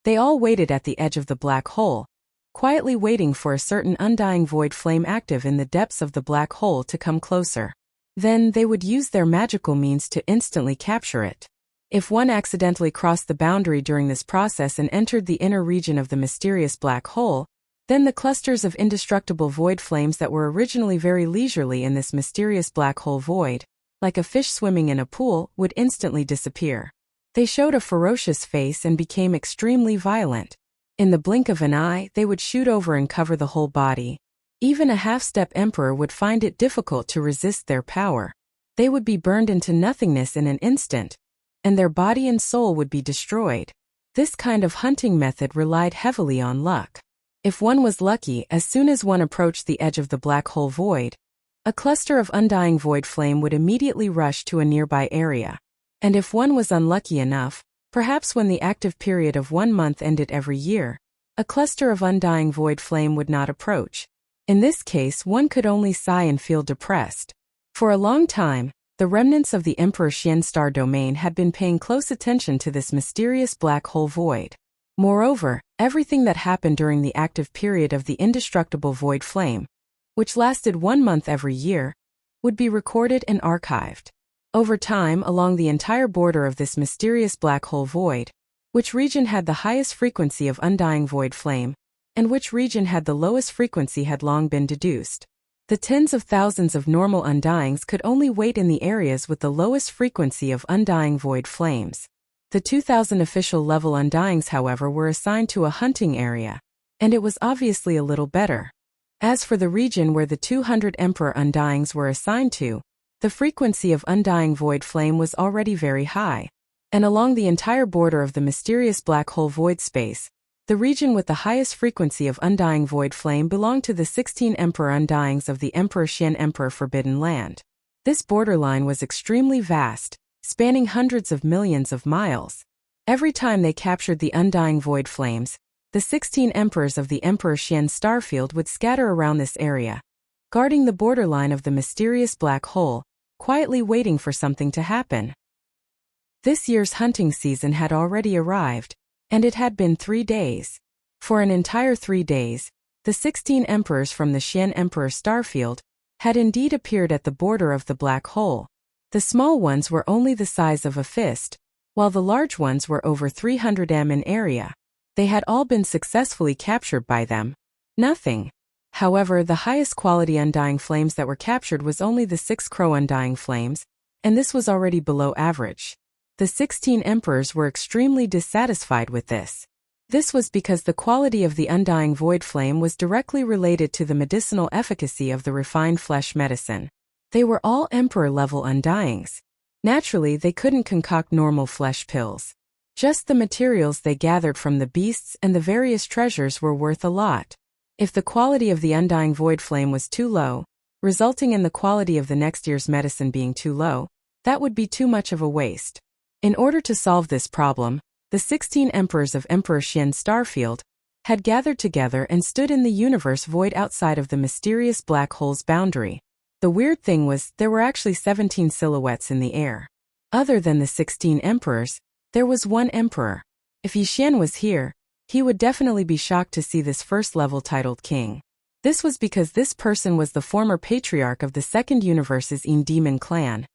they all waited at the edge of the black hole, quietly waiting for a certain undying void flame active in the depths of the black hole to come closer. Then they would use their magical means to instantly capture it. If one accidentally crossed the boundary during this process and entered the inner region of the mysterious black hole, then the clusters of indestructible void flames that were originally very leisurely in this mysterious black hole void, like a fish swimming in a pool, would instantly disappear. They showed a ferocious face and became extremely violent. In the blink of an eye, they would shoot over and cover the whole body. Even a half-step emperor would find it difficult to resist their power. They would be burned into nothingness in an instant, and their body and soul would be destroyed. This kind of hunting method relied heavily on luck. If one was lucky, as soon as one approached the edge of the black hole void, a cluster of undying void flame would immediately rush to a nearby area. And if one was unlucky enough, perhaps when the active period of 1 month ended every year, a cluster of undying void flame would not approach. In this case, one could only sigh and feel depressed. For a long time, the remnants of the Emperor Xian star domain had been paying close attention to this mysterious black hole void. Moreover, everything that happened during the active period of the indestructible void flame, which lasted 1 month every year, would be recorded and archived. Over time, along the entire border of this mysterious black hole void, which region had the highest frequency of undying void flame, and which region had the lowest frequency had long been deduced. The tens of thousands of normal undyings could only wait in the areas with the lowest frequency of undying void flames. The 2000 official level undyings, however, were assigned to a hunting area, and it was obviously a little better. As for the region where the 200 Emperor undyings were assigned to, the frequency of undying void flame was already very high, and along the entire border of the mysterious black hole void space, the region with the highest frequency of undying void flame belonged to the 16 Emperor undyings of the Emperor Xian Emperor Forbidden Land. This borderline was extremely vast, spanning hundreds of millions of miles. Every time they captured the undying void flames, the 16 emperors of the Emperor Xian starfield would scatter around this area, guarding the borderline of the mysterious black hole, quietly waiting for something to happen. This year's hunting season had already arrived, and it had been 3 days. For an entire 3 days, the 16 emperors from the Xian Emperor starfield had indeed appeared at the border of the black hole. The small ones were only the size of a fist, while the large ones were over 300 m in area. They had all been successfully captured by them. Nothing. However, the highest quality undying flames that were captured was only the 6 crow undying flames, and this was already below average. The 16 emperors were extremely dissatisfied with this. This was because the quality of the undying void flame was directly related to the medicinal efficacy of the refined flesh medicine. They were all emperor-level undyings. Naturally, they couldn't concoct normal flesh pills. Just the materials they gathered from the beasts and the various treasures were worth a lot. If the quality of the undying void flame was too low, resulting in the quality of the next year's medicine being too low, that would be too much of a waste. In order to solve this problem, the 16 emperors of Emperor Xian Starfield had gathered together and stood in the universe void outside of the mysterious black hole's boundary. The weird thing was, there were actually 17 silhouettes in the air. Other than the 16 emperors, there was one emperor. If Yi Xian was here, he would definitely be shocked to see this first-level titled king. This was because this person was the former patriarch of the second universe's Yin demon clan.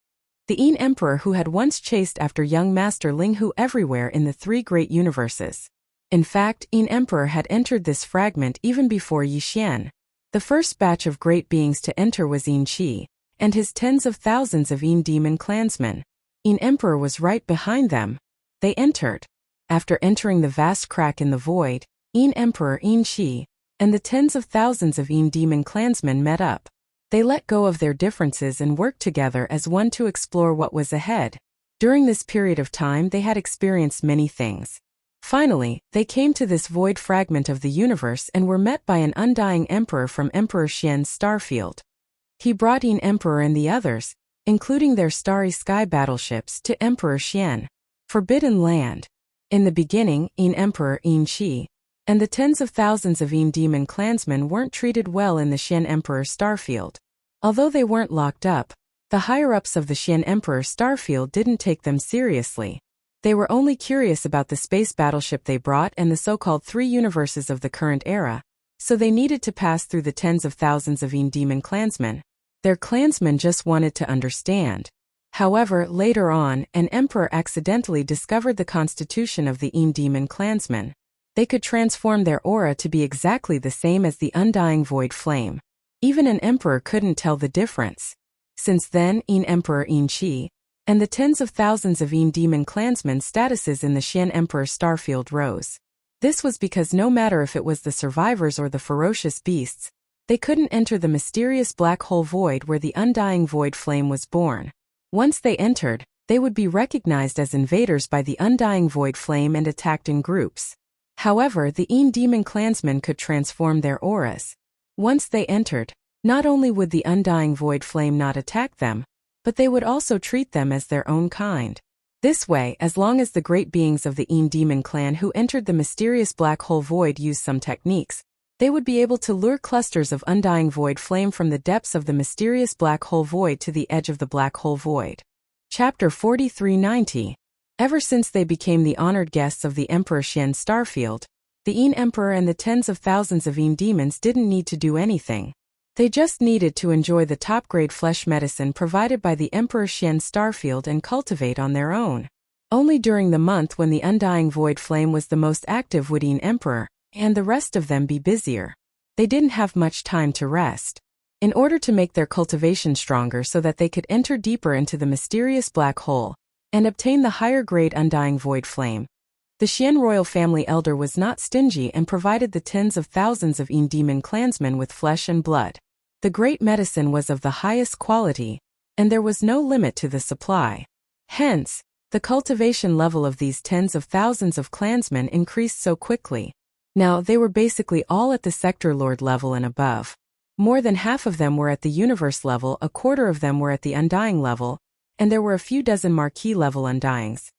The Yin emperor who had once chased after young master Ling Hu everywhere in the 3 great universes. In fact, Yin emperor had entered this fragment even before Yi Xian. The first batch of great beings to enter was Yin Qi, and his tens of thousands of Yin demon clansmen. Yin emperor was right behind them. They entered. After entering the vast crack in the void, Yin emperor Yin Qi and the tens of thousands of Yin demon clansmen met up. They let go of their differences and worked together as one to explore what was ahead. During this period of time they had experienced many things. Finally, they came to this void fragment of the universe and were met by an undying emperor from Emperor Xian's starfield. He brought Yin emperor and the others, including their starry sky battleships, to Emperor Xian. Forbidden Land. In the beginning, Yin emperor Yin Qi and the tens of thousands of Yin demon clansmen weren't treated well in the Xian Emperor starfield. Although they weren't locked up, the higher-ups of the Xian Emperor starfield didn't take them seriously. They were only curious about the space battleship they brought and the so-called 3 universes of the current era, so they needed to pass through the tens of thousands of Yin demon clansmen. Their clansmen just wanted to understand. However, later on, an emperor accidentally discovered the constitution of the Yin demon clansmen. They could transform their aura to be exactly the same as the undying void flame. Even an emperor couldn't tell the difference. Since then, Yin Emperor Yin Qi and the tens of thousands of Yin demon clansmen statuses in the Xian Emperor starfield rose. This was because no matter if it was the survivors or the ferocious beasts, they couldn't enter the mysterious black hole void where the undying void flame was born. Once they entered, they would be recognized as invaders by the undying void flame and attacked in groups. However, the Yin demon clansmen could transform their auras. Once they entered, not only would the undying void flame not attack them, but they would also treat them as their own kind. This way, as long as the great beings of the Yin demon clan who entered the mysterious black hole void used some techniques, they would be able to lure clusters of undying void flame from the depths of the mysterious black hole void to the edge of the black hole void. Chapter 4390. Ever since they became the honored guests of the Emperor Xian starfield, the Yin Emperor and the tens of thousands of Yin demons didn't need to do anything. They just needed to enjoy the top-grade flesh medicine provided by the Emperor Xian starfield and cultivate on their own. Only during the month when the undying void flame was the most active would Yin Emperor and the rest of them be busier. They didn't have much time to rest. in order to make their cultivation stronger so that they could enter deeper into the mysterious black hole and obtain the higher-grade undying void flame. The Xian royal family elder was not stingy and provided the tens of thousands of Yin demon clansmen with flesh and blood. The great medicine was of the highest quality, and there was no limit to the supply. Hence, the cultivation level of these tens of thousands of clansmen increased so quickly. Now they were basically all at the sector lord level and above. More than half of them were at the universe level, a quarter of them were at the undying level, and there were a few dozen marquee level undyings.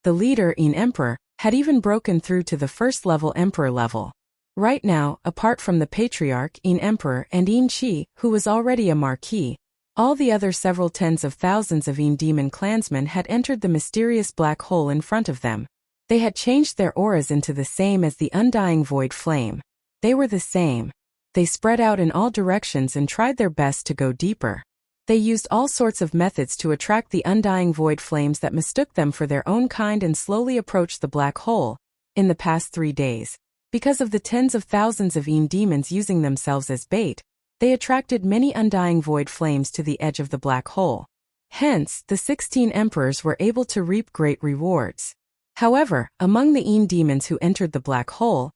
The leader, Yin Emperor, had even broken through to the first level emperor level. Right now, apart from the patriarch, Yin Emperor, and Yin Qi, who was already a marquee, all the other several tens of thousands of Yin demon clansmen had entered the mysterious black hole in front of them. They had changed their auras into the same as the undying void flame. They were the same. They spread out in all directions and tried their best to go deeper. They used all sorts of methods to attract the undying void flames that mistook them for their own kind and slowly approached the black hole. In the past 3 days, because of the tens of thousands of Yin demons using themselves as bait, they attracted many undying void flames to the edge of the black hole. Hence, the 16 emperors were able to reap great rewards. However, among the Yin demons who entered the black hole,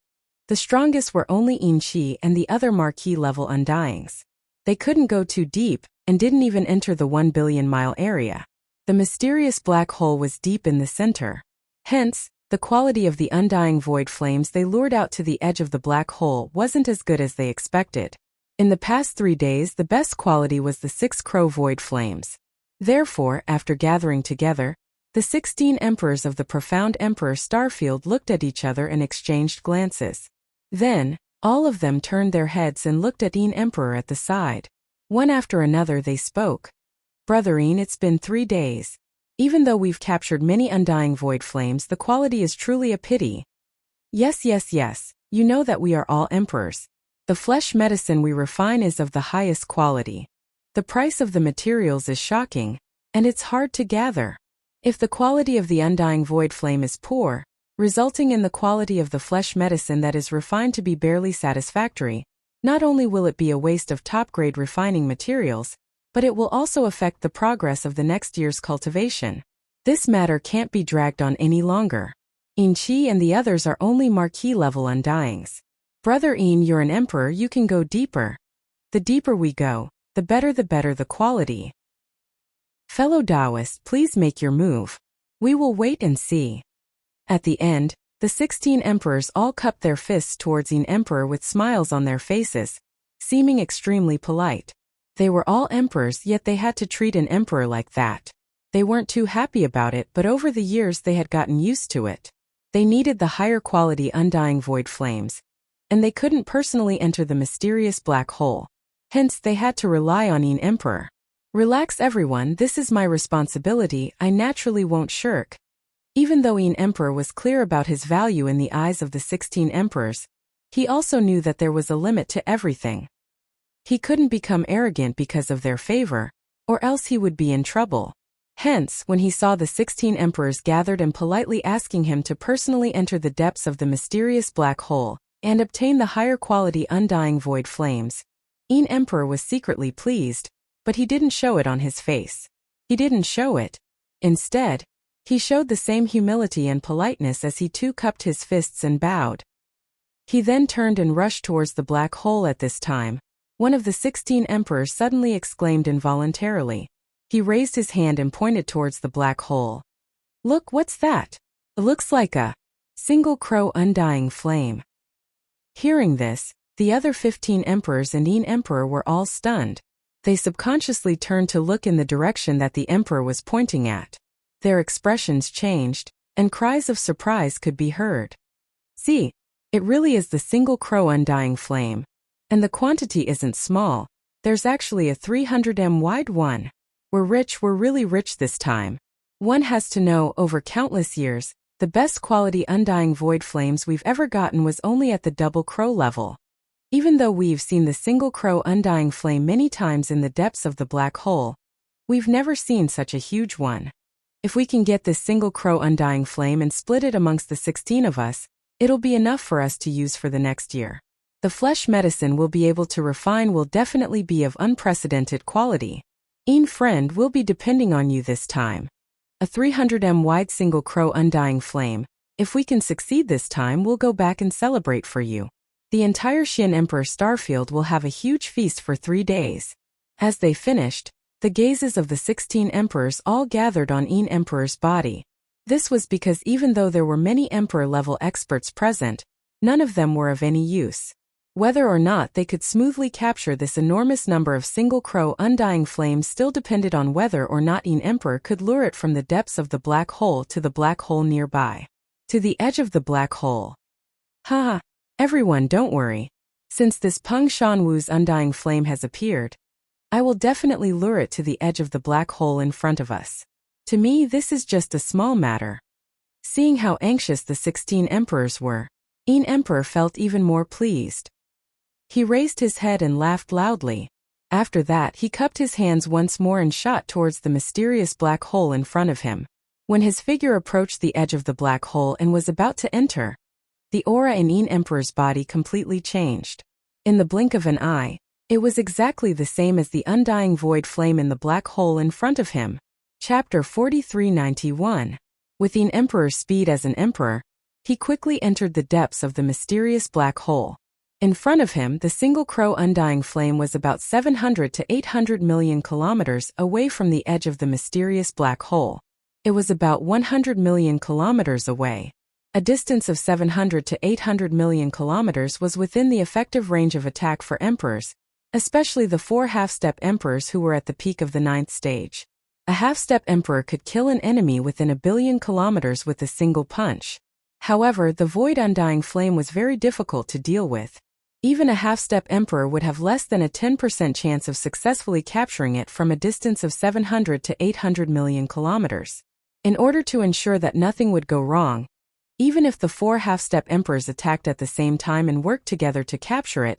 the strongest were only Yin Qi and the other marquee level undyings. They couldn't go too deep, and didn't even enter the 1 billion mile area. The mysterious black hole was deep in the center. Hence, the quality of the undying void flames they lured out to the edge of the black hole wasn't as good as they expected. In the past 3 days, the best quality was the 6 crow void flames. Therefore, after gathering together, the 16 emperors of the profound Emperor Starfield looked at each other and exchanged glances. Then, all of them turned their heads and looked at Yin Emperor at the side. One after another they spoke. Brother Yin, it's been 3 days. Even though we've captured many undying void flames, the quality is truly a pity. Yes, you know that we are all emperors. The flesh medicine we refine is of the highest quality. The price of the materials is shocking, and it's hard to gather. If the quality of the undying void flame is poor, resulting in the quality of the flesh medicine that is refined to be barely satisfactory, not only will it be a waste of top-grade refining materials, but it will also affect the progress of the next year's cultivation. This matter can't be dragged on any longer. Yin Qi and the others are only marquee-level undyings. Brother Yin, you're an emperor, you can go deeper. The deeper we go, the better the quality. Fellow Taoist, please make your move. We will wait and see. At the end, the 16 emperors all cupped their fists towards Yin Emperor with smiles on their faces, seeming extremely polite. They were all emperors, yet they had to treat an emperor like that. They weren't too happy about it, but over the years they had gotten used to it. They needed the higher quality undying void flames, and they couldn't personally enter the mysterious black hole. Hence they had to rely on Yin Emperor. Relax everyone, this is my responsibility, I naturally won't shirk. Even though Yin Emperor was clear about his value in the eyes of the 16 emperors, he also knew that there was a limit to everything. He couldn't become arrogant because of their favor, or else he would be in trouble. Hence, when he saw the 16 emperors gathered and politely asking him to personally enter the depths of the mysterious black hole, and obtain the higher quality undying void flames, Yin Emperor was secretly pleased, but he didn't show it on his face. He didn't show it. Instead, he showed the same humility and politeness as he too cupped his fists and bowed. He then turned and rushed towards the black hole. At this time, one of the 16 emperors suddenly exclaimed involuntarily. He raised his hand and pointed towards the black hole. Look, what's that? It looks like a single crow undying flame. Hearing this, the other 15 emperors and Yin Emperor were all stunned. They subconsciously turned to look in the direction that the emperor was pointing at. Their expressions changed, and cries of surprise could be heard. See, it really is the single crow undying flame. And the quantity isn't small, there's actually a 300 wide one. We're really rich this time. One has to know, over countless years, the best quality undying void flames we've ever gotten was only at the double crow level. Even though we've seen the single crow undying flame many times in the depths of the black hole, we've never seen such a huge one. If we can get this single crow undying flame and split it amongst the 16 of us, it'll be enough for us to use for the next year. The flesh medicine we'll be able to refine will definitely be of unprecedented quality. Friend, we'll be depending on you this time. A 300m wide single crow undying flame. If we can succeed this time, we'll go back and celebrate for you. The entire Xian Emperor Starfield will have a huge feast for 3 days. As they finished, the gazes of the 16 emperors all gathered on Yin Emperor's body. This was because even though there were many emperor-level experts present, none of them were of any use. Whether or not they could smoothly capture this enormous number of single crow undying flames still depended on whether or not Yin Emperor could lure it from the depths of the black hole to the black hole nearby. To the edge of the black hole. Haha, everyone don't worry. Since this Peng Shanwu's undying flame has appeared, I will definitely lure it to the edge of the black hole in front of us. To me, this is just a small matter. Seeing how anxious the 16 emperors were, Yin Emperor felt even more pleased. He raised his head and laughed loudly. After that, he cupped his hands once more and shot towards the mysterious black hole in front of him. When his figure approached the edge of the black hole and was about to enter, the aura in Yin Emperor's body completely changed. In the blink of an eye, it was exactly the same as the undying void flame in the black hole in front of him. Chapter 4391. With Yin Emperor's speed as an emperor, he quickly entered the depths of the mysterious black hole. In front of him, the single crow undying flame was about 700 to 800 million kilometers away from the edge of the mysterious black hole. It was about 100 million kilometers away. A distance of 700 to 800 million kilometers was within the effective range of attack for emperors, especially the 4 half-step emperors who were at the peak of the 9th stage. A half-step emperor could kill an enemy within a billion kilometers with a single punch. However, the void undying flame was very difficult to deal with. Even a half-step emperor would have less than a 10% chance of successfully capturing it from a distance of 700 to 800 million kilometers. In order to ensure that nothing would go wrong, even if the 4 half-step emperors attacked at the same time and worked together to capture it,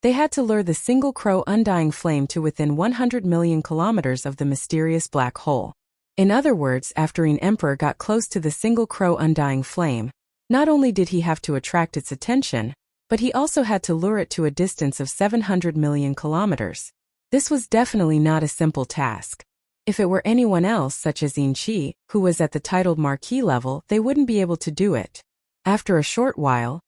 they had to lure the single crow undying flame to within 100 million kilometers of the mysterious black hole. In other words, after Yin Emperor got close to the single crow undying flame, not only did he have to attract its attention, but he also had to lure it to a distance of 700 million kilometers. This was definitely not a simple task. If it were anyone else, such as Yin Qi, who was at the titled Marquis level, they wouldn't be able to do it. After a short while,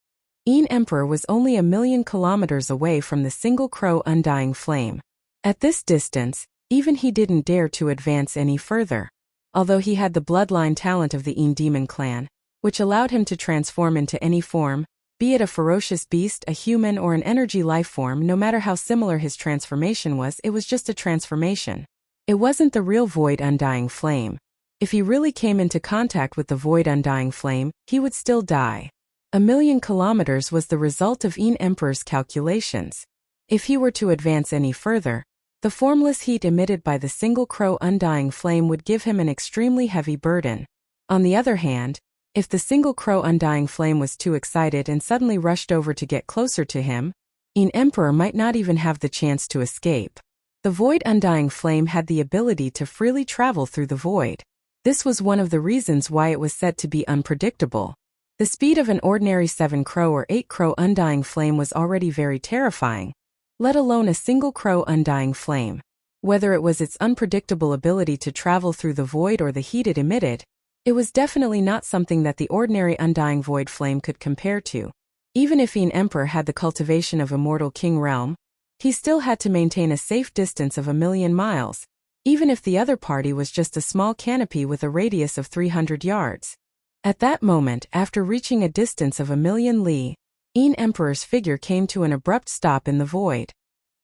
Yin Emperor was only a million kilometers away from the single crow undying flame. At this distance, even he didn't dare to advance any further. Although he had the bloodline talent of the Yin demon clan, which allowed him to transform into any form, be it a ferocious beast, a human, or an energy life form, no matter how similar his transformation was, it was just a transformation. It wasn't the real void undying flame. If he really came into contact with the void undying flame, he would still die. A million kilometers was the result of Yin Emperor's calculations. If he were to advance any further, the formless heat emitted by the single crow undying flame would give him an extremely heavy burden. On the other hand, if the single crow undying flame was too excited and suddenly rushed over to get closer to him, Yin Emperor might not even have the chance to escape. The void undying flame had the ability to freely travel through the void. This was one of the reasons why it was said to be unpredictable. The speed of an ordinary 7 crow or 8 crow undying flame was already very terrifying, let alone a single crow undying flame. Whether it was its unpredictable ability to travel through the void or the heat it emitted, it was definitely not something that the ordinary undying void flame could compare to. Even if Yin Emperor had the cultivation of Immortal King Realm, he still had to maintain a safe distance of 1,000,000 miles, even if the other party was just a small canopy with a radius of 300 yards. At that moment, after reaching a distance of 1,000,000 li, Yin Emperor's figure came to an abrupt stop in the void.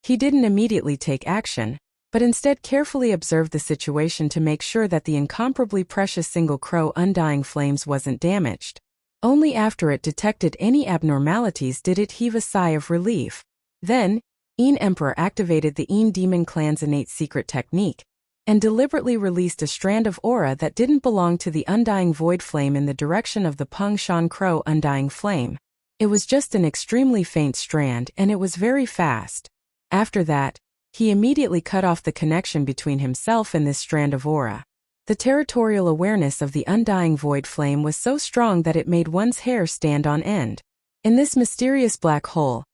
He didn't immediately take action, but instead carefully observed the situation to make sure that the incomparably precious single crow undying flames wasn't damaged. Only after it detected any abnormalities did it heave a sigh of relief. Then, Yin Emperor activated the Yin demon clan's innate secret technique, and deliberately released a strand of aura that didn't belong to the undying void flame in the direction of the Peng Shan crow undying flame. It was just an extremely faint strand, and it was very fast. After that, he immediately cut off the connection between himself and this strand of aura. The territorial awareness of the undying void flame was so strong that it made one's hair stand on end. In this mysterious black hole,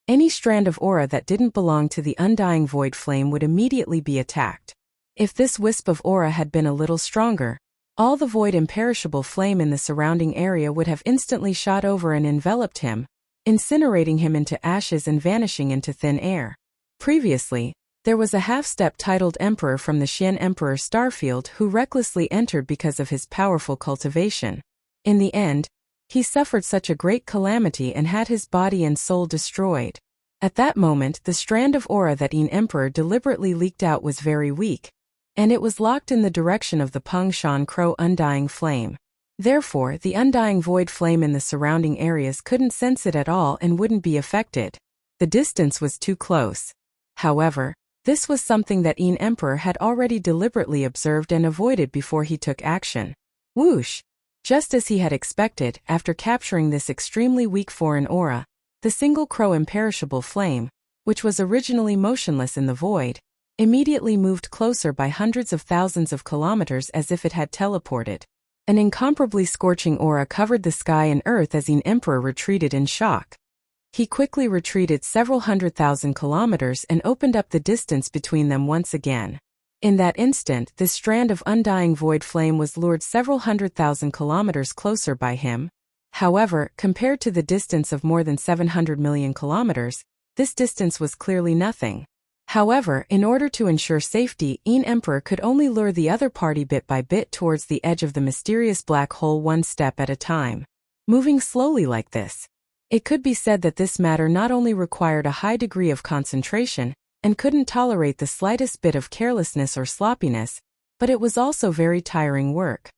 Any strand of aura that didn't belong to the undying void flame would immediately be attacked. If this wisp of aura had been a little stronger, all the void imperishable flame in the surrounding area would have instantly shot over and enveloped him, incinerating him into ashes and vanishing into thin air. Previously, there was a half-step titled Emperor from the Xian Emperor Starfield who recklessly entered because of his powerful cultivation. In the end, he suffered such a great calamity and had his body and soul destroyed. At that moment, the strand of aura that Yin Emperor deliberately leaked out was very weak, and it was locked in the direction of the Peng Shan Crow undying flame. Therefore, the undying void flame in the surrounding areas couldn't sense it at all and wouldn't be affected. The distance was too close. However, this was something that Yin Emperor had already deliberately observed and avoided before he took action. Whoosh! Just as he had expected, after capturing this extremely weak foreign aura, the single crow imperishable flame, which was originally motionless in the void, immediately moved closer by hundreds of thousands of kilometers as if it had teleported. An incomparably scorching aura covered the sky and earth as Yin Emperor retreated in shock. He quickly retreated several 100,000 kilometers and opened up the distance between them once again. In that instant, this strand of undying void flame was lured several 100,000 kilometers closer by him. However, compared to the distance of more than 700 million kilometers, this distance was clearly nothing. However, in order to ensure safety, Yin Emperor could only lure the other party bit by bit towards the edge of the mysterious black hole one step at a time. Moving slowly like this, it could be said that this matter not only required a high degree of concentration, and couldn't tolerate the slightest bit of carelessness or sloppiness, but it was also very tiring work.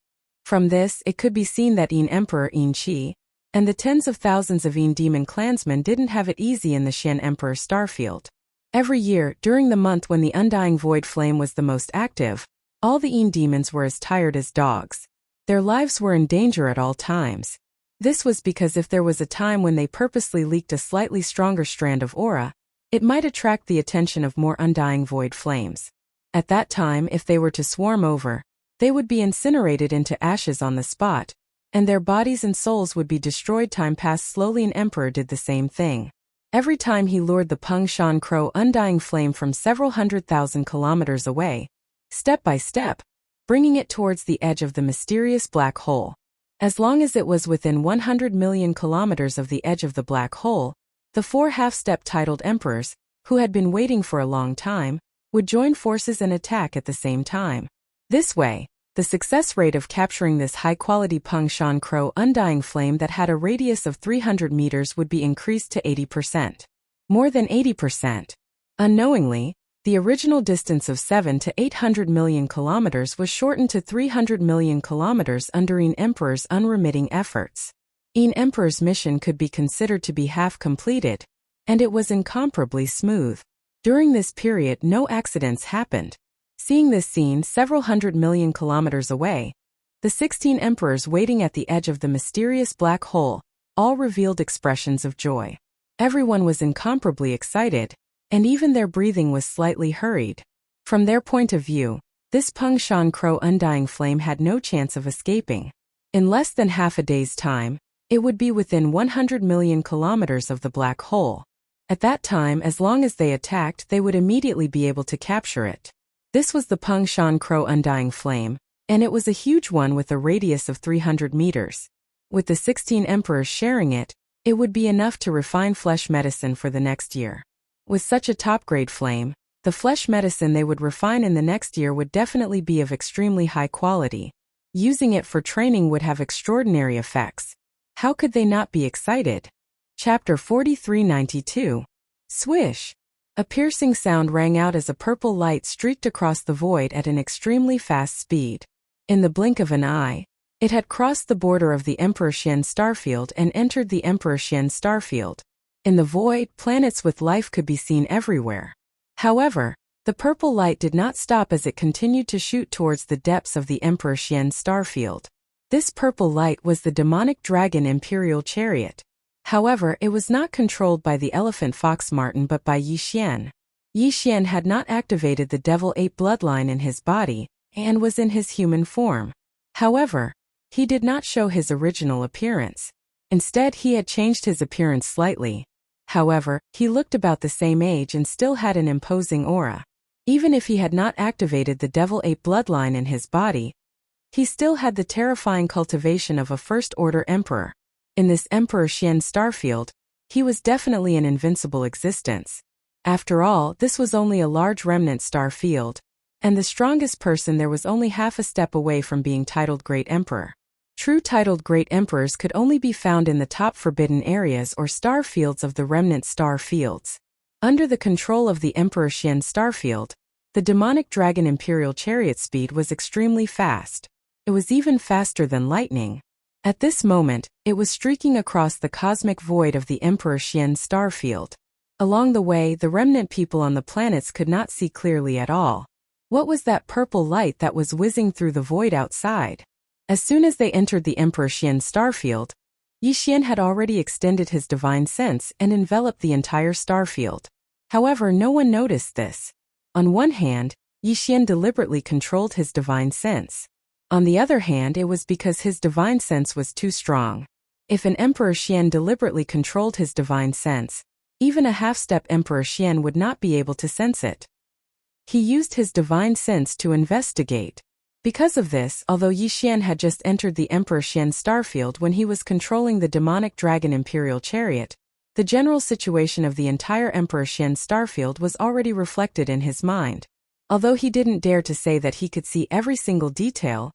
From this, it could be seen that Yin Emperor Yin Qi, and the tens of thousands of Yin demon clansmen didn't have it easy in the Xian Emperor Starfield. Every year, during the month when the undying void flame was the most active, all the Yin demons were as tired as dogs. Their lives were in danger at all times. This was because if there was a time when they purposely leaked a slightly stronger strand of aura, it might attract the attention of more undying void flames. At that time, if they were to swarm over, they would be incinerated into ashes on the spot, and their bodies and souls would be destroyed. Time passed slowly and Emperor did the same thing. Every time he lured the Peng Shan Crow undying flame from several 100,000 kilometers away, step by step, bringing it towards the edge of the mysterious black hole. As long as it was within 100 million kilometers of the edge of the black hole, the four half-step titled emperors, who had been waiting for a long time, would join forces and attack at the same time. This way, the success rate of capturing this high-quality Peng Shan Crow undying flame that had a radius of 300 meters would be increased to 80%. More than 80%. Unknowingly, the original distance of 7 to 800 million kilometers was shortened to 300 million kilometers under Yin Emperor's unremitting efforts. Yin Emperor's mission could be considered to be half completed, and it was incomparably smooth. During this period, no accidents happened. Seeing this scene several 100 million kilometers away, the 16 emperors waiting at the edge of the mysterious black hole all revealed expressions of joy. Everyone was incomparably excited, and even their breathing was slightly hurried. From their point of view, this Peng Shan Crow undying flame had no chance of escaping. In less than half a day's time, it would be within 100 million kilometers of the black hole. At that time, as long as they attacked, they would immediately be able to capture it. This was the Peng Shan Crow undying flame, and it was a huge one with a radius of 300 meters. With the 16 emperors sharing it, it would be enough to refine flesh medicine for the next year. With such a top-grade flame, the flesh medicine they would refine in the next year would definitely be of extremely high quality. Using it for training would have extraordinary effects. How could they not be excited? Chapter 4392. Swish! A piercing sound rang out as a purple light streaked across the void at an extremely fast speed. In the blink of an eye, it had crossed the border of the Emperor Xian Starfield and entered the Emperor Xian Starfield. In the void, planets with life could be seen everywhere. However, the purple light did not stop as it continued to shoot towards the depths of the Emperor Xian Starfield. This purple light was the demonic dragon Imperial Chariot. However, it was not controlled by the elephant fox Martin but by Yi Xian. Yi Xian had not activated the devil ape bloodline in his body, and was in his human form. However, he did not show his original appearance. Instead, he had changed his appearance slightly. However, he looked about the same age and still had an imposing aura. Even if he had not activated the devil-ape bloodline in his body, he still had the terrifying cultivation of a first-order emperor. In this Emperor Xian starfield, he was definitely an invincible existence. After all, this was only a large remnant star field, and the strongest person there was only half a step away from being titled Great Emperor. True titled Great Emperors could only be found in the top forbidden areas or star fields of the remnant star fields. Under the control of the Emperor Xian starfield, the demonic dragon imperial chariot speed was extremely fast. It was even faster than lightning. At this moment, it was streaking across the cosmic void of the Emperor Xian starfield. Along the way, the remnant people on the planets could not see clearly at all. What was that purple light that was whizzing through the void outside? As soon as they entered the Emperor Xian starfield, Yi Xian had already extended his divine sense and enveloped the entire starfield. However, no one noticed this. On one hand, Yi Xian deliberately controlled his divine sense. On the other hand, it was because his divine sense was too strong. If an Emperor Xian deliberately controlled his divine sense, even a half-step Emperor Xian would not be able to sense it. He used his divine sense to investigate. Because of this, although Yi Xian had just entered the Emperor Xian starfield when he was controlling the demonic dragon imperial chariot, the general situation of the entire Emperor Xian starfield was already reflected in his mind. Although he didn't dare to say that he could see every single detail,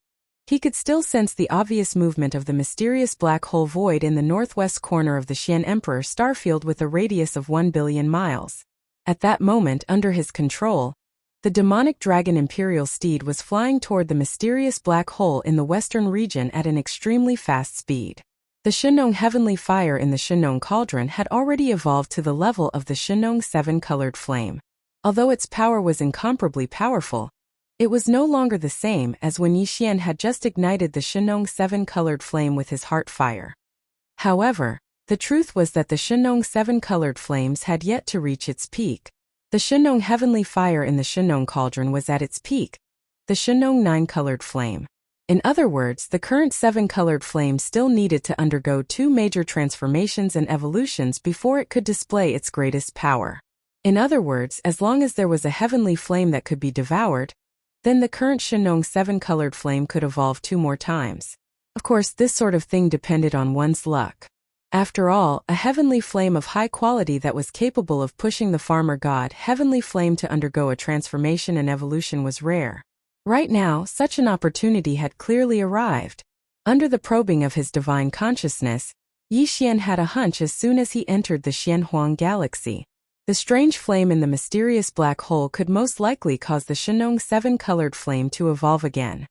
he could still sense the obvious movement of the mysterious black hole void in the northwest corner of the Xian Emperor starfield with a radius of 1 billion miles. At that moment, under his control, the demonic dragon imperial steed was flying toward the mysterious black hole in the western region at an extremely fast speed. The Shenong heavenly fire in the Shenong cauldron had already evolved to the level of the Shenong seven-colored flame. Although its power was incomparably powerful, it was no longer the same as when Yi Xian had just ignited the Shenong seven-colored flame with his heart fire. However, the truth was that the Shenong seven-colored flames had yet to reach its peak. The Shenong heavenly fire in the Shenong cauldron was at its peak, the Shenong nine-colored flame. In other words, the current seven-colored flame still needed to undergo two major transformations and evolutions before it could display its greatest power. In other words, as long as there was a heavenly flame that could be devoured, then the current Shenong seven-colored flame could evolve two more times. Of course, this sort of thing depended on one's luck. After all, a heavenly flame of high quality that was capable of pushing the farmer god heavenly flame to undergo a transformation and evolution was rare. Right now, such an opportunity had clearly arrived. Under the probing of his divine consciousness, Yi Xian had a hunch as soon as he entered the Xianhuang galaxy. The strange flame in the mysterious black hole could most likely cause the Shenong seven-colored flame to evolve again.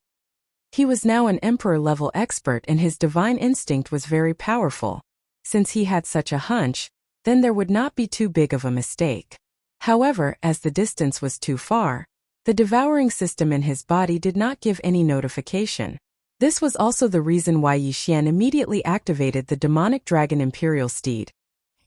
He was now an emperor-level expert and his divine instinct was very powerful. Since he had such a hunch, then there would not be too big of a mistake. However, as the distance was too far, the devouring system in his body did not give any notification. This was also the reason why Yi Xian immediately activated the demonic dragon imperial steed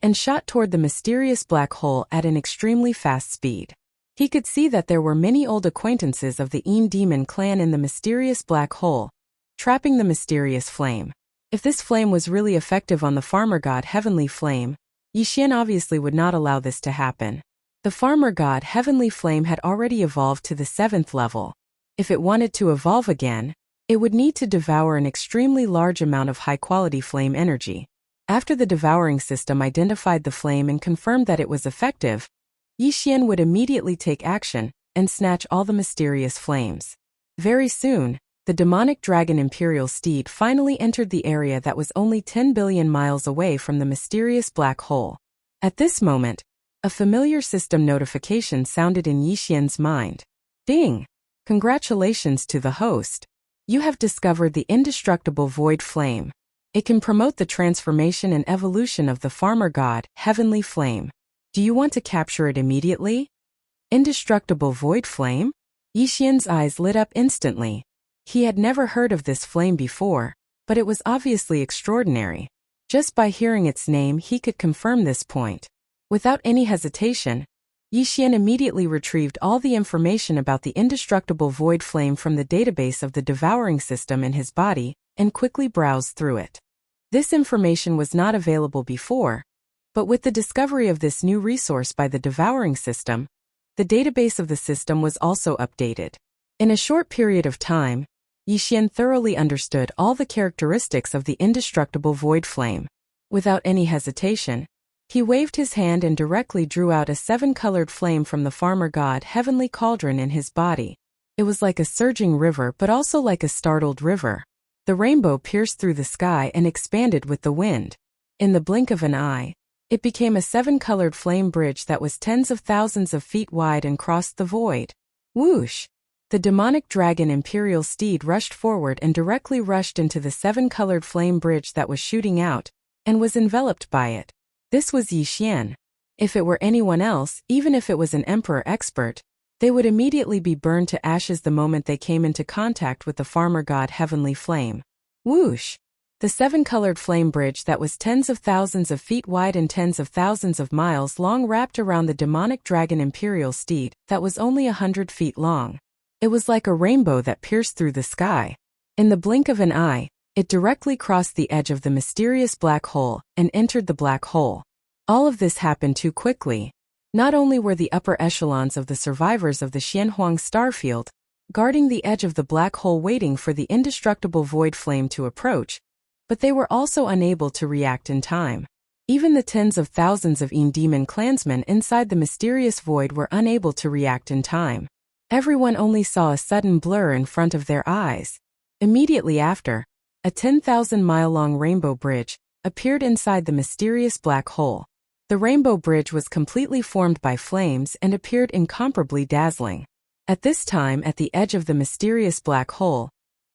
and shot toward the mysterious black hole at an extremely fast speed. He could see that there were many old acquaintances of the Yin demon clan in the mysterious black hole, trapping the mysterious flame. If this flame was really effective on the farmer god heavenly flame, Yi Xian obviously would not allow this to happen. The farmer god heavenly flame had already evolved to the 7th level. If it wanted to evolve again, it would need to devour an extremely large amount of high-quality flame energy. After the devouring system identified the flame and confirmed that it was effective, Yi Xian would immediately take action and snatch all the mysterious flames. Very soon, the demonic dragon imperial steed finally entered the area that was only 10 billion miles away from the mysterious black hole. At this moment, a familiar system notification sounded in Yi Xian's mind. Ding! Congratulations to the host. You have discovered the indestructible void flame. It can promote the transformation and evolution of the farmer god, heavenly flame. Do you want to capture it immediately? Indestructible void flame? Yi Xian's eyes lit up instantly. He had never heard of this flame before, but it was obviously extraordinary. Just by hearing its name, he could confirm this point. Without any hesitation, Yi Xian immediately retrieved all the information about the indestructible void flame from the database of the devouring system in his body and quickly browsed through it. This information was not available before, But with the discovery of this new resource by the Devouring system, the database of the system was also updated. In a short period of time, Yixian thoroughly understood all the characteristics of the indestructible void flame. Without any hesitation, he waved his hand and directly drew out a 7-colored flame from the farmer god heavenly cauldron in his body. It was like a surging river but also like a startled river. The rainbow pierced through the sky and expanded with the wind. In the blink of an eye, it became a 7-colored flame bridge that was tens of thousands of feet wide and crossed the void. Whoosh! The demonic dragon imperial steed rushed forward and directly rushed into the 7-colored flame bridge that was shooting out, and was enveloped by it. This was Yixian. If it were anyone else, even if it was an emperor expert, they would immediately be burned to ashes the moment they came into contact with the farmer god heavenly flame. Whoosh! The 7-colored flame bridge that was tens of thousands of feet wide and tens of thousands of miles long wrapped around the demonic dragon imperial steed that was only 100 feet long. It was like a rainbow that pierced through the sky. In the blink of an eye, it directly crossed the edge of the mysterious black hole and entered the black hole. All of this happened too quickly. Not only were the upper echelons of the survivors of the Xianhuang starfield guarding the edge of the black hole waiting for the indestructible void flame to approach, but they were also unable to react in time. Even the tens of thousands of demon clansmen inside the mysterious void were unable to react in time. Everyone only saw a sudden blur in front of their eyes. Immediately after, a 10,000-mile-long rainbow bridge appeared inside the mysterious black hole. The rainbow bridge was completely formed by flames and appeared incomparably dazzling. At this time, at the edge of the mysterious black hole,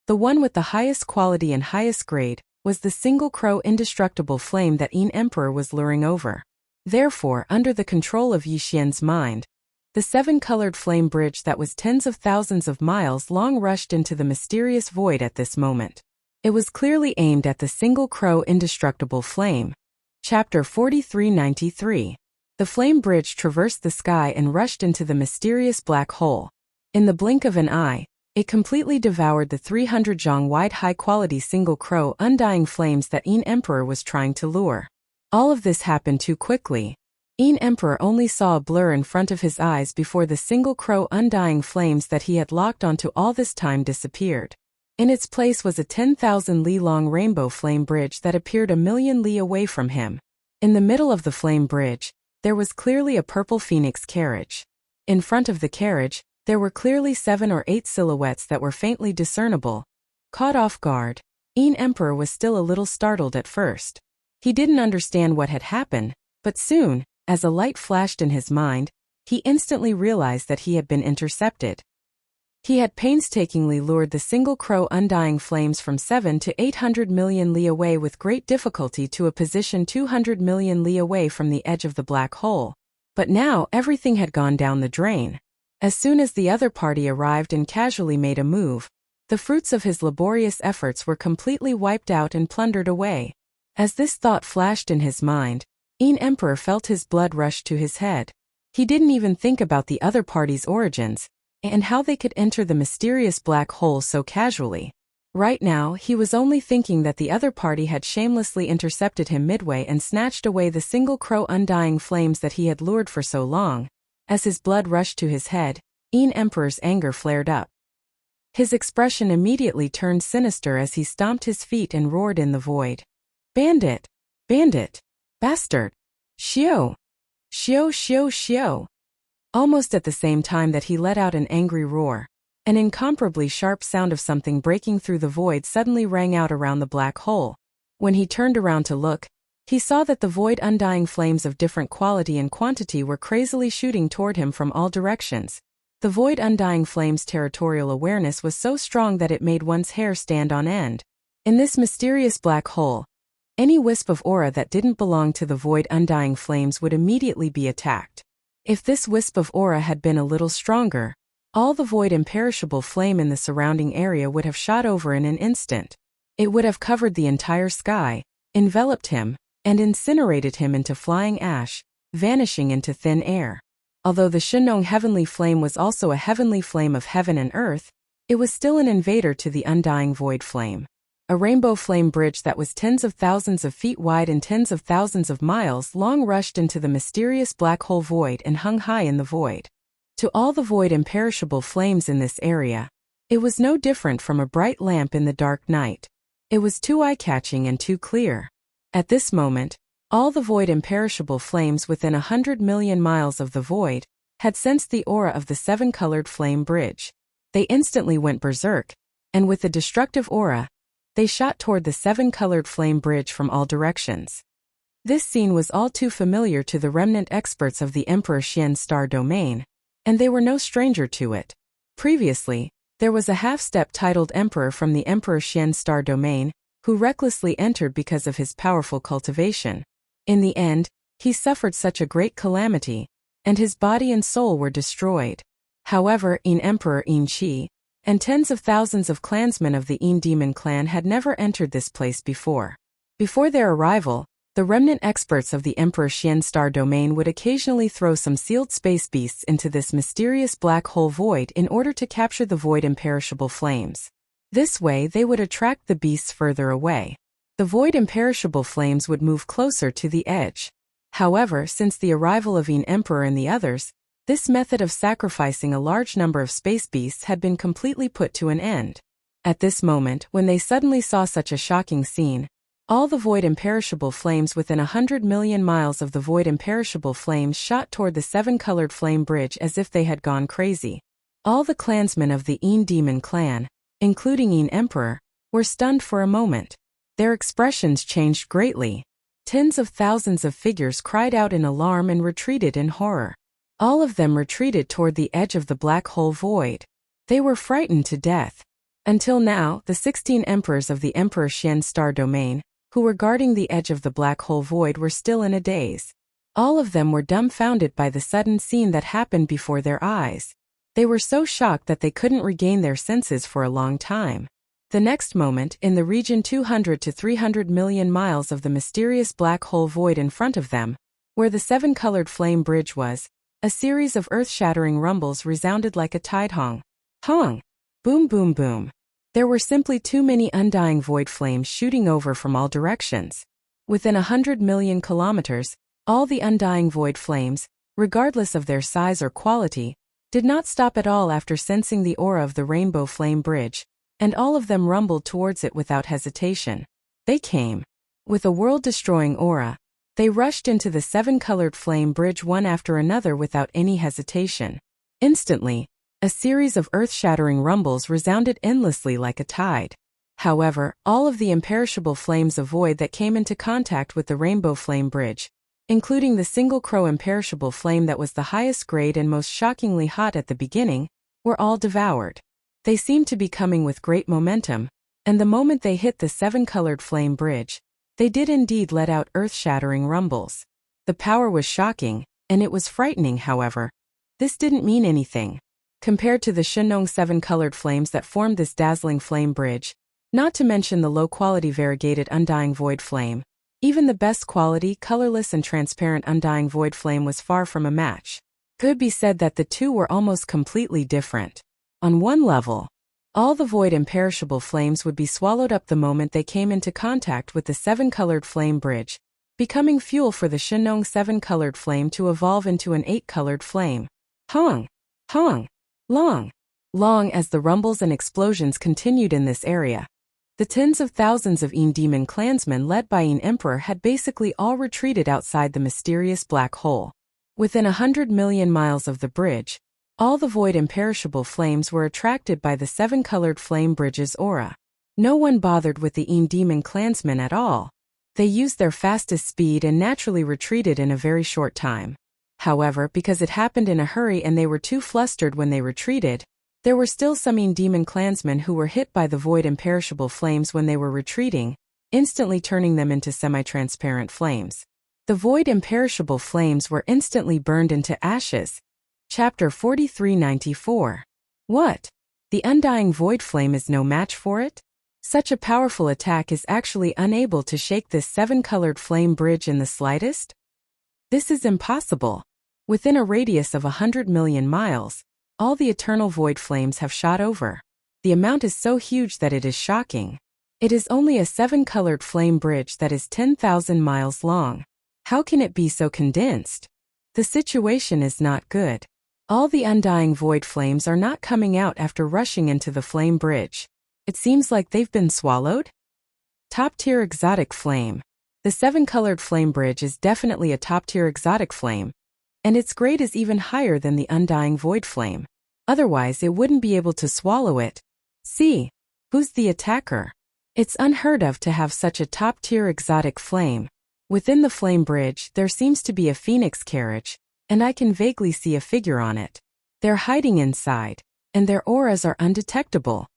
the one with the highest quality and highest grade was the single crow indestructible flame that Emperor was luring over. Therefore, under the control of Yixian's mind, the 7-colored flame bridge that was tens of thousands of miles long rushed into the mysterious void at this moment. It was clearly aimed at the single crow indestructible flame. Chapter 4393. The flame bridge traversed the sky and rushed into the mysterious black hole. In the blink of an eye, it completely devoured the 300 zhang wide high-quality single crow undying flames that Emperor was trying to lure. All of this happened too quickly. Emperor only saw a blur in front of his eyes before the single crow undying flames that he had locked onto all this time disappeared. In its place was a 10,000 li long rainbow flame bridge that appeared a million li away from him. In the middle of the flame bridge, there was clearly a purple phoenix carriage. In front of the carriage, there were clearly 7 or 8 silhouettes that were faintly discernible. Caught off guard, Emperor was still a little startled at first. He didn't understand what had happened, but soon, as a light flashed in his mind, he instantly realized that he had been intercepted. He had painstakingly lured the single crow undying flames from 7 to 800 million li away with great difficulty to a position 200 million li away from the edge of the black hole. But now everything had gone down the drain. As soon as the other party arrived and casually made a move, the fruits of his laborious efforts were completely wiped out and plundered away. As this thought flashed in his mind, Emperor felt his blood rush to his head. He didn't even think about the other party's origins, and how they could enter the mysterious black hole so casually. Right now, he was only thinking that the other party had shamelessly intercepted him midway and snatched away the single crow undying flames that he had lured for so long. As his blood rushed to his head, Emperor's anger flared up. His expression immediately turned sinister as he stomped his feet and roared in the void. Bandit! Bandit! Bastard! Xiao! Xiao xiao xiao! Almost at the same time that he let out an angry roar, an incomparably sharp sound of something breaking through the void suddenly rang out around the black hole. When he turned around to look, he saw that the void undying flames of different quality and quantity were crazily shooting toward him from all directions. The void undying flame's territorial awareness was so strong that it made one's hair stand on end. In this mysterious black hole, any wisp of aura that didn't belong to the void undying flames would immediately be attacked. If this wisp of aura had been a little stronger, all the void imperishable flame in the surrounding area would have shot over in an instant. It would have covered the entire sky, enveloped him, and incinerated him into flying ash, vanishing into thin air. Although the Shenong heavenly flame was also a heavenly flame of heaven and earth, it was still an invader to the undying void flame. a rainbow flame bridge that was tens of thousands of feet wide and tens of thousands of miles long rushed into the mysterious black hole void and hung high in the void. To all the void imperishable flames in this area, it was no different from a bright lamp in the dark night. It was too eye-catching and too clear. At this moment, all the void imperishable flames within 100 million miles of the void had sensed the aura of the seven-colored flame bridge. They instantly went berserk, and with the destructive aura, they shot toward the seven-colored flame bridge from all directions. This scene was all too familiar to the remnant experts of the Emperor Xian's star domain, and they were no stranger to it. Previously, there was a half-step titled Emperor from the Emperor Xian's star domain, who recklessly entered because of his powerful cultivation. In the end, he suffered such a great calamity, and his body and soul were destroyed. However, Emperor Qi and tens of thousands of clansmen of the Demon clan had never entered this place before. Before their arrival, the remnant experts of the Emperor Xian's star domain would occasionally throw some sealed space beasts into this mysterious black hole void in order to capture the void imperishable flames. This way they would attract the beasts further away. The void imperishable flames would move closer to the edge. However, since the arrival of Emperor and the others, this method of sacrificing a large number of space beasts had been completely put to an end. At this moment, when they suddenly saw such a shocking scene, all the void imperishable flames within 100 million miles of the void imperishable flames shot toward the seven-colored flame bridge as if they had gone crazy. All the clansmen of the Demon clan, including Emperor, were stunned for a moment. Their expressions changed greatly. Tens of thousands of figures cried out in alarm and retreated in horror. All of them retreated toward the edge of the black hole void. They were frightened to death. Until now, the 16 emperors of the Emperor Xian's star domain, who were guarding the edge of the black hole void, were still in a daze. All of them were dumbfounded by the sudden scene that happened before their eyes. They were so shocked that they couldn't regain their senses for a long time. The next moment, in the region 200 to 300 million miles of the mysterious black hole void in front of them, where the seven-colored flame bridge was, a series of earth-shattering rumbles resounded like a tide hong. Hong! Boom boom boom. There were simply too many undying void flames shooting over from all directions. Within 100 million kilometers, all the undying void flames, regardless of their size or quality, did not stop at all after sensing the aura of the rainbow flame bridge, and all of them rumbled towards it without hesitation. They came. With a world-destroying aura, they rushed into the seven-colored flame bridge one after another without any hesitation. Instantly, a series of earth-shattering rumbles resounded endlessly like a tide. However, all of the imperishable flames of void that came into contact with the rainbow flame bridge, including the single crow imperishable flame that was the highest grade and most shockingly hot at the beginning, were all devoured. They seemed to be coming with great momentum, and the moment they hit the seven-colored flame bridge, they did indeed let out earth-shattering rumbles. The power was shocking, and it was frightening. However, this didn't mean anything compared to the Shenong seven-colored flames that formed this dazzling flame bridge, not to mention the low-quality variegated undying void flame. Even the best quality, colorless and transparent undying void flame was far from a match. Could be said that the two were almost completely different. On one level, all the void imperishable flames would be swallowed up the moment they came into contact with the seven-colored flame bridge, becoming fuel for the Shenong seven-colored flame to evolve into an eight-colored flame. Hong! Hong! Long! Long as the rumbles and explosions continued in this area. The tens of thousands of Demon clansmen led by Emperor had basically all retreated outside the mysterious black hole. Within 100 million miles of the bridge, all the void imperishable flames were attracted by the seven-colored flame bridge's aura. No one bothered with the Demon clansmen at all. They used their fastest speed and naturally retreated in a very short time. However, because it happened in a hurry and they were too flustered when they retreated, there were still some Demon clansmen who were hit by the void imperishable flames when they were retreating, instantly turning them into semi-transparent flames. The void imperishable flames were instantly burned into ashes. Chapter 4394. What? The undying void flame is no match for it? Such a powerful attack is actually unable to shake this seven-colored flame bridge in the slightest? This is impossible. Within a radius of 100 million miles, all the eternal void flames have shot over. The amount is so huge that it is shocking. It is only a 7-colored flame bridge that is 10,000 miles long. How can it be so condensed? The situation is not good. All the undying void flames are not coming out after rushing into the flame bridge. It seems like they've been swallowed? Top-tier exotic flame. The 7-colored flame bridge is definitely a top-tier exotic flame, and its grade is even higher than the undying void flame. Otherwise, it wouldn't be able to swallow it. See, who's the attacker? It's unheard of to have such a top-tier exotic flame. Within the flame bridge, there seems to be a phoenix carriage, and I can vaguely see a figure on it. They're hiding inside, and their auras are undetectable.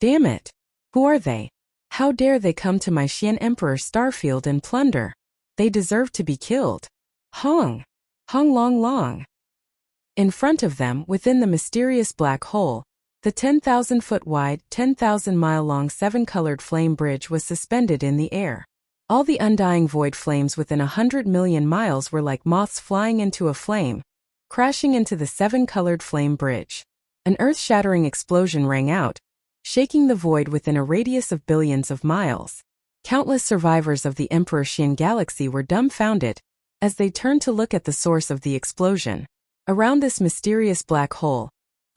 Damn it! Who are they? How dare they come to my Xian Emperor Starfield and plunder? They deserve to be killed. Hong! Hong Long Long! In front of them, within the mysterious black hole, the 10,000-foot wide, 10,000-mile-long 7-colored flame bridge was suspended in the air. All the undying void flames within 100 million miles were like moths flying into a flame, crashing into the 7-colored flame bridge. An earth-shattering explosion rang out, shaking the void within a radius of billions of miles. Countless survivors of the Emperor Xian galaxy were dumbfounded as they turned to look at the source of the explosion. Around this mysterious black hole,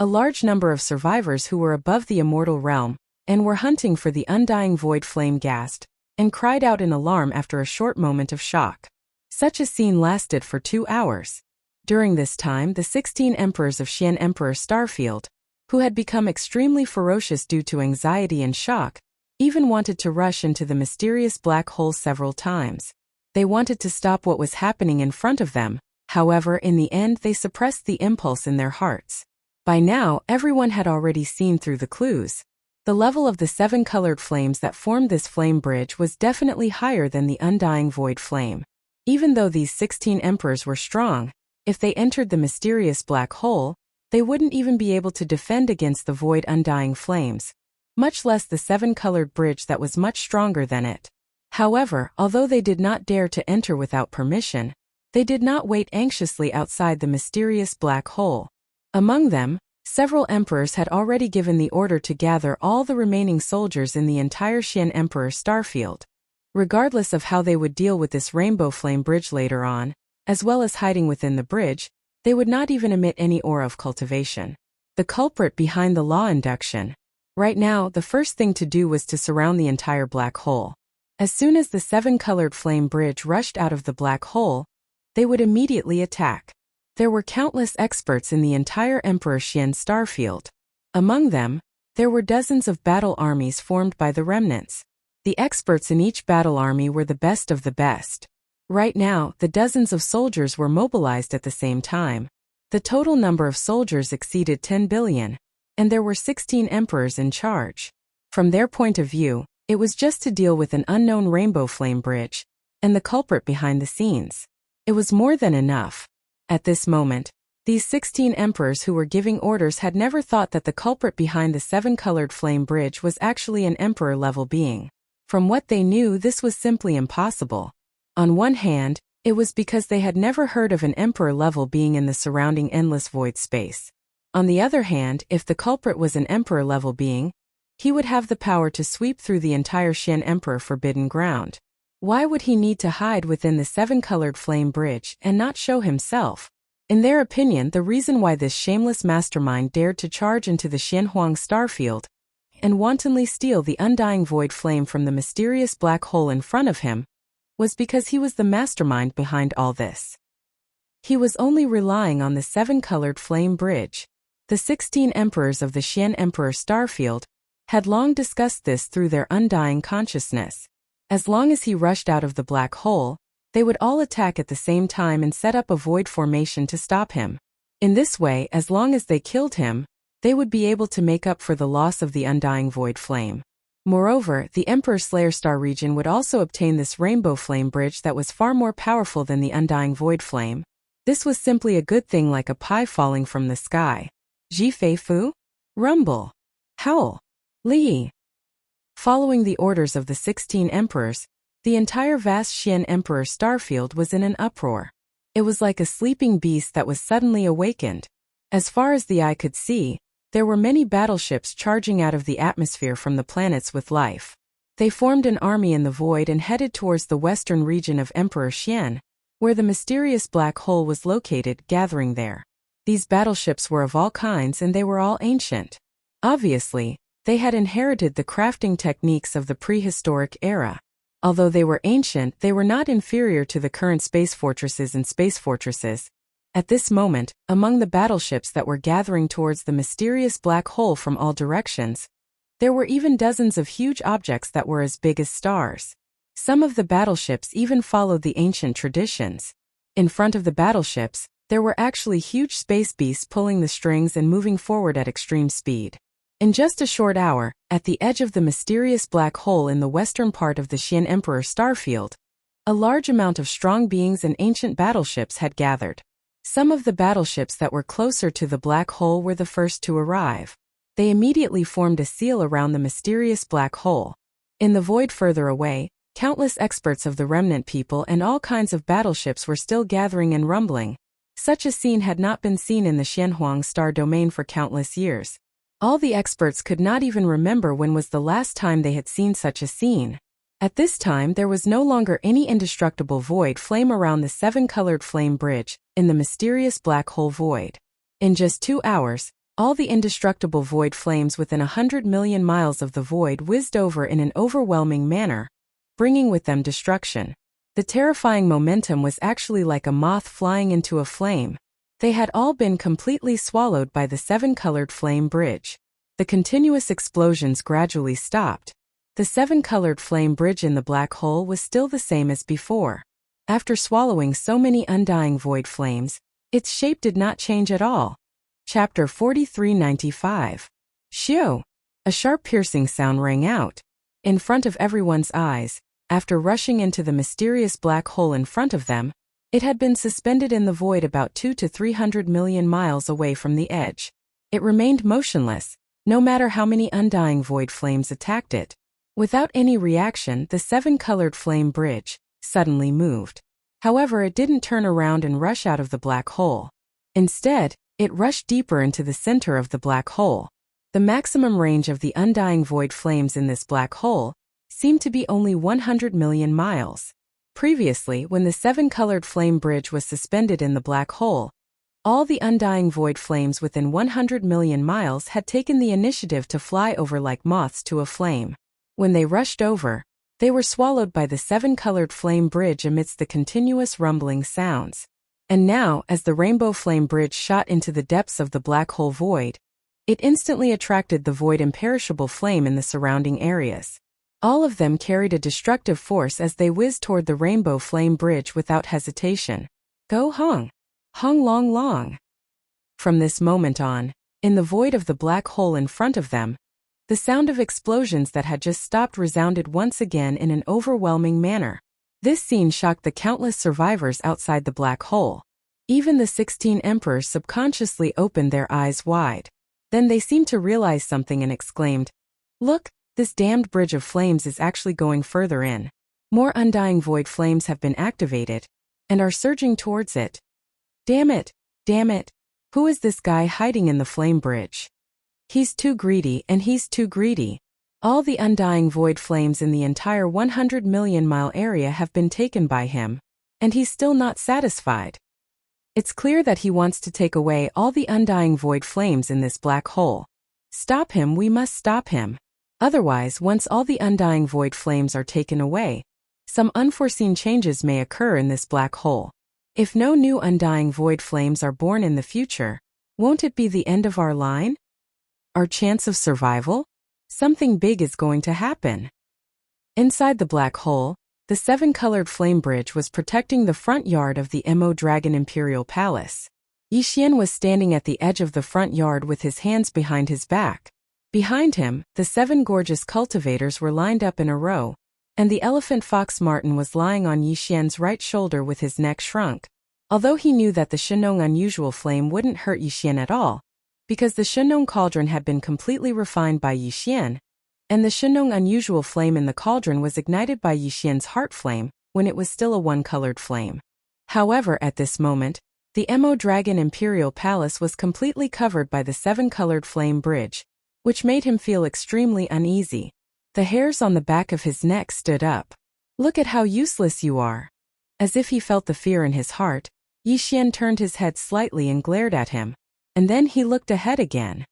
a large number of survivors who were above the immortal realm and were hunting for the undying void flame gasped and cried out in alarm after a short moment of shock. Such a scene lasted for 2 hours. During this time, the 16 emperors of Xian Emperor Starfield, who had become extremely ferocious due to anxiety and shock, even wanted to rush into the mysterious black hole several times. They wanted to stop what was happening in front of them, however, in the end they suppressed the impulse in their hearts. By now, everyone had already seen through the clues. The level of the 7-colored flames that formed this flame bridge was definitely higher than the undying void flame. Even though these 16 emperors were strong, if they entered the mysterious black hole, they wouldn't even be able to defend against the void undying flames, much less the 7-colored bridge that was much stronger than it. However, although they did not dare to enter without permission, they did not wait anxiously outside the mysterious black hole. Among them, several emperors had already given the order to gather all the remaining soldiers in the entire Xian Emperor Starfield. Regardless of how they would deal with this rainbow flame bridge later on, as well as hiding within the bridge, they would not even emit any aura of cultivation. The culprit behind the law induction. Right now, the first thing to do was to surround the entire black hole. As soon as the 7-colored flame bridge rushed out of the black hole, they would immediately attack. There were countless experts in the entire Emperor Xian Starfield. Among them, there were dozens of battle armies formed by the remnants. The experts in each battle army were the best of the best. Right now, the dozens of soldiers were mobilized at the same time. The total number of soldiers exceeded 10 billion, and there were 16 emperors in charge. From their point of view, it was just to deal with an unknown rainbow flame bridge and the culprit behind the scenes. It was more than enough. At this moment, these 16 emperors who were giving orders had never thought that the culprit behind the 7-colored flame bridge was actually an emperor-level being. From what they knew, this was simply impossible. On one hand, it was because they had never heard of an emperor-level being in the surrounding endless void space. On the other hand, if the culprit was an emperor-level being, he would have the power to sweep through the entire Xian Emperor forbidden ground. Why would he need to hide within the 7-colored flame bridge and not show himself? In their opinion, the reason why this shameless mastermind dared to charge into the Xianhuang starfield and wantonly steal the undying void flame from the mysterious black hole in front of him was because he was the mastermind behind all this. He was only relying on the 7-colored flame bridge. The 16 emperors of the Xian Emperor Starfield had long discussed this through their undying consciousness. As long as he rushed out of the black hole, they would all attack at the same time and set up a void formation to stop him. In this way, as long as they killed him, they would be able to make up for the loss of the undying void flame. Moreover, the Emperor Slayer Star region would also obtain this rainbow flame bridge that was far more powerful than the undying void flame. This was simply a good thing, like a pie falling from the sky. Ji Fei Fu? Rumble. Howl. Li. Following the orders of the 16 emperors, the entire vast Xian Emperor Starfield was in an uproar. It was like a sleeping beast that was suddenly awakened. As far as the eye could see, there were many battleships charging out of the atmosphere from the planets with life. They formed an army in the void and headed towards the western region of Emperor Xian, where the mysterious black hole was located, gathering there. These battleships were of all kinds and they were all ancient. Obviously, they had inherited the crafting techniques of the prehistoric era. Although they were ancient, they were not inferior to the current space fortresses and space fortresses. At this moment, among the battleships that were gathering towards the mysterious black hole from all directions, there were even dozens of huge objects that were as big as stars. Some of the battleships even followed the ancient traditions. In front of the battleships, there were actually huge space beasts pulling the strings and moving forward at extreme speed. In just a short hour, at the edge of the mysterious black hole in the western part of the Xian Emperor starfield, a large amount of strong beings and ancient battleships had gathered. Some of the battleships that were closer to the black hole were the first to arrive. They immediately formed a seal around the mysterious black hole. In the void further away, countless experts of the remnant people and all kinds of battleships were still gathering and rumbling. Such a scene had not been seen in the Xianhuang star domain for countless years. All the experts could not even remember when was the last time they had seen such a scene. At this time there was no longer any indestructible void flame around the seven-colored flame bridge, in the mysterious black hole void. In just 2 hours, all the indestructible void flames within 100 million miles of the void whizzed over in an overwhelming manner, bringing with them destruction. The terrifying momentum was actually like a moth flying into a flame. They had all been completely swallowed by the seven-colored flame bridge. The continuous explosions gradually stopped. The seven-colored flame bridge in the black hole was still the same as before. After swallowing so many undying void flames, its shape did not change at all. Chapter 4395. Shio! A sharp piercing sound rang out. In front of everyone's eyes, after rushing into the mysterious black hole in front of them, it had been suspended in the void about 200 to 300 million miles away from the edge. It remained motionless, no matter how many undying void flames attacked it. Without any reaction, the seven-colored flame bridge suddenly moved. However, it didn't turn around and rush out of the black hole. Instead, it rushed deeper into the center of the black hole. The maximum range of the undying void flames in this black hole seemed to be only 100 million miles. Previously, when the seven-colored flame bridge was suspended in the black hole, all the undying void flames within 100 million miles had taken the initiative to fly over like moths to a flame. When they rushed over, they were swallowed by the seven-colored flame bridge amidst the continuous rumbling sounds. And now, as the rainbow flame bridge shot into the depths of the black hole void, it instantly attracted the void imperishable flame in the surrounding areas. All of them carried a destructive force as they whizzed toward the rainbow flame bridge without hesitation. Go Hong! Hong Long Long! From this moment on, in the void of the black hole in front of them, the sound of explosions that had just stopped resounded once again in an overwhelming manner. This scene shocked the countless survivors outside the black hole. Even the 16 emperors subconsciously opened their eyes wide. Then they seemed to realize something and exclaimed, "Look! This damned bridge of flames is actually going further in. More undying void flames have been activated and are surging towards it. Damn it! Damn it! Who is this guy hiding in the flame bridge? He's too greedy and he's too greedy. All the undying void flames in the entire 100 million mile area have been taken by him, and he's still not satisfied. It's clear that he wants to take away all the undying void flames in this black hole. Stop him, we must stop him. Otherwise, once all the undying void flames are taken away, some unforeseen changes may occur in this black hole. If no new undying void flames are born in the future, won't it be the end of our line? Our chance of survival? Something big is going to happen." Inside the black hole, the seven-colored flame bridge was protecting the front yard of the Mo Dragon Imperial Palace. Yixian was standing at the edge of the front yard with his hands behind his back. Behind him, the 7 gorgeous cultivators were lined up in a row, and the elephant fox Martin was lying on Yixian's right shoulder with his neck shrunk. Although he knew that the Shenong unusual flame wouldn't hurt Yixian at all, because the Shenong cauldron had been completely refined by Yixian, and the Shenong unusual flame in the cauldron was ignited by Yixian's heart flame when it was still a one-colored flame. However, at this moment, the Mo Dragon Imperial Palace was completely covered by the 7-colored flame bridge, which made him feel extremely uneasy. The hairs on the back of his neck stood up. "Look at how useless you are." As if he felt the fear in his heart, Yi Xian turned his head slightly and glared at him. And then he looked ahead again.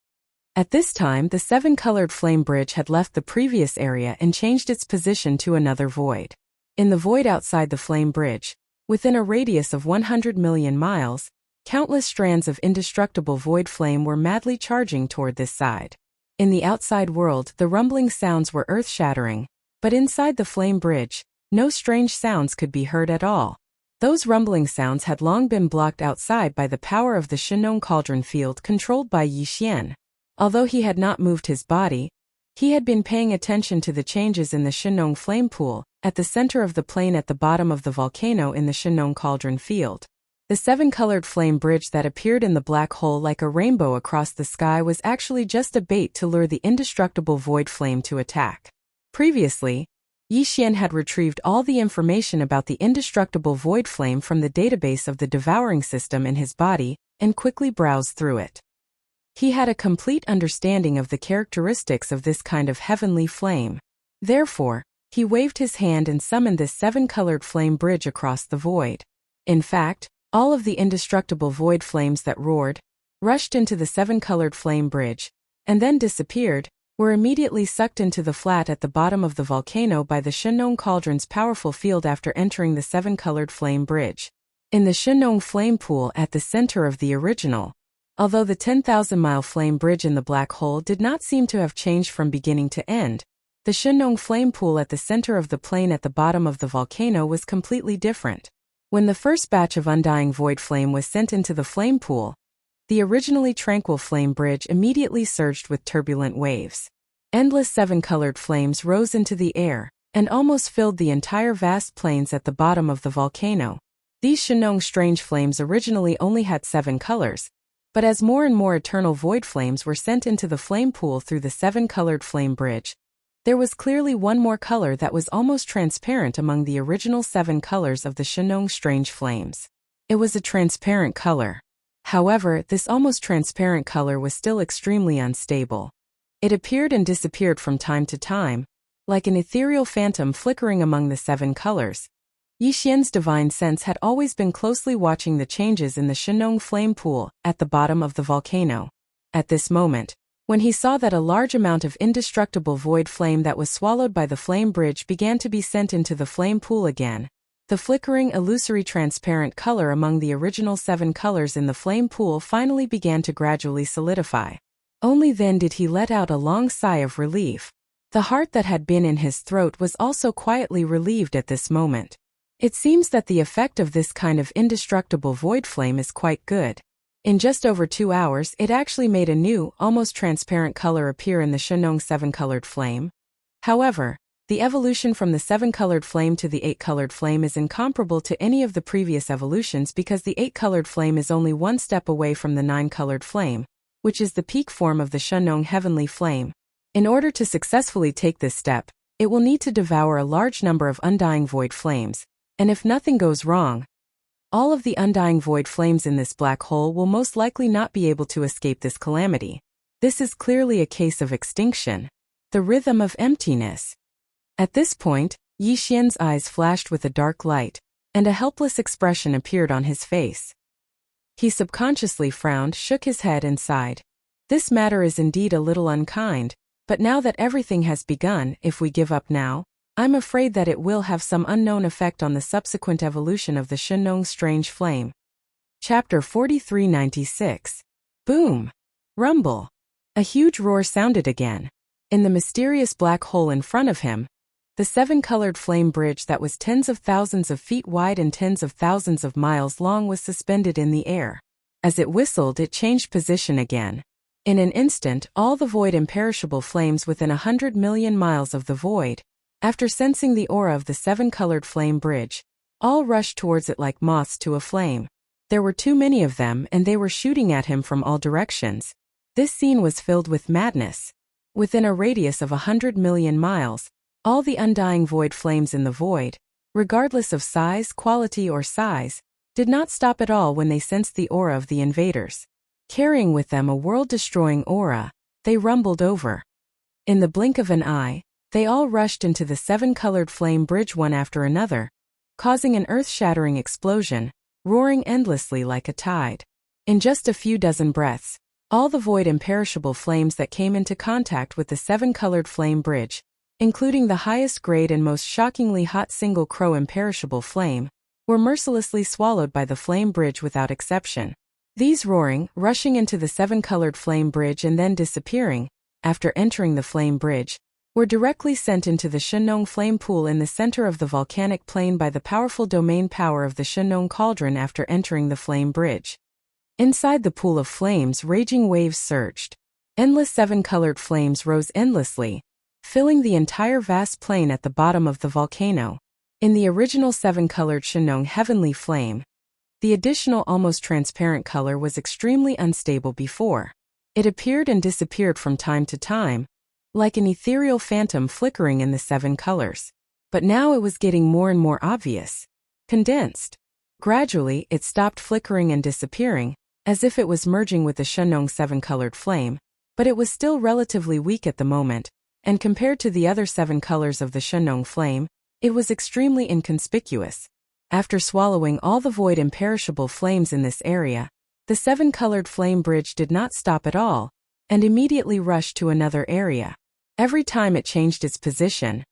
At this time, the seven-colored flame bridge had left the previous area and changed its position to another void. In the void outside the flame bridge, within a radius of 100 million miles, countless strands of indestructible void flame were madly charging toward this side. In the outside world, the rumbling sounds were earth-shattering, but inside the flame bridge, no strange sounds could be heard at all. Those rumbling sounds had long been blocked outside by the power of the Shenong cauldron field controlled by Yi Xian. Although he had not moved his body, he had been paying attention to the changes in the Shenong flame pool, at the center of the plain at the bottom of the volcano in the Shenong cauldron field. The seven-colored flame bridge that appeared in the black hole like a rainbow across the sky was actually just a bait to lure the indestructible void flame to attack. Previously, Yi Xian had retrieved all the information about the indestructible void flame from the database of the Devouring system in his body and quickly browsed through it. He had a complete understanding of the characteristics of this kind of heavenly flame. Therefore, he waved his hand and summoned this seven-colored flame bridge across the void. In fact, all of the indestructible void flames that roared, rushed into the seven-colored flame bridge, and then disappeared, were immediately sucked into the flat at the bottom of the volcano by the Shenong cauldron's powerful field after entering the seven-colored flame bridge. In the Shenong flame pool at the center of the original, although the 10,000-mile flame bridge in the black hole did not seem to have changed from beginning to end, the Shenong flame pool at the center of the plain at the bottom of the volcano was completely different. When the first batch of undying void flame was sent into the flame pool, the originally tranquil flame bridge immediately surged with turbulent waves. Endless seven-colored flames rose into the air and almost filled the entire vast plains at the bottom of the volcano. These Shenong strange flames originally only had 7 colors, but as more and more eternal void flames were sent into the flame pool through the seven-colored flame bridge, there was clearly one more color that was almost transparent among the original 7 colors of the Shenong strange flames. It was a transparent color. However, this almost transparent color was still extremely unstable. It appeared and disappeared from time to time, like an ethereal phantom flickering among the 7 colors. Yi Xian's divine sense had always been closely watching the changes in the Shenong flame pool at the bottom of the volcano. At this moment, when he saw that a large amount of indestructible void flame that was swallowed by the flame bridge began to be sent into the flame pool again, the flickering illusory transparent color among the original 7 colors in the flame pool finally began to gradually solidify. Only then did he let out a long sigh of relief. The heart that had been in his throat was also quietly relieved at this moment. It seems that the effect of this kind of indestructible void flame is quite good. In just over 2 hours, it actually made a new, almost transparent color appear in the Shenong 7-colored flame. However, the evolution from the 7-colored flame to the 8-colored flame is incomparable to any of the previous evolutions because the 8-colored flame is only one step away from the 9-colored flame, which is the peak form of the Shenong heavenly flame. In order to successfully take this step, it will need to devour a large number of undying void flames, and if nothing goes wrong, all of the undying void flames in this black hole will most likely not be able to escape this calamity. This is clearly a case of extinction. The rhythm of emptiness. At this point, Yi Xian's eyes flashed with a dark light, and a helpless expression appeared on his face. He subconsciously frowned, shook his head and sighed. This matter is indeed a little unkind, but now that everything has begun, if we give up now, I'm afraid that it will have some unknown effect on the subsequent evolution of the Shenong strange flame. Chapter 4396. Boom! Rumble! A huge roar sounded again. In the mysterious black hole in front of him, the 7-colored flame bridge that was tens of thousands of feet wide and tens of thousands of miles long was suspended in the air. As it whistled, it changed position again. In an instant, all the void imperishable flames within 100 million miles of the void, after sensing the aura of the 7-colored flame bridge, all rushed towards it like moths to a flame. There were too many of them and they were shooting at him from all directions. This scene was filled with madness. Within a radius of 100 million miles, all the undying void flames in the void, regardless of size, quality or size, did not stop at all when they sensed the aura of the invaders. Carrying with them a world-destroying aura, they rumbled over. In the blink of an eye, They all rushed into the seven-colored flame bridge one after another, causing an earth-shattering explosion, roaring endlessly like a tide. In just a few dozen breaths, all the void imperishable flames that came into contact with the seven-colored flame bridge, including the highest grade and most shockingly hot single crow imperishable flame, were mercilessly swallowed by the flame bridge without exception. These roaring, rushing into the seven-colored flame bridge and then disappearing, after entering the flame bridge, were directly sent into the Shenong flame pool in the center of the volcanic plain by the powerful domain power of the Shenong cauldron after entering the flame bridge. Inside the pool of flames, raging waves surged. Endless seven-colored flames rose endlessly, filling the entire vast plain at the bottom of the volcano. In the original seven-colored Shenong heavenly flame, the additional almost transparent color was extremely unstable before. It appeared and disappeared from time to time, like an ethereal phantom flickering in the seven colors. But now it was getting more and more obvious. Condensed. Gradually, it stopped flickering and disappearing, as if it was merging with the Shenong seven-colored flame, but it was still relatively weak at the moment, and compared to the other seven colors of the Shenong flame, it was extremely inconspicuous. After swallowing all the void imperishable flames in this area, the seven-colored flame bridge did not stop at all, and immediately rushed to another area. Every time it changed its position,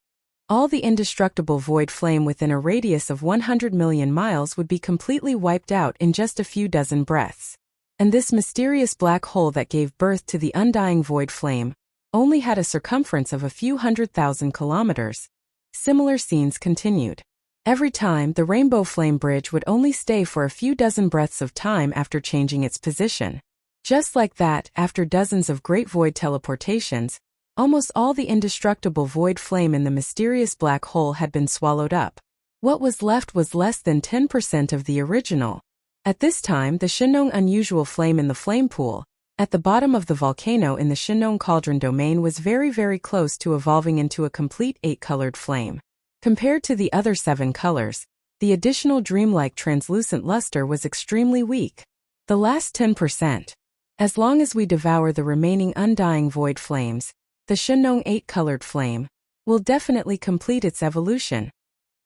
all the indestructible void flame within a radius of 100 million miles would be completely wiped out in just a few dozen breaths. And this mysterious black hole that gave birth to the undying void flame only had a circumference of a few 100,000 kilometers. Similar scenes continued. Every time, the rainbow flame bridge would only stay for a few dozen breaths of time after changing its position. Just like that, after dozens of great void teleportations, almost all the indestructible void flame in the mysterious black hole had been swallowed up. What was left was less than 10% of the original. At this time, the Shenong unusual flame in the flame pool, at the bottom of the volcano in the Shenong cauldron domain, was very, very close to evolving into a complete 8-colored flame. Compared to the other 7 colors, the additional dreamlike translucent luster was extremely weak. The last 10%. As long as we devour the remaining undying void flames, the Shenong 8-colored flame will definitely complete its evolution.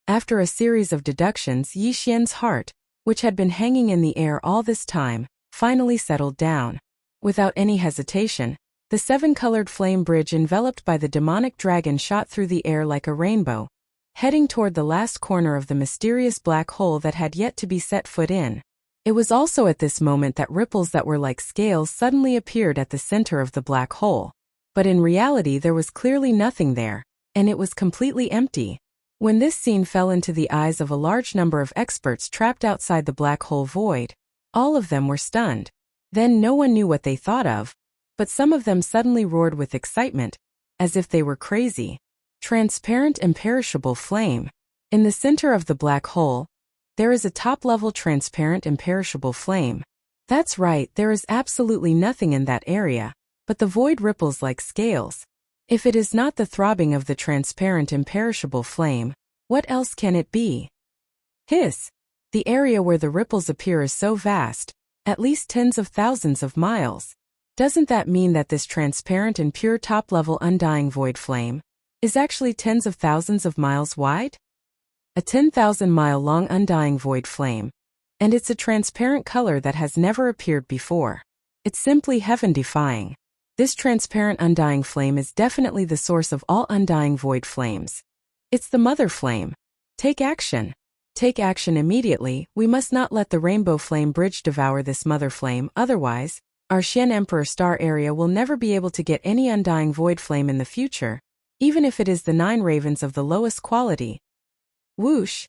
After a series of deductions, Yi Xian's heart, which had been hanging in the air all this time, finally settled down. Without any hesitation, the 7-colored flame bridge enveloped by the demonic dragon shot through the air like a rainbow, heading toward the last corner of the mysterious black hole that had yet to be set foot in. It was also at this moment that ripples that were like scales suddenly appeared at the center of the black hole. But in reality there was clearly nothing there, and it was completely empty. When this scene fell into the eyes of a large number of experts trapped outside the black hole void, all of them were stunned. Then no one knew what they thought of, but some of them suddenly roared with excitement, as if they were crazy. Transparent imperishable flame. In the center of the black hole, there is a top-level transparent imperishable flame. That's right, there is absolutely nothing in that area, but the void ripples like scales. If it is not the throbbing of the transparent imperishable flame, what else can it be? Hiss! The area where the ripples appear is so vast, at least tens of thousands of miles. Doesn't that mean that this transparent and pure top-level undying void flame is actually tens of thousands of miles wide? A 10,000-mile-long undying void flame. And it's a transparent color that has never appeared before. It's simply heaven-defying. This transparent undying flame is definitely the source of all undying void flames. It's the mother flame. Take action. Take action immediately. We must not let the rainbow flame bridge devour this mother flame, otherwise, our Xian Emperor star area will never be able to get any undying void flame in the future, even if it is the 9 ravens of the lowest quality. Whoosh!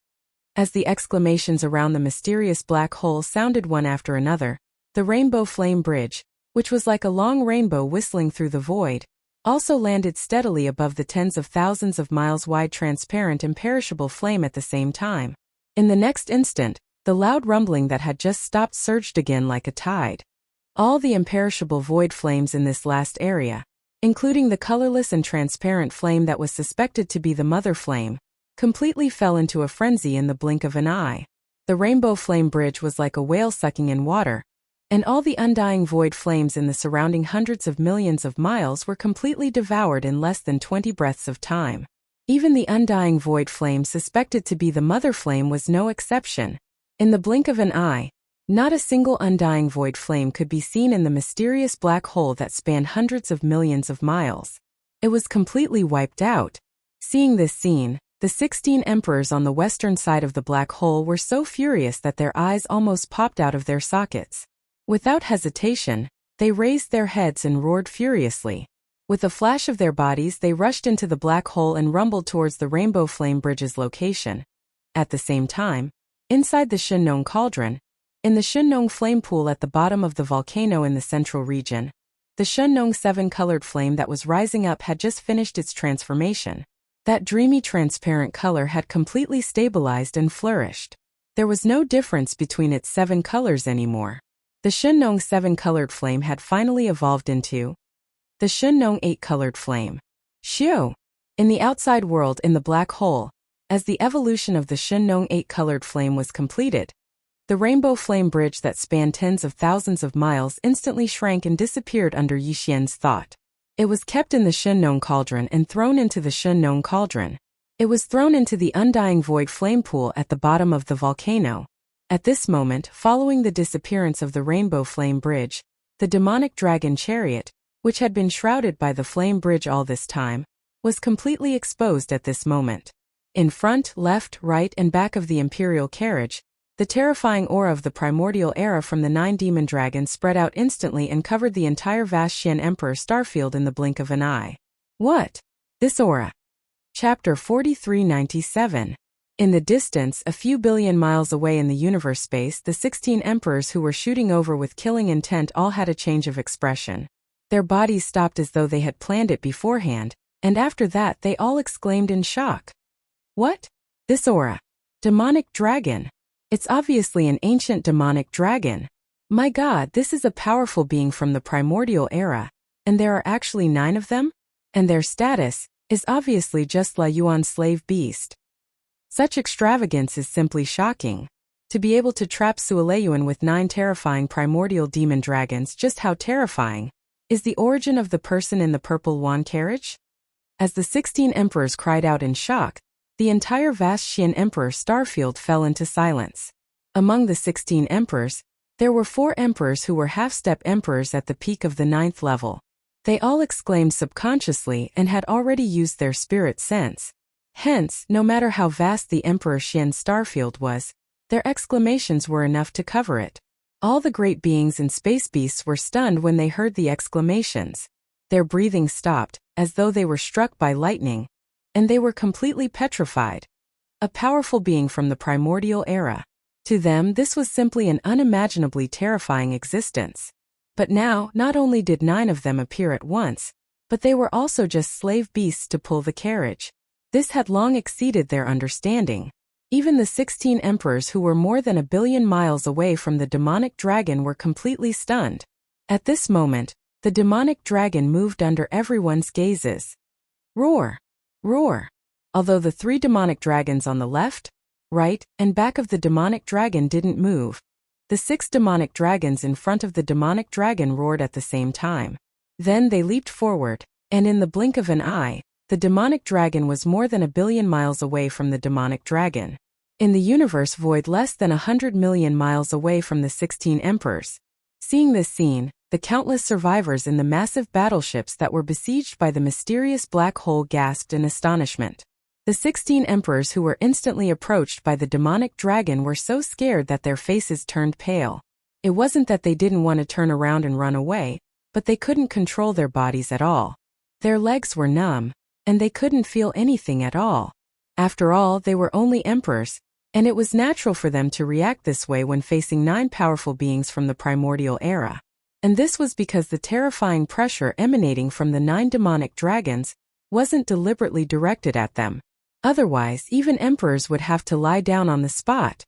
As the exclamations around the mysterious black hole sounded one after another, the rainbow flame bridge, which was like a long rainbow whistling through the void, also landed steadily above the tens of thousands of miles wide transparent imperishable flame at the same time. In the next instant, the loud rumbling that had just stopped surged again like a tide. All the imperishable void flames in this last area, including the colorless and transparent flame that was suspected to be the mother flame, completely fell into a frenzy in the blink of an eye. The rainbow flame bridge was like a whale sucking in water, and all the undying void flames in the surrounding hundreds of millions of miles were completely devoured in less than 20 breaths of time. Even the undying void flame suspected to be the mother flame was no exception. In the blink of an eye, not a single undying void flame could be seen in the mysterious black hole that spanned hundreds of millions of miles. It was completely wiped out. Seeing this scene, the 16 emperors on the western side of the black hole were so furious that their eyes almost popped out of their sockets. Without hesitation, they raised their heads and roared furiously. With a flash of their bodies, they rushed into the black hole and rumbled towards the Rainbow Flame Bridge's location. At the same time, inside the Shunnong Cauldron, in the Shunnong flame pool at the bottom of the volcano in the central region, the Shunnong seven-colored flame that was rising up had just finished its transformation. That dreamy transparent color had completely stabilized and flourished. There was no difference between its 7 colors anymore. The Shunnong seven-colored flame had finally evolved into the Shunnong 8-colored flame. Xiu! In the outside world in the black hole, as the evolution of the Shunnong 8-colored flame was completed, the Rainbow Flame Bridge that spanned tens of thousands of miles instantly shrank and disappeared under Yixian's thought. It was kept in the Shunnong Cauldron and thrown into the Shunnong Cauldron. It was thrown into the undying void flame pool at the bottom of the volcano. At this moment, following the disappearance of the Rainbow Flame Bridge, the demonic dragon chariot, which had been shrouded by the flame bridge all this time, was completely exposed at this moment. In front, left, right, and back of the imperial carriage, the terrifying aura of the primordial era from the 9 demon dragons spread out instantly and covered the entire vast Xian Emperor starfield in the blink of an eye. What? This aura. Chapter 4397. In the distance, a few billion miles away in the universe space, the 16 emperors who were shooting over with killing intent all had a change of expression. Their bodies stopped as though they had planned it beforehand, and after that they all exclaimed in shock. What? This aura. Demonic dragon. It's obviously an ancient demonic dragon. My God, this is a powerful being from the primordial era, and there are actually 9 of them? And their status is obviously just La Yuan's slave beast. Such extravagance is simply shocking. To be able to trap Suoleyuan with 9 terrifying primordial demon dragons, just how terrifying is the origin of the person in the purple wand carriage? As the 16 emperors cried out in shock, the entire vast Xian Emperor starfield fell into silence. Among the 16 emperors, there were 4 emperors who were half-step emperors at the peak of the 9th level. They all exclaimed subconsciously and had already used their spirit sense. Hence, no matter how vast the Emperor Xian's starfield was, their exclamations were enough to cover it. All the great beings and space beasts were stunned when they heard the exclamations. Their breathing stopped, as though they were struck by lightning, and they were completely petrified. A powerful being from the primordial era. To them, this was simply an unimaginably terrifying existence. But now, not only did 9 of them appear at once, but they were also just slave beasts to pull the carriage. This had long exceeded their understanding. Even the 16 emperors who were more than 1 billion miles away from the demonic dragon were completely stunned. At this moment, the demonic dragon moved under everyone's gazes. Roar! Roar! Although the 3 demonic dragons on the left, right, and back of the demonic dragon didn't move, the 6 demonic dragons in front of the demonic dragon roared at the same time. Then they leaped forward, and in the blink of an eye, the demonic dragon was more than 1 billion miles away from the demonic dragon. In the universe void less than 100 million miles away from the 16 emperors. Seeing this scene, the countless survivors in the massive battleships that were besieged by the mysterious black hole gasped in astonishment. The 16 emperors who were instantly approached by the demonic dragon were so scared that their faces turned pale. It wasn't that they didn't want to turn around and run away, but they couldn't control their bodies at all. Their legs were numb, and they couldn't feel anything at all. After all, they were only emperors, and it was natural for them to react this way when facing 9 powerful beings from the primordial era. And this was because the terrifying pressure emanating from the 9 demonic dragons wasn't deliberately directed at them. Otherwise, even emperors would have to lie down on the spot.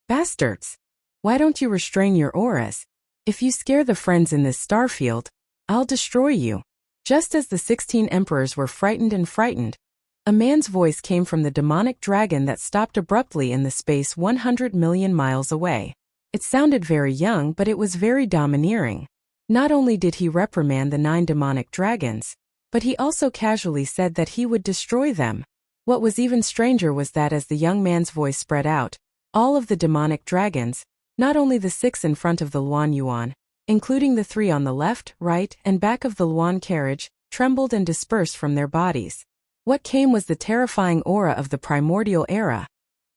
Bastards! Why don't you restrain your auras? If you scare the friends in this starfield, I'll destroy you. Just as the 16 emperors were frightened, a man's voice came from the demonic dragon that stopped abruptly in the space 100 million miles away. It sounded very young, but it was very domineering. Not only did he reprimand the 9 demonic dragons, but he also casually said that he would destroy them. What was even stranger was that as the young man's voice spread out, all of the demonic dragons, not only the 6 in front of the Luan Yuan, including the 3 on the left, right, and back of the Luan carriage, trembled and dispersed from their bodies. What came was the terrifying aura of the primordial era,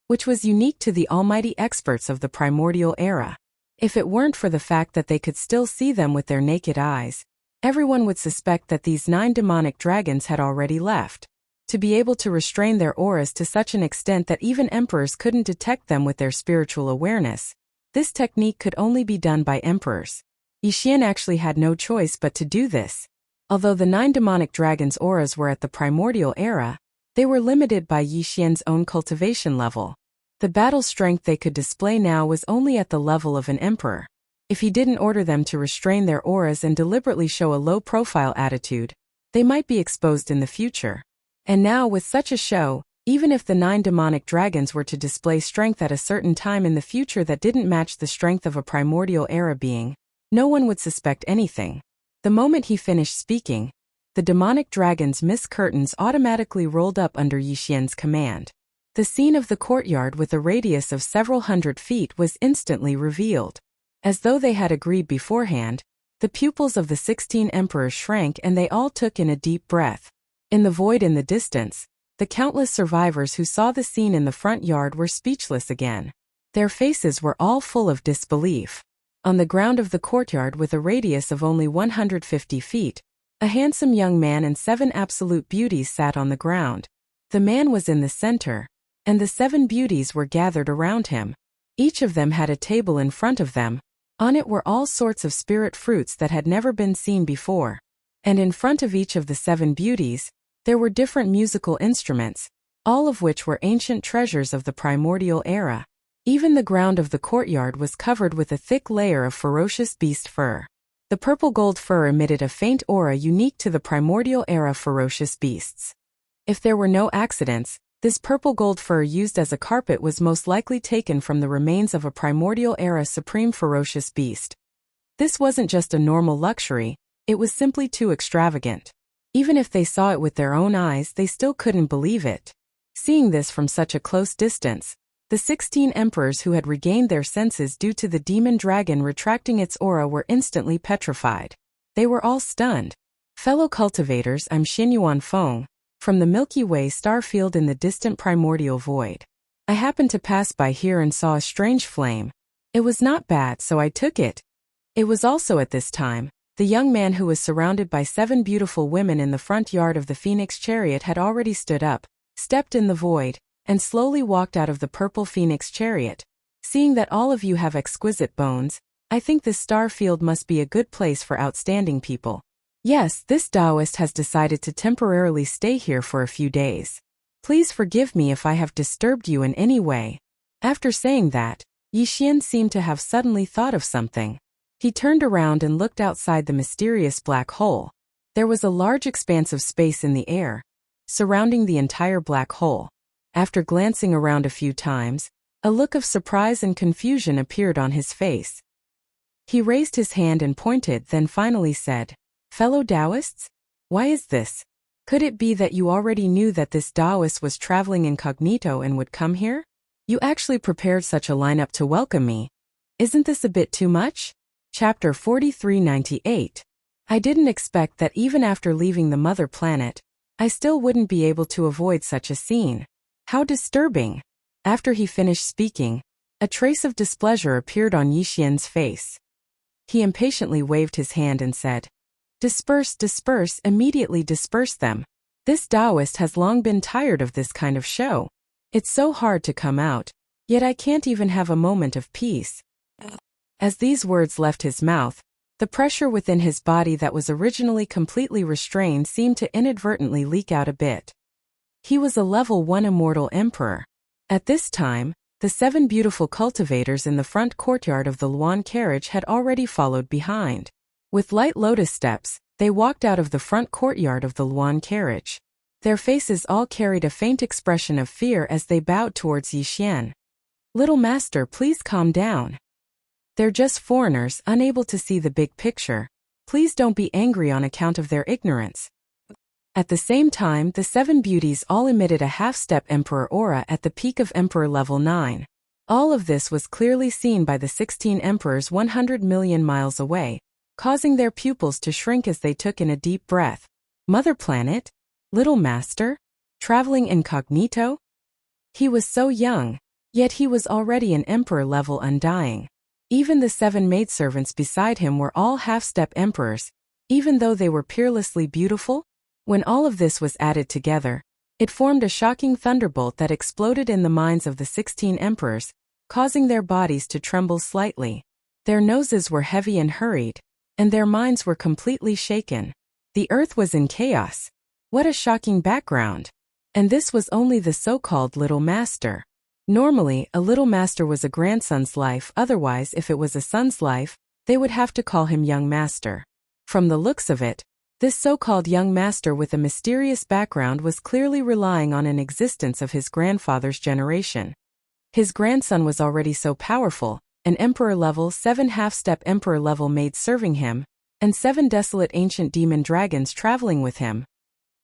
which was unique to the almighty experts of the primordial era. If it weren't for the fact that they could still see them with their naked eyes, everyone would suspect that these 9 demonic dragons had already left. To be able to restrain their auras to such an extent that even emperors couldn't detect them with their spiritual awareness, this technique could only be done by emperors. Yixian actually had no choice but to do this. Although the 9 demonic dragons' auras were at the primordial era, they were limited by Yixian's own cultivation level. The battle strength they could display now was only at the level of an emperor. If he didn't order them to restrain their auras and deliberately show a low-profile attitude, they might be exposed in the future. And now with such a show, even if the 9 demonic dragons were to display strength at a certain time in the future that didn't match the strength of a primordial era being, no one would suspect anything. The moment he finished speaking, the demonic dragon's mist curtains automatically rolled up under Yixian's command. The scene of the courtyard with a radius of several hundred feet was instantly revealed. As though they had agreed beforehand, the pupils of the 16 emperors shrank and they all took in a deep breath. In the void in the distance, the countless survivors who saw the scene in the front yard were speechless again. Their faces were all full of disbelief. On the ground of the courtyard with a radius of only 150 feet, a handsome young man and 7 absolute beauties sat on the ground. The man was in the center, and the 7 beauties were gathered around him. Each of them had a table in front of them. On it were all sorts of spirit fruits that had never been seen before. And in front of each of the 7 beauties, there were different musical instruments, all of which were ancient treasures of the primordial era. Even the ground of the courtyard was covered with a thick layer of ferocious beast fur. The purple gold fur emitted a faint aura unique to the primordial era ferocious beasts. If there were no accidents, this purple gold fur used as a carpet was most likely taken from the remains of a primordial era supreme ferocious beast. This wasn't just a normal luxury, it was simply too extravagant. Even if they saw it with their own eyes, they still couldn't believe it. Seeing this from such a close distance, the 16 emperors who had regained their senses due to the demon dragon retracting its aura were instantly petrified. They were all stunned. Fellow cultivators, I'm Xinyuan Feng, from the Milky Way star field in the distant primordial void. I happened to pass by here and saw a strange flame. It was not bad, so I took it. It was also at this time, the young man who was surrounded by 7 beautiful women in the front yard of the Phoenix chariot had already stood up, stepped in the void, and slowly walked out of the purple Phoenix chariot. Seeing that all of you have exquisite bones, I think this star field must be a good place for outstanding people. Yes, this Taoist has decided to temporarily stay here for a few days. Please forgive me if I have disturbed you in any way. After saying that, Yixian seemed to have suddenly thought of something. He turned around and looked outside the mysterious black hole. There was a large expanse of space in the air, surrounding the entire black hole. After glancing around a few times, a look of surprise and confusion appeared on his face. He raised his hand and pointed, then finally said, "Fellow Taoists? Why is this? Could it be that you already knew that this Taoist was traveling incognito and would come here? You actually prepared such a lineup to welcome me. Isn't this a bit too much?" Chapter 4398. I didn't expect that even after leaving the mother planet, I still wouldn't be able to avoid such a scene. How disturbing! After he finished speaking, a trace of displeasure appeared on Yixian's face. He impatiently waved his hand and said, "Disperse, disperse, immediately disperse them. This Taoist has long been tired of this kind of show. It's so hard to come out, yet I can't even have a moment of peace." As these words left his mouth, the pressure within his body that was originally completely restrained seemed to inadvertently leak out a bit. He was a level 1 immortal emperor. At this time, the 7 beautiful cultivators in the front courtyard of the Luan carriage had already followed behind. With light lotus steps, they walked out of the front courtyard of the Luan carriage. Their faces all carried a faint expression of fear as they bowed towards Yixian. "Little master, please calm down. They're just foreigners unable to see the big picture. Please don't be angry on account of their ignorance. At the same time, the 7 beauties all emitted a half-step emperor aura at the peak of emperor level 9. All of this was clearly seen by the 16 emperors 100 million miles away, causing their pupils to shrink as they took in a deep breath. Mother Planet? Little Master? Traveling incognito? He was so young, yet he was already an emperor level undying. Even the 7 maidservants beside him were all half-step emperors, even though they were peerlessly beautiful. When all of this was added together, it formed a shocking thunderbolt that exploded in the minds of the 16 emperors, causing their bodies to tremble slightly. Their noses were heavy and hurried, and their minds were completely shaken. The earth was in chaos. What a shocking background! And this was only the so-called Little Master. Normally, a Little Master was a grandson's life, otherwise if it was a son's life, they would have to call him Young Master. From the looks of it, this so-called Young Master with a mysterious background was clearly relying on an existence of his grandfather's generation. His grandson was already so powerful, an Emperor level 7 half-step Emperor level maid serving him, and 7 desolate ancient demon dragons traveling with him.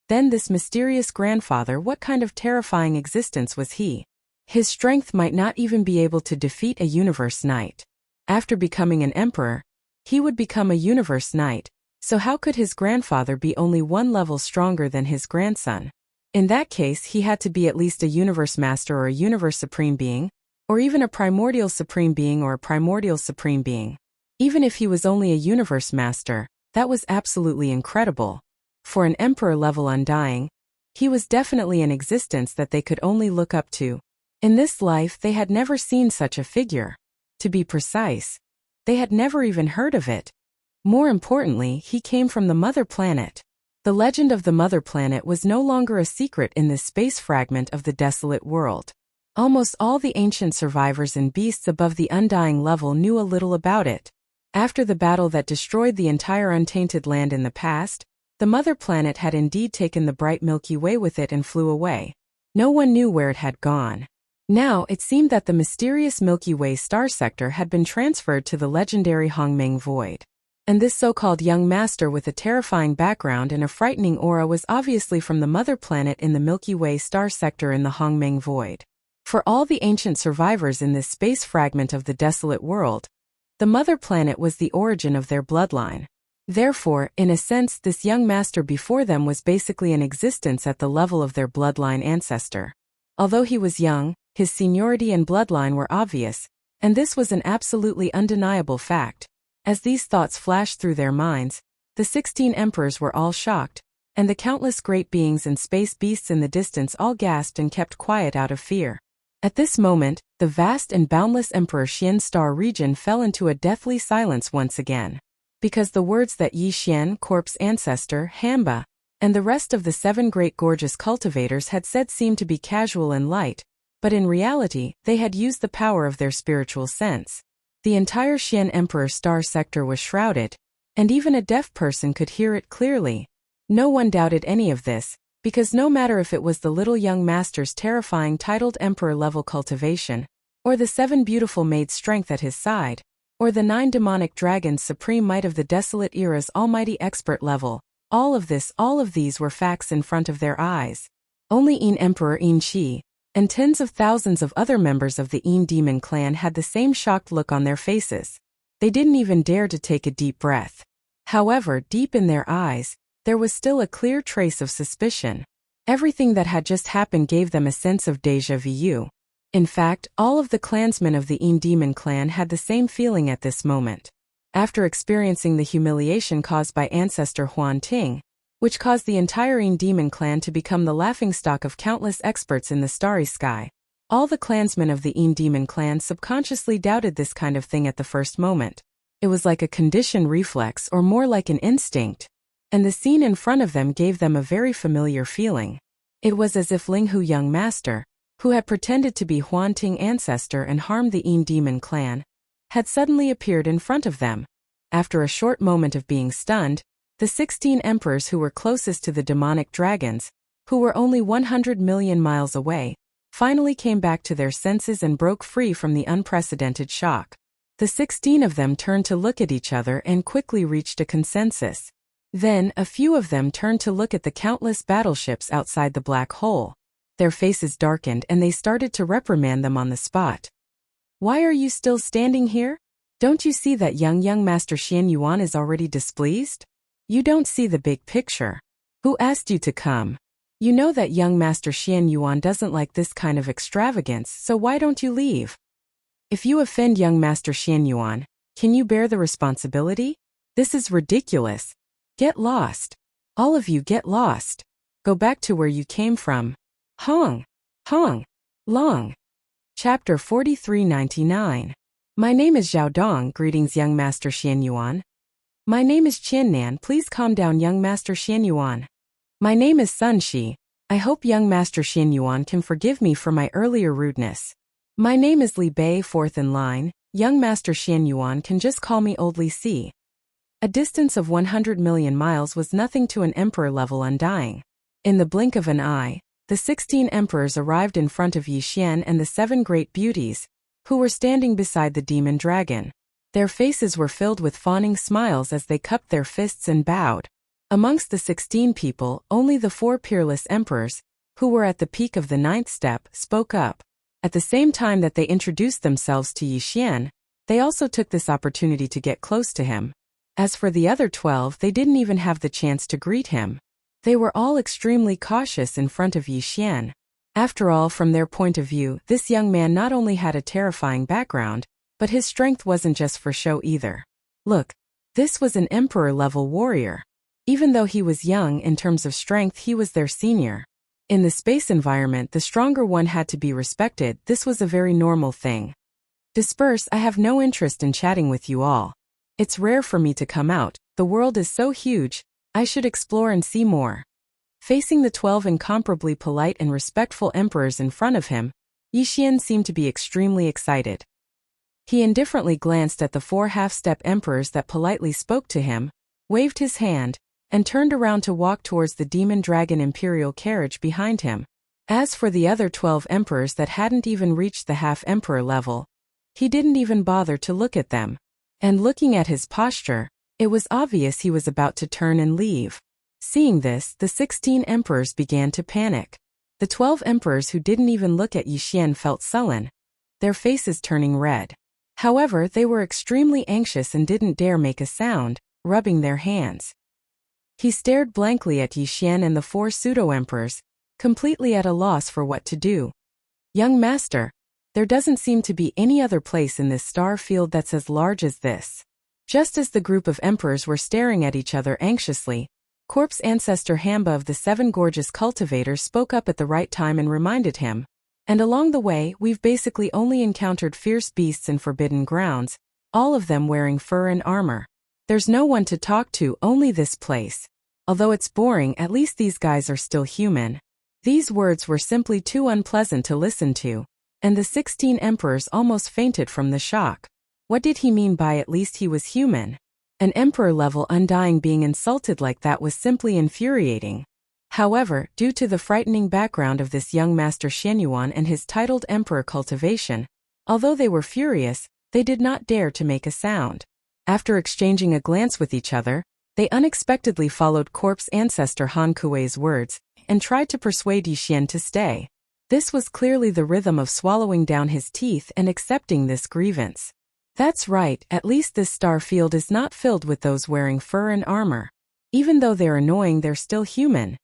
Then this mysterious grandfather, what kind of terrifying existence was he? His strength might not even be able to defeat a universe knight. After becoming an emperor, he would become a universe knight, so how could his grandfather be only 1 level stronger than his grandson? In that case, he had to be at least a universe master or a universe supreme being, or even a primordial supreme being or a primordial supreme being. Even if he was only a universe master, that was absolutely incredible. For an emperor level undying, he was definitely an existence that they could only look up to. In this life, they had never seen such a figure. To be precise, they had never even heard of it. More importantly, he came from the Mother Planet. The legend of the Mother Planet was no longer a secret in this space fragment of the desolate world. Almost all the ancient survivors and beasts above the undying level knew a little about it. After the battle that destroyed the entire untainted land in the past, the Mother Planet had indeed taken the bright Milky Way with it and flew away. No one knew where it had gone. Now, it seemed that the mysterious Milky Way star sector had been transferred to the legendary Hongmeng Void. And this so-called Young Master with a terrifying background and a frightening aura was obviously from the Mother Planet in the Milky Way star sector in the Hongmeng Void. For all the ancient survivors in this space fragment of the desolate world, the Mother Planet was the origin of their bloodline. Therefore, in a sense, this Young Master before them was basically an existence at the level of their bloodline ancestor. Although he was young, his seniority and bloodline were obvious, and this was an absolutely undeniable fact. As these thoughts flashed through their minds, the 16 emperors were all shocked, and the countless great beings and space beasts in the distance all gasped and kept quiet out of fear. At this moment, the vast and boundless Emperor Xian star region fell into a deathly silence once again. Because the words that Yi Xian, corpse ancestor, Hamba, and the rest of the 7 great gorgeous cultivators had said seemed to be casual and light, but in reality, they had used the power of their spiritual sense. The entire Xian Emperor star sector was shrouded, and even a deaf person could hear it clearly. No one doubted any of this, because no matter if it was the little Young Master's terrifying titled Emperor-level cultivation, or the 7 beautiful maids' strength at his side, or the 9 demonic dragons' supreme might of the desolate era's almighty expert level, all of these were facts in front of their eyes. Only Yin Emperor Yin Qi, and tens of thousands of other members of the Yin demon clan had the same shocked look on their faces. They didn't even dare to take a deep breath. However, deep in their eyes, there was still a clear trace of suspicion. Everything that had just happened gave them a sense of déjà vu. In fact, all of the clansmen of the Yin demon clan had the same feeling at this moment. After experiencing the humiliation caused by ancestor Huan Ting, which caused the entire Yin demon clan to become the laughingstock of countless experts in the starry sky, all the clansmen of the Yin demon clan subconsciously doubted this kind of thing at the first moment. It was like a conditioned reflex or more like an instinct, and the scene in front of them gave them a very familiar feeling. It was as if Ling Hu Young Master, who had pretended to be Huan Ting ancestor and harmed the Yin demon clan, had suddenly appeared in front of them. After a short moment of being stunned, the 16 emperors who were closest to the demonic dragons, who were only 100 million miles away, finally came back to their senses and broke free from the unprecedented shock. The 16 of them turned to look at each other and quickly reached a consensus. Then, a few of them turned to look at the countless battleships outside the black hole. Their faces darkened and they started to reprimand them on the spot. Why are you still standing here? Don't you see that young Master Xian Yuan is already displeased? You don't see the big picture. Who asked you to come? You know that young Master Xian Yuan doesn't like this kind of extravagance, so why don't you leave? If you offend young Master Xian Yuan, can you bear the responsibility? This is ridiculous. Get lost. All of you get lost. Go back to where you came from. Hong. Long. Chapter 4399. My name is Zhao Dong, greetings young Master Xian Yuan. My name is Qian Nan, please calm down young Master Xian Yuan. My name is Sun Shi. I hope young Master Xian Yuan can forgive me for my earlier rudeness. My name is Li Bei, fourth in line. Young Master Xian Yuan can just call me Old Li Si. A distance of 100 million miles was nothing to an emperor-level undying. In the blink of an eye, the 16 emperors arrived in front of Yi Xian and the 7 great beauties, who were standing beside the demon dragon. Their faces were filled with fawning smiles as they cupped their fists and bowed. Amongst the 16 people, only the 4 peerless emperors, who were at the peak of the 9th step, spoke up. At the same time that they introduced themselves to Yi Xian, they also took this opportunity to get close to him. As for the other 12, they didn't even have the chance to greet him. They were all extremely cautious in front of Yi Xian. After all, from their point of view, this young man not only had a terrifying background, but his strength wasn't just for show either. Look, this was an emperor-level warrior. Even though he was young, in terms of strength he was their senior. In the space environment, the stronger one had to be respected. This was a very normal thing. Disperse, I have no interest in chatting with you all. It's rare for me to come out, the world is so huge, I should explore and see more. Facing the 12 incomparably polite and respectful emperors in front of him, Yi Xian seemed to be extremely excited. He indifferently glanced at the 4 half-step emperors that politely spoke to him, waved his hand, and turned around to walk towards the demon dragon imperial carriage behind him. As for the other 12 emperors that hadn't even reached the half-emperor level, he didn't even bother to look at them. And looking at his posture, it was obvious he was about to turn and leave. Seeing this, the 16 emperors began to panic. The 12 emperors who didn't even look at Yi Xian felt sullen, their faces turning red. However, they were extremely anxious and didn't dare make a sound, rubbing their hands. He stared blankly at Yi Xian and the 4 pseudo-emperors, completely at a loss for what to do. Young master, there doesn't seem to be any other place in this star field that's as large as this. Just as the group of emperors were staring at each other anxiously, Corpse ancestor Hamba of the 7 gorgeous cultivators spoke up at the right time and reminded him. And along the way, we've basically only encountered fierce beasts in forbidden grounds, all of them wearing fur and armor. There's no one to talk to, only this place. Although it's boring, at least these guys are still human. These words were simply too unpleasant to listen to, and the 16 emperors almost fainted from the shock. What did he mean by at least he was human? An emperor-level undying being insulted like that was simply infuriating. However, due to the frightening background of this young Master Xian Yuan and his titled emperor cultivation, although they were furious, they did not dare to make a sound. After exchanging a glance with each other, they unexpectedly followed Corpse ancestor Han Kuei's words, and tried to persuade Yi Xian to stay. This was clearly the rhythm of swallowing down his teeth and accepting this grievance. That's right, at least this star field is not filled with those wearing fur and armor. Even though they're annoying, they're still human.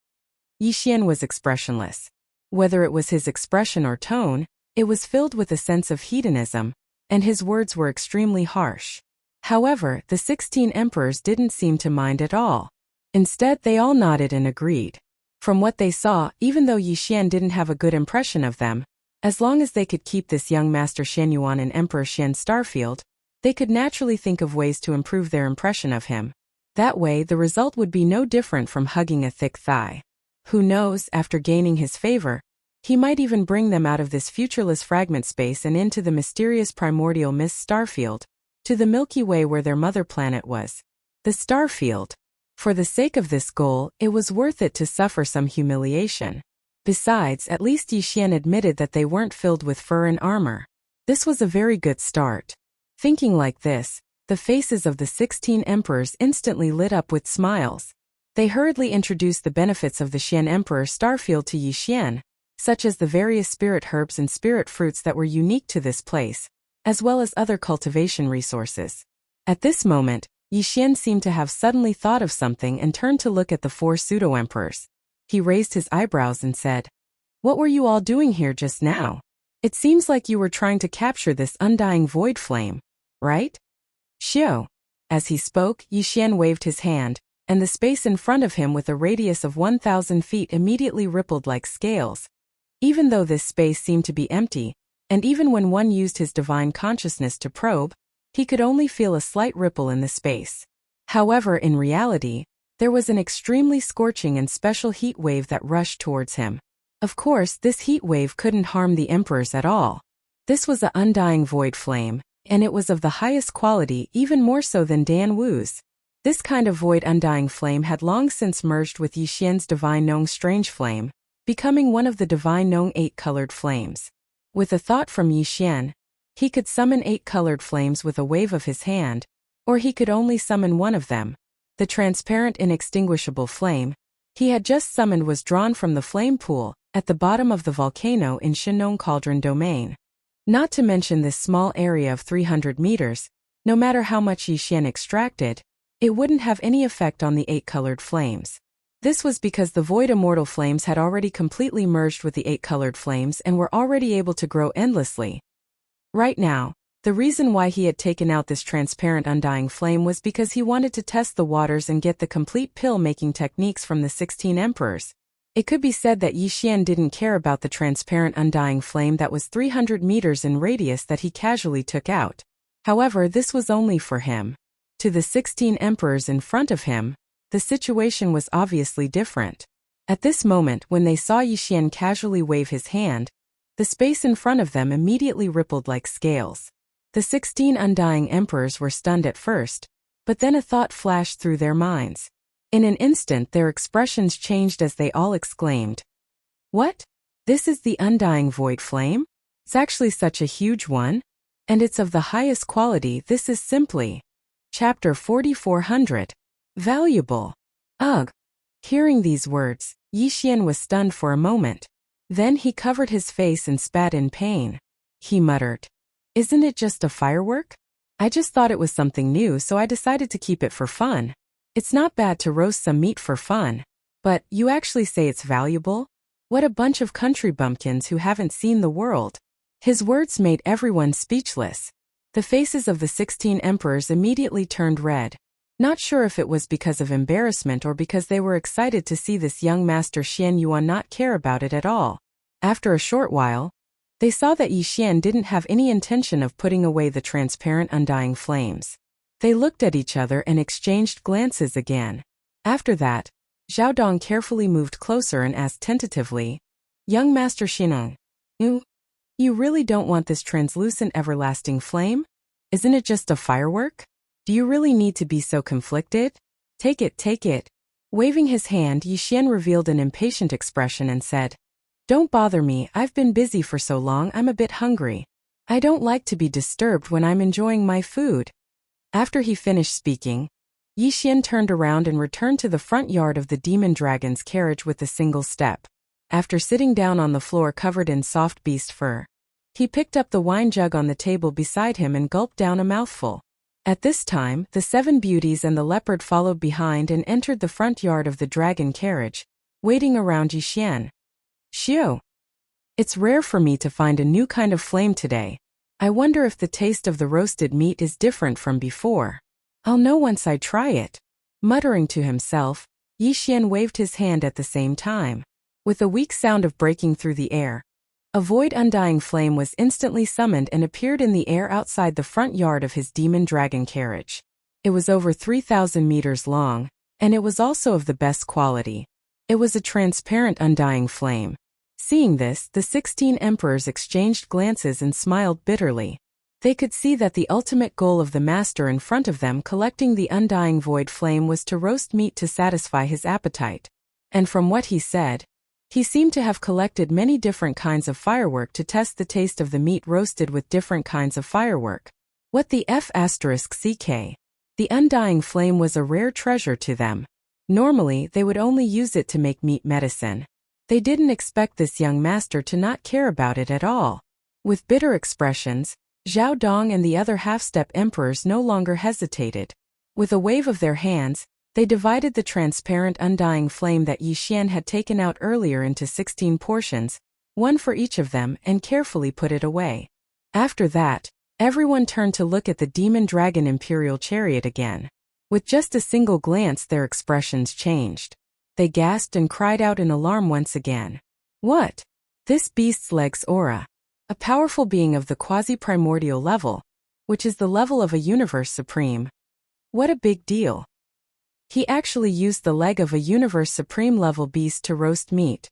Yi Xian was expressionless. Whether it was his expression or tone, it was filled with a sense of hedonism, and his words were extremely harsh. However, the 16 emperors didn't seem to mind at all. Instead, they all nodded and agreed. From what they saw, even though Yi Xian didn't have a good impression of them, as long as they could keep this young Master Xian Yuan in Emperor Xian's starfield, they could naturally think of ways to improve their impression of him. That way, the result would be no different from hugging a thick thigh. Who knows, after gaining his favor, he might even bring them out of this futureless fragment space and into the mysterious primordial mist starfield, to the Milky Way where their mother planet was. The starfield. For the sake of this goal, it was worth it to suffer some humiliation. Besides, at least Yi Xian admitted that they weren't filled with fur and armor. This was a very good start. Thinking like this, the faces of the 16 emperors instantly lit up with smiles. They hurriedly introduced the benefits of the Xian Emperor Starfield to Yi Xian, such as the various spirit herbs and spirit fruits that were unique to this place, as well as other cultivation resources. At this moment, Yi Xian seemed to have suddenly thought of something and turned to look at the 4 pseudo-emperors. He raised his eyebrows and said, "What were you all doing here just now? It seems like you were trying to capture this undying void flame, right?" Xiao. As he spoke, Yi Xian waved his hand, and the space in front of him with a radius of 1,000 feet immediately rippled like scales. Even though this space seemed to be empty, and even when one used his divine consciousness to probe, he could only feel a slight ripple in the space. However, in reality, there was an extremely scorching and special heat wave that rushed towards him. Of course, this heat wave couldn't harm the emperors at all. This was an undying void flame, and it was of the highest quality, even more so than Dan Wu's. This kind of void undying flame had long since merged with Yi Xian's divine Nong strange flame, becoming one of the divine Nong 8-colored flames. With a thought from Yi Xian, he could summon 8 colored flames with a wave of his hand, or he could only summon one of them. The transparent inextinguishable flame he had just summoned was drawn from the flame pool at the bottom of the volcano in Shenong Cauldron Domain. Not to mention this small area of 300 meters, no matter how much Yi Xian extracted, it wouldn't have any effect on the 8-colored flames. This was because the void immortal flames had already completely merged with the 8-colored flames and were already able to grow endlessly. Right now, the reason why he had taken out this transparent undying flame was because he wanted to test the waters and get the complete pill-making techniques from the 16 emperors. It could be said that Yi Xian didn't care about the transparent undying flame that was 300 meters in radius that he casually took out. However, this was only for him. To the 16 emperors in front of him, the situation was obviously different. At this moment, when they saw Yi Xian casually wave his hand, the space in front of them immediately rippled like scales. The 16 undying emperors were stunned at first, but then a thought flashed through their minds. In an instant their expressions changed as they all exclaimed, "What? This is the undying void flame? It's actually such a huge one? And it's of the highest quality. This is simply..." Chapter 4400. Valuable. Ugh. Hearing these words, Yi Xian was stunned for a moment. Then he covered his face and spat in pain. He muttered, "Isn't it just a firework? I just thought it was something new, so I decided to keep it for fun. It's not bad to roast some meat for fun. But you actually say it's valuable? What a bunch of country bumpkins who haven't seen the world." His words made everyone speechless. The faces of the 16 emperors immediately turned red. Not sure if it was because of embarrassment or because they were excited to see this young master Xian Yuan not care about it at all. After a short while, they saw that Yi Xian didn't have any intention of putting away the transparent undying flames. They looked at each other and exchanged glances again. After that, Zhao Dong carefully moved closer and asked tentatively, "Young Master Xinan, you really don't want this translucent everlasting flame? Isn't it just a firework? Do you really need to be so conflicted? Take it, take it." Waving his hand, Yi Xian revealed an impatient expression and said, "Don't bother me, I've been busy for so long I'm a bit hungry. I don't like to be disturbed when I'm enjoying my food." After he finished speaking, Yi Xian turned around and returned to the front yard of the demon dragon's carriage with a single step. After sitting down on the floor covered in soft beast fur, he picked up the wine jug on the table beside him and gulped down a mouthful. At this time, the 7 beauties and the leopard followed behind and entered the front yard of the dragon carriage, waiting around Yi Xian. "Xiao, it's rare for me to find a new kind of flame today. I wonder if the taste of the roasted meat is different from before. I'll know once I try it." Muttering to himself, Yi Xian waved his hand at the same time. With a weak sound of breaking through the air, a void undying flame was instantly summoned and appeared in the air outside the front yard of his demon dragon carriage. It was over 3,000 meters long, and it was also of the best quality. It was a transparent undying flame. Seeing this, the 16 emperors exchanged glances and smiled bitterly. They could see that the ultimate goal of the master in front of them collecting the undying void flame was to roast meat to satisfy his appetite. And from what he said, he seemed to have collected many different kinds of firework to test the taste of the meat roasted with different kinds of firework. What the F***ck? The undying flame was a rare treasure to them. Normally, they would only use it to make meat medicine. They didn't expect this young master to not care about it at all. With bitter expressions, Zhao Dong and the other half-step emperors no longer hesitated. With a wave of their hands, they divided the transparent undying flame that Yi Xian had taken out earlier into 16 portions, one for each of them, and carefully put it away. After that, everyone turned to look at the demon dragon imperial chariot again. With just a single glance, their expressions changed. They gasped and cried out in alarm once again. What? This beast's leg's aura. A powerful being of the quasi-primordial level, which is the level of a universe supreme. What a big deal. He actually used the leg of a universe supreme level beast to roast meat.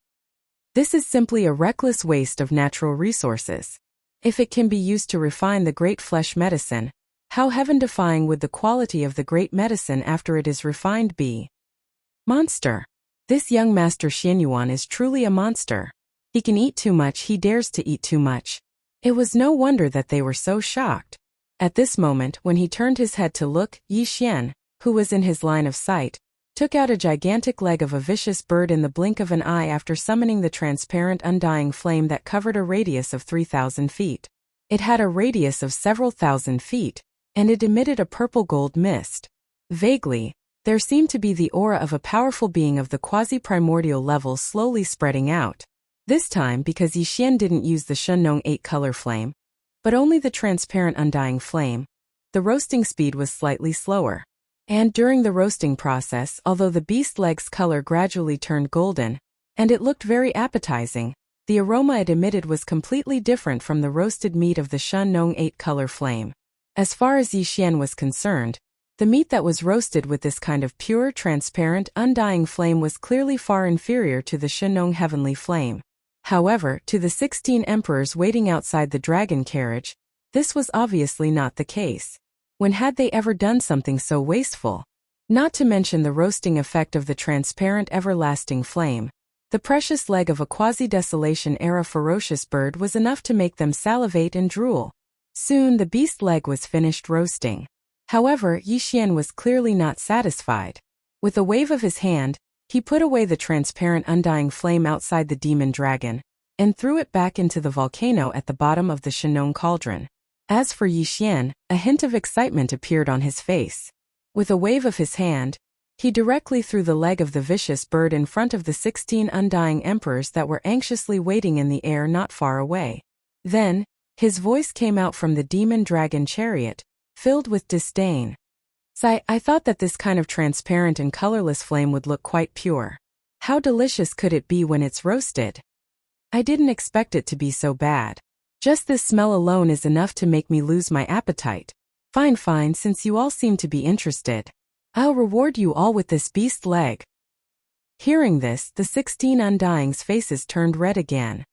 This is simply a reckless waste of natural resources. If it can be used to refine the great flesh medicine, how heaven-defying would the quality of the great medicine after it is refined be? Monster. This young master Xianyuan is truly a monster. He can eat too much, he dares to eat too much. It was no wonder that they were so shocked. At this moment, when he turned his head to look, Yi Xian, who was in his line of sight, took out a gigantic leg of a vicious bird in the blink of an eye after summoning the transparent undying flame that covered a radius of 3,000 feet. It had a radius of several thousand feet, and it emitted a purple-gold mist. Vaguely, there seemed to be the aura of a powerful being of the quasi-primordial level slowly spreading out. This time because Yi Xian didn't use the Shenong 8-color flame, but only the transparent undying flame, the roasting speed was slightly slower. And during the roasting process, although the beast leg's color gradually turned golden, and it looked very appetizing, the aroma it emitted was completely different from the roasted meat of the Shenong 8-color flame. As far as Yi Xian was concerned, the meat that was roasted with this kind of pure, transparent, undying flame was clearly far inferior to the Shenong heavenly flame. However, to the 16 emperors waiting outside the dragon carriage, this was obviously not the case. When had they ever done something so wasteful? Not to mention the roasting effect of the transparent everlasting flame. The precious leg of a quasi-desolation-era ferocious bird was enough to make them salivate and drool. Soon the beast leg was finished roasting. However, Yi Xian was clearly not satisfied. With a wave of his hand, he put away the transparent undying flame outside the demon dragon, and threw it back into the volcano at the bottom of the Shenong cauldron. As for Yi Xian, a hint of excitement appeared on his face. With a wave of his hand, he directly threw the leg of the vicious bird in front of the 16 undying emperors that were anxiously waiting in the air not far away. Then, his voice came out from the demon dragon chariot, filled with disdain. I thought that this kind of transparent and colorless flame would look quite pure. How delicious could it be when it's roasted? I didn't expect it to be so bad. Just this smell alone is enough to make me lose my appetite. Fine, since you all seem to be interested. I'll reward you all with this beast leg. Hearing this, the 16 undyings' faces turned red again.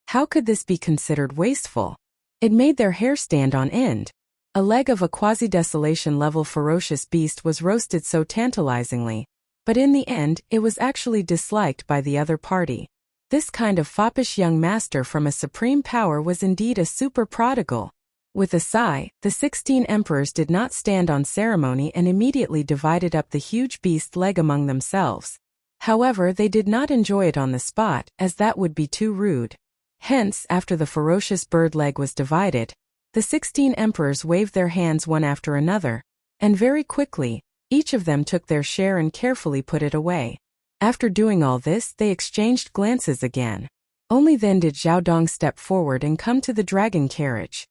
How could this be considered wasteful? It made their hair stand on end. A leg of a quasi-desolation level ferocious beast was roasted so tantalizingly, but in the end, it was actually disliked by the other party. This kind of foppish young master from a supreme power was indeed a super prodigal. With a sigh, the 16 emperors did not stand on ceremony and immediately divided up the huge beast leg among themselves. However, they did not enjoy it on the spot, as that would be too rude. Hence, after the ferocious bird leg was divided, the 16 emperors waved their hands one after another, and very quickly, each of them took their share and carefully put it away. After doing all this, they exchanged glances again. Only then did Zhao Dong step forward and come to the dragon carriage.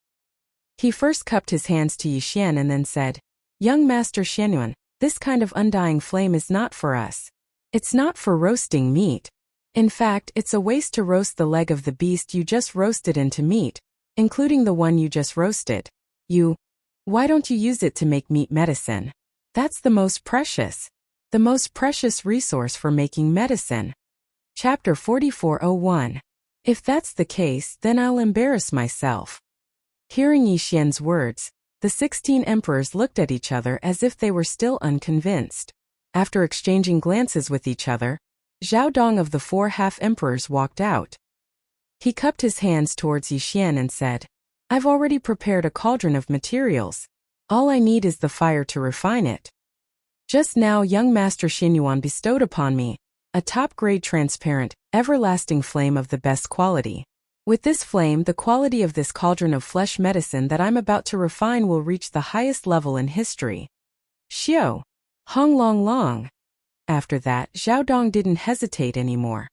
He first cupped his hands to Yi Xian and then said, "Young Master Xianyuan, this kind of undying flame is not for us. It's not for roasting meat. In fact, it's a waste to roast the leg of the beast you just roasted into meat, including the one you just roasted. Why don't you use it to make meat medicine? That's the most precious resource for making medicine." Chapter 4401. If that's the case, then I'll embarrass myself. Hearing Yi Xian's words, the 16 emperors looked at each other as if they were still unconvinced. After exchanging glances with each other, Zhao Dong of the 4 half-emperors walked out. He cupped his hands towards Yi Xian and said, I've already prepared a cauldron of materials. All I need is the fire to refine it. Just now young Master Xinyuan bestowed upon me a top-grade transparent, everlasting flame of the best quality. With this flame, the quality of this cauldron of flesh medicine that I'm about to refine will reach the highest level in history. Xiao. Hong Long Long. After that, Zhao Dong didn't hesitate anymore.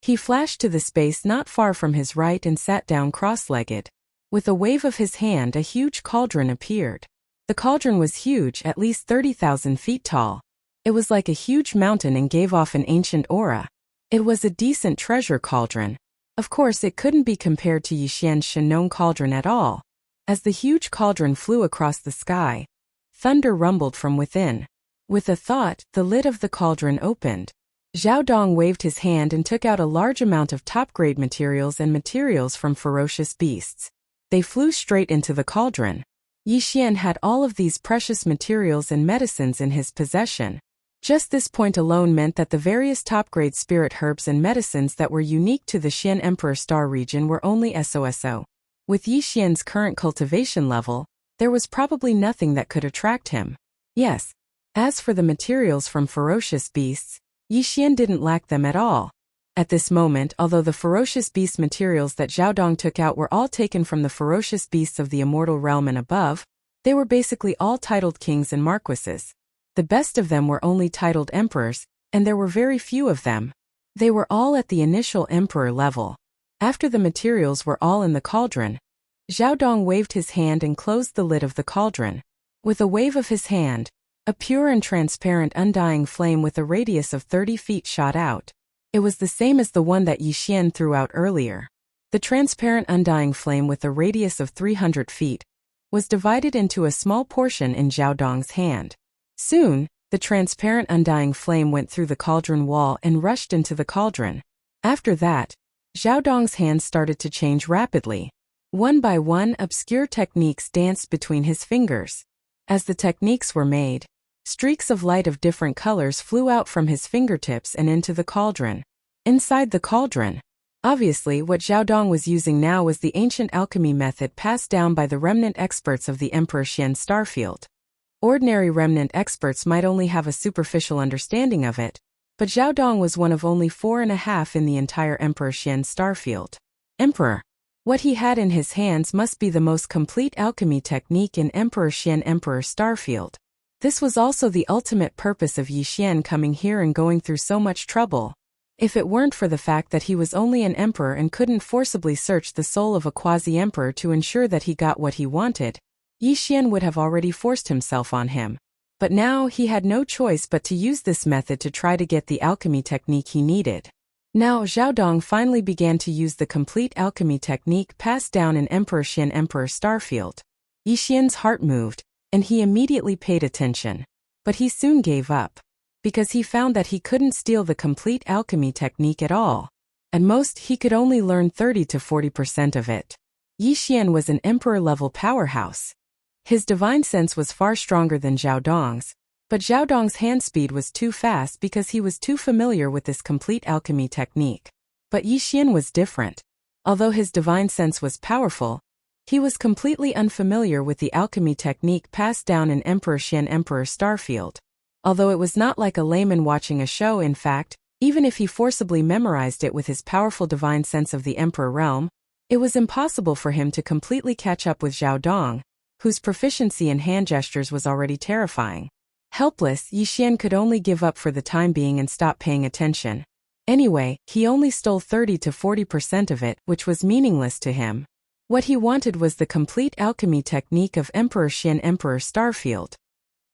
He flashed to the space not far from his right and sat down cross-legged. With a wave of his hand, a huge cauldron appeared. The cauldron was huge, at least 30,000 feet tall. It was like a huge mountain and gave off an ancient aura. It was a decent treasure cauldron. Of course, it couldn't be compared to Yixian's Shenong cauldron at all. As the huge cauldron flew across the sky, thunder rumbled from within. With a thought, the lid of the cauldron opened. Zhao Dong waved his hand and took out a large amount of top-grade materials and materials from ferocious beasts. They flew straight into the cauldron. Yixian had all of these precious materials and medicines in his possession. Just this point alone meant that the various top-grade spirit herbs and medicines that were unique to the Xian Emperor Star region were only SOSO. With Yixian's current cultivation level, there was probably nothing that could attract him. Yes. As for the materials from ferocious beasts, Yixian didn't lack them at all. At this moment, although the ferocious beast materials that Zhao Dong took out were all taken from the ferocious beasts of the immortal realm and above, they were basically all titled kings and marquises. The best of them were only titled emperors, and there were very few of them. They were all at the initial emperor level. After the materials were all in the cauldron, Zhao Dong waved his hand and closed the lid of the cauldron. With a wave of his hand, a pure and transparent undying flame with a radius of 30 feet shot out. It was the same as the one that Yixian threw out earlier. The transparent undying flame with a radius of 300 feet was divided into a small portion in Zhao Dong's hand. Soon, the transparent undying flame went through the cauldron wall and rushed into the cauldron. After that, Zhao Dong's hands started to change rapidly. One by one, obscure techniques danced between his fingers. As the techniques were made, streaks of light of different colors flew out from his fingertips and into the cauldron. Inside the cauldron, obviously what Zhao Dong was using now was the ancient alchemy method passed down by the remnant experts of the Emperor Xian Starfield. Ordinary remnant experts might only have a superficial understanding of it, but Zhao Dong was one of only 4.5 in the entire Emperor Xian Starfield. Emperor. What he had in his hands must be the most complete alchemy technique in Emperor Xian Emperor Starfield. This was also the ultimate purpose of Yixian coming here and going through so much trouble. If it weren't for the fact that he was only an emperor and couldn't forcibly search the soul of a quasi-emperor to ensure that he got what he wanted, Yixian would have already forced himself on him. But now he had no choice but to use this method to try to get the alchemy technique he needed. Now Zhao Dong finally began to use the complete alchemy technique passed down in Emperor Xian Emperor Starfield. Yixian's heart moved, and he immediately paid attention. But he soon gave up, because he found that he couldn't steal the complete alchemy technique at all. At most, he could only learn 30 to 40% of it. Yixian was an emperor-level powerhouse. His divine sense was far stronger than Zhao Dong's, but Zhao Dong's hand speed was too fast because he was too familiar with this complete alchemy technique. But Yixian was different. Although his divine sense was powerful, he was completely unfamiliar with the alchemy technique passed down in Emperor Xian Emperor Starfield. Although it was not like a layman watching a show, in fact, even if he forcibly memorized it with his powerful divine sense of the Emperor realm, it was impossible for him to completely catch up with Zhao Dong, whose proficiency in hand gestures was already terrifying. Helpless, Yixian could only give up for the time being and stop paying attention. Anyway, he only stole 30 to 40% of it, which was meaningless to him. What he wanted was the complete alchemy technique of Emperor Xian Emperor Starfield.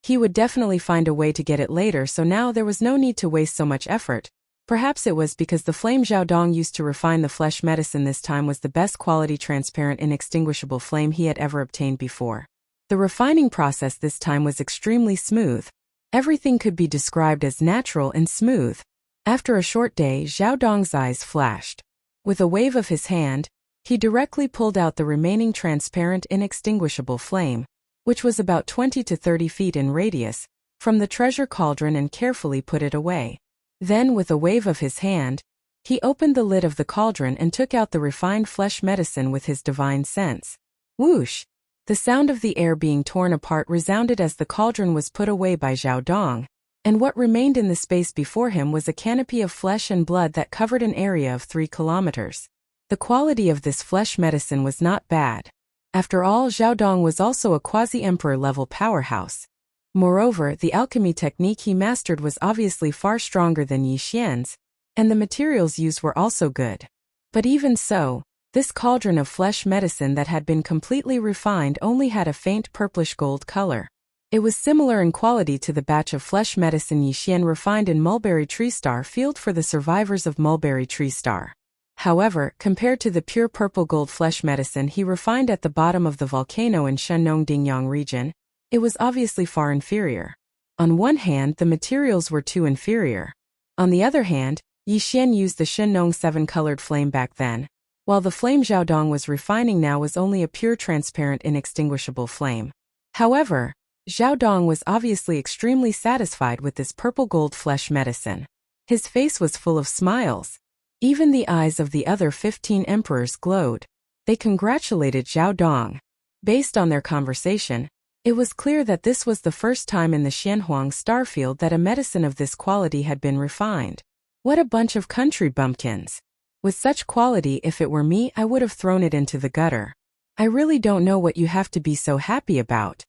He would definitely find a way to get it later, so now there was no need to waste so much effort. Perhaps it was because the flame Zhao Dong used to refine the flesh medicine this time was the best quality transparent inextinguishable flame he had ever obtained before. The refining process this time was extremely smooth. Everything could be described as natural and smooth. After a short day, Zhao Dong's eyes flashed. With a wave of his hand, he directly pulled out the remaining transparent inextinguishable flame, which was about 20 to 30 feet in radius, from the treasure cauldron and carefully put it away. Then, with a wave of his hand, he opened the lid of the cauldron and took out the refined flesh medicine with his divine sense. Whoosh! The sound of the air being torn apart resounded as the cauldron was put away by Zhao Dong, and what remained in the space before him was a canopy of flesh and blood that covered an area of 3 kilometers. The quality of this flesh medicine was not bad. After all, Zhao Dong was also a quasi-emperor level powerhouse. Moreover, the alchemy technique he mastered was obviously far stronger than Yi Xian's, and the materials used were also good. But even so, this cauldron of flesh medicine that had been completely refined only had a faint purplish gold color. It was similar in quality to the batch of flesh medicine Yi Xian refined in Mulberry Tree Star Field for the survivors of Mulberry Tree Star. However, compared to the pure purple gold flesh medicine he refined at the bottom of the volcano in Shenong Dingyang region, it was obviously far inferior. On one hand, the materials were too inferior. On the other hand, Yi Xian used the Shenong 7-colored flame back then, while the flame Zhao Dong was refining now was only a pure transparent inextinguishable flame. However, Zhao Dong was obviously extremely satisfied with this purple gold flesh medicine. His face was full of smiles. Even the eyes of the other 15 emperors glowed. They congratulated Zhao Dong. Based on their conversation, it was clear that this was the first time in the Xianhuang Starfield that a medicine of this quality had been refined. What a bunch of country bumpkins. With such quality, if it were me, I would have thrown it into the gutter. I really don't know what you have to be so happy about.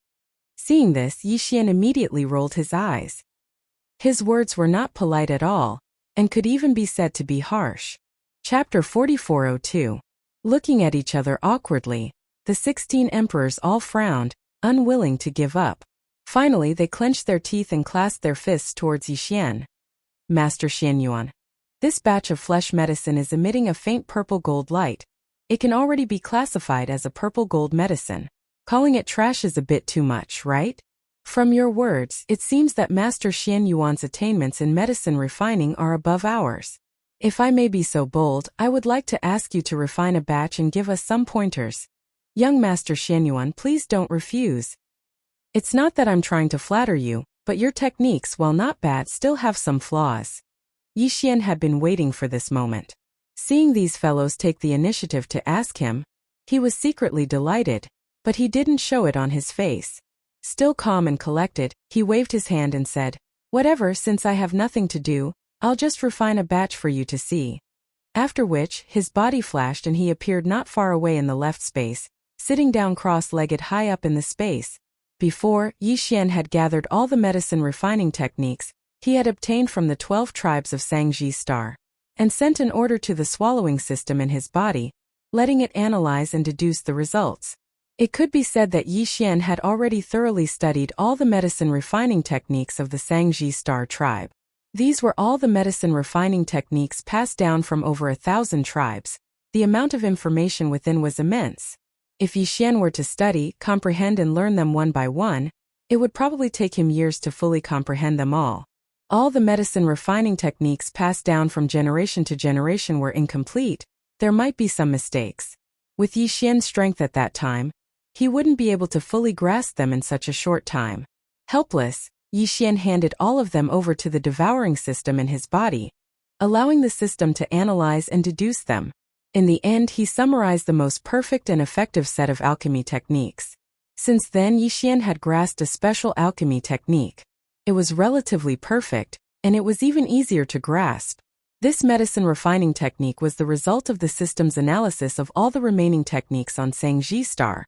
Seeing this, Yi Xian immediately rolled his eyes. His words were not polite at all, and could even be said to be harsh. Chapter 4402. Looking at each other awkwardly, the 16 emperors all frowned, unwilling to give up. Finally, they clenched their teeth and clasped their fists towards Yi Xian. Master Xianyuan. This batch of flesh medicine is emitting a faint purple gold light. It can already be classified as a purple gold medicine. Calling it trash is a bit too much, right? From your words, it seems that Master Xianyuan's attainments in medicine refining are above ours. If I may be so bold, I would like to ask you to refine a batch and give us some pointers. Young Master Xianyuan, please don't refuse. It's not that I'm trying to flatter you, but your techniques, while not bad, still have some flaws. Yi Xian had been waiting for this moment. Seeing these fellows take the initiative to ask him, he was secretly delighted, but he didn't show it on his face. Still calm and collected, he waved his hand and said, "Whatever, since I have nothing to do, I'll just refine a batch for you to see." After which, his body flashed and he appeared not far away in the left space, sitting down cross-legged high up in the space. Before, Yi Xian had gathered all the medicine refining techniques he had obtained from the 12 tribes of Sangji Star, and sent an order to the swallowing system in his body, letting it analyze and deduce the results. It could be said that Yi Xian had already thoroughly studied all the medicine refining techniques of the Sangji Star tribe. These were all the medicine refining techniques passed down from over 1,000 tribes. The amount of information within was immense. If Yi Xian were to study, comprehend and learn them one by one, it would probably take him years to fully comprehend them all. All the medicine refining techniques passed down from generation to generation were incomplete. There might be some mistakes. With Yi Xian's strength at that time, he wouldn't be able to fully grasp them in such a short time. Helpless, Yi Xian handed all of them over to the devouring system in his body, allowing the system to analyze and deduce them. In the end, he summarized the most perfect and effective set of alchemy techniques. Since then, Yi Xian had grasped a special alchemy technique. It was relatively perfect, and it was even easier to grasp. This medicine refining technique was the result of the system's analysis of all the remaining techniques on Sangji Star.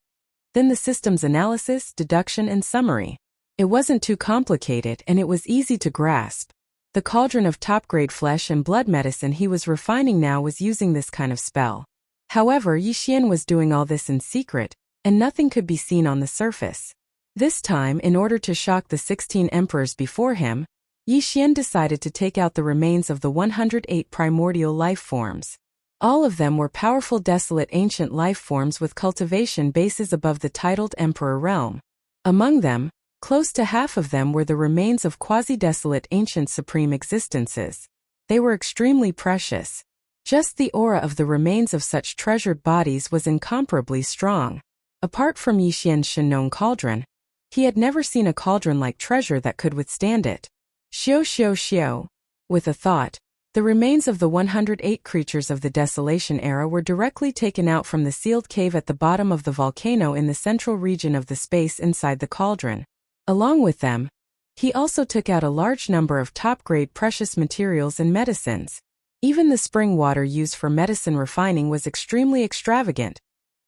Then the system's analysis, deduction, and summary. It wasn't too complicated and it was easy to grasp. The cauldron of top-grade flesh and blood medicine he was refining now was using this kind of spell. However, Yi Xian was doing all this in secret, and nothing could be seen on the surface. This time, in order to shock the 16 emperors before him, Yi Xian decided to take out the remains of the 108 primordial life forms. All of them were powerful desolate ancient life forms with cultivation bases above the titled emperor realm. Among them, close to half of them were the remains of quasi-desolate ancient supreme existences. They were extremely precious. Just the aura of the remains of such treasured bodies was incomparably strong. Apart from Yi Xian's Shenong cauldron, he had never seen a cauldron like treasure that could withstand it. Xiao xiao xiao. With a thought, The remains of the 108 creatures of the Desolation era were directly taken out from the sealed cave at the bottom of the volcano in the central region of the space inside the cauldron. Along with them, he also took out a large number of top-grade precious materials and medicines. Even the spring water used for medicine refining was extremely extravagant,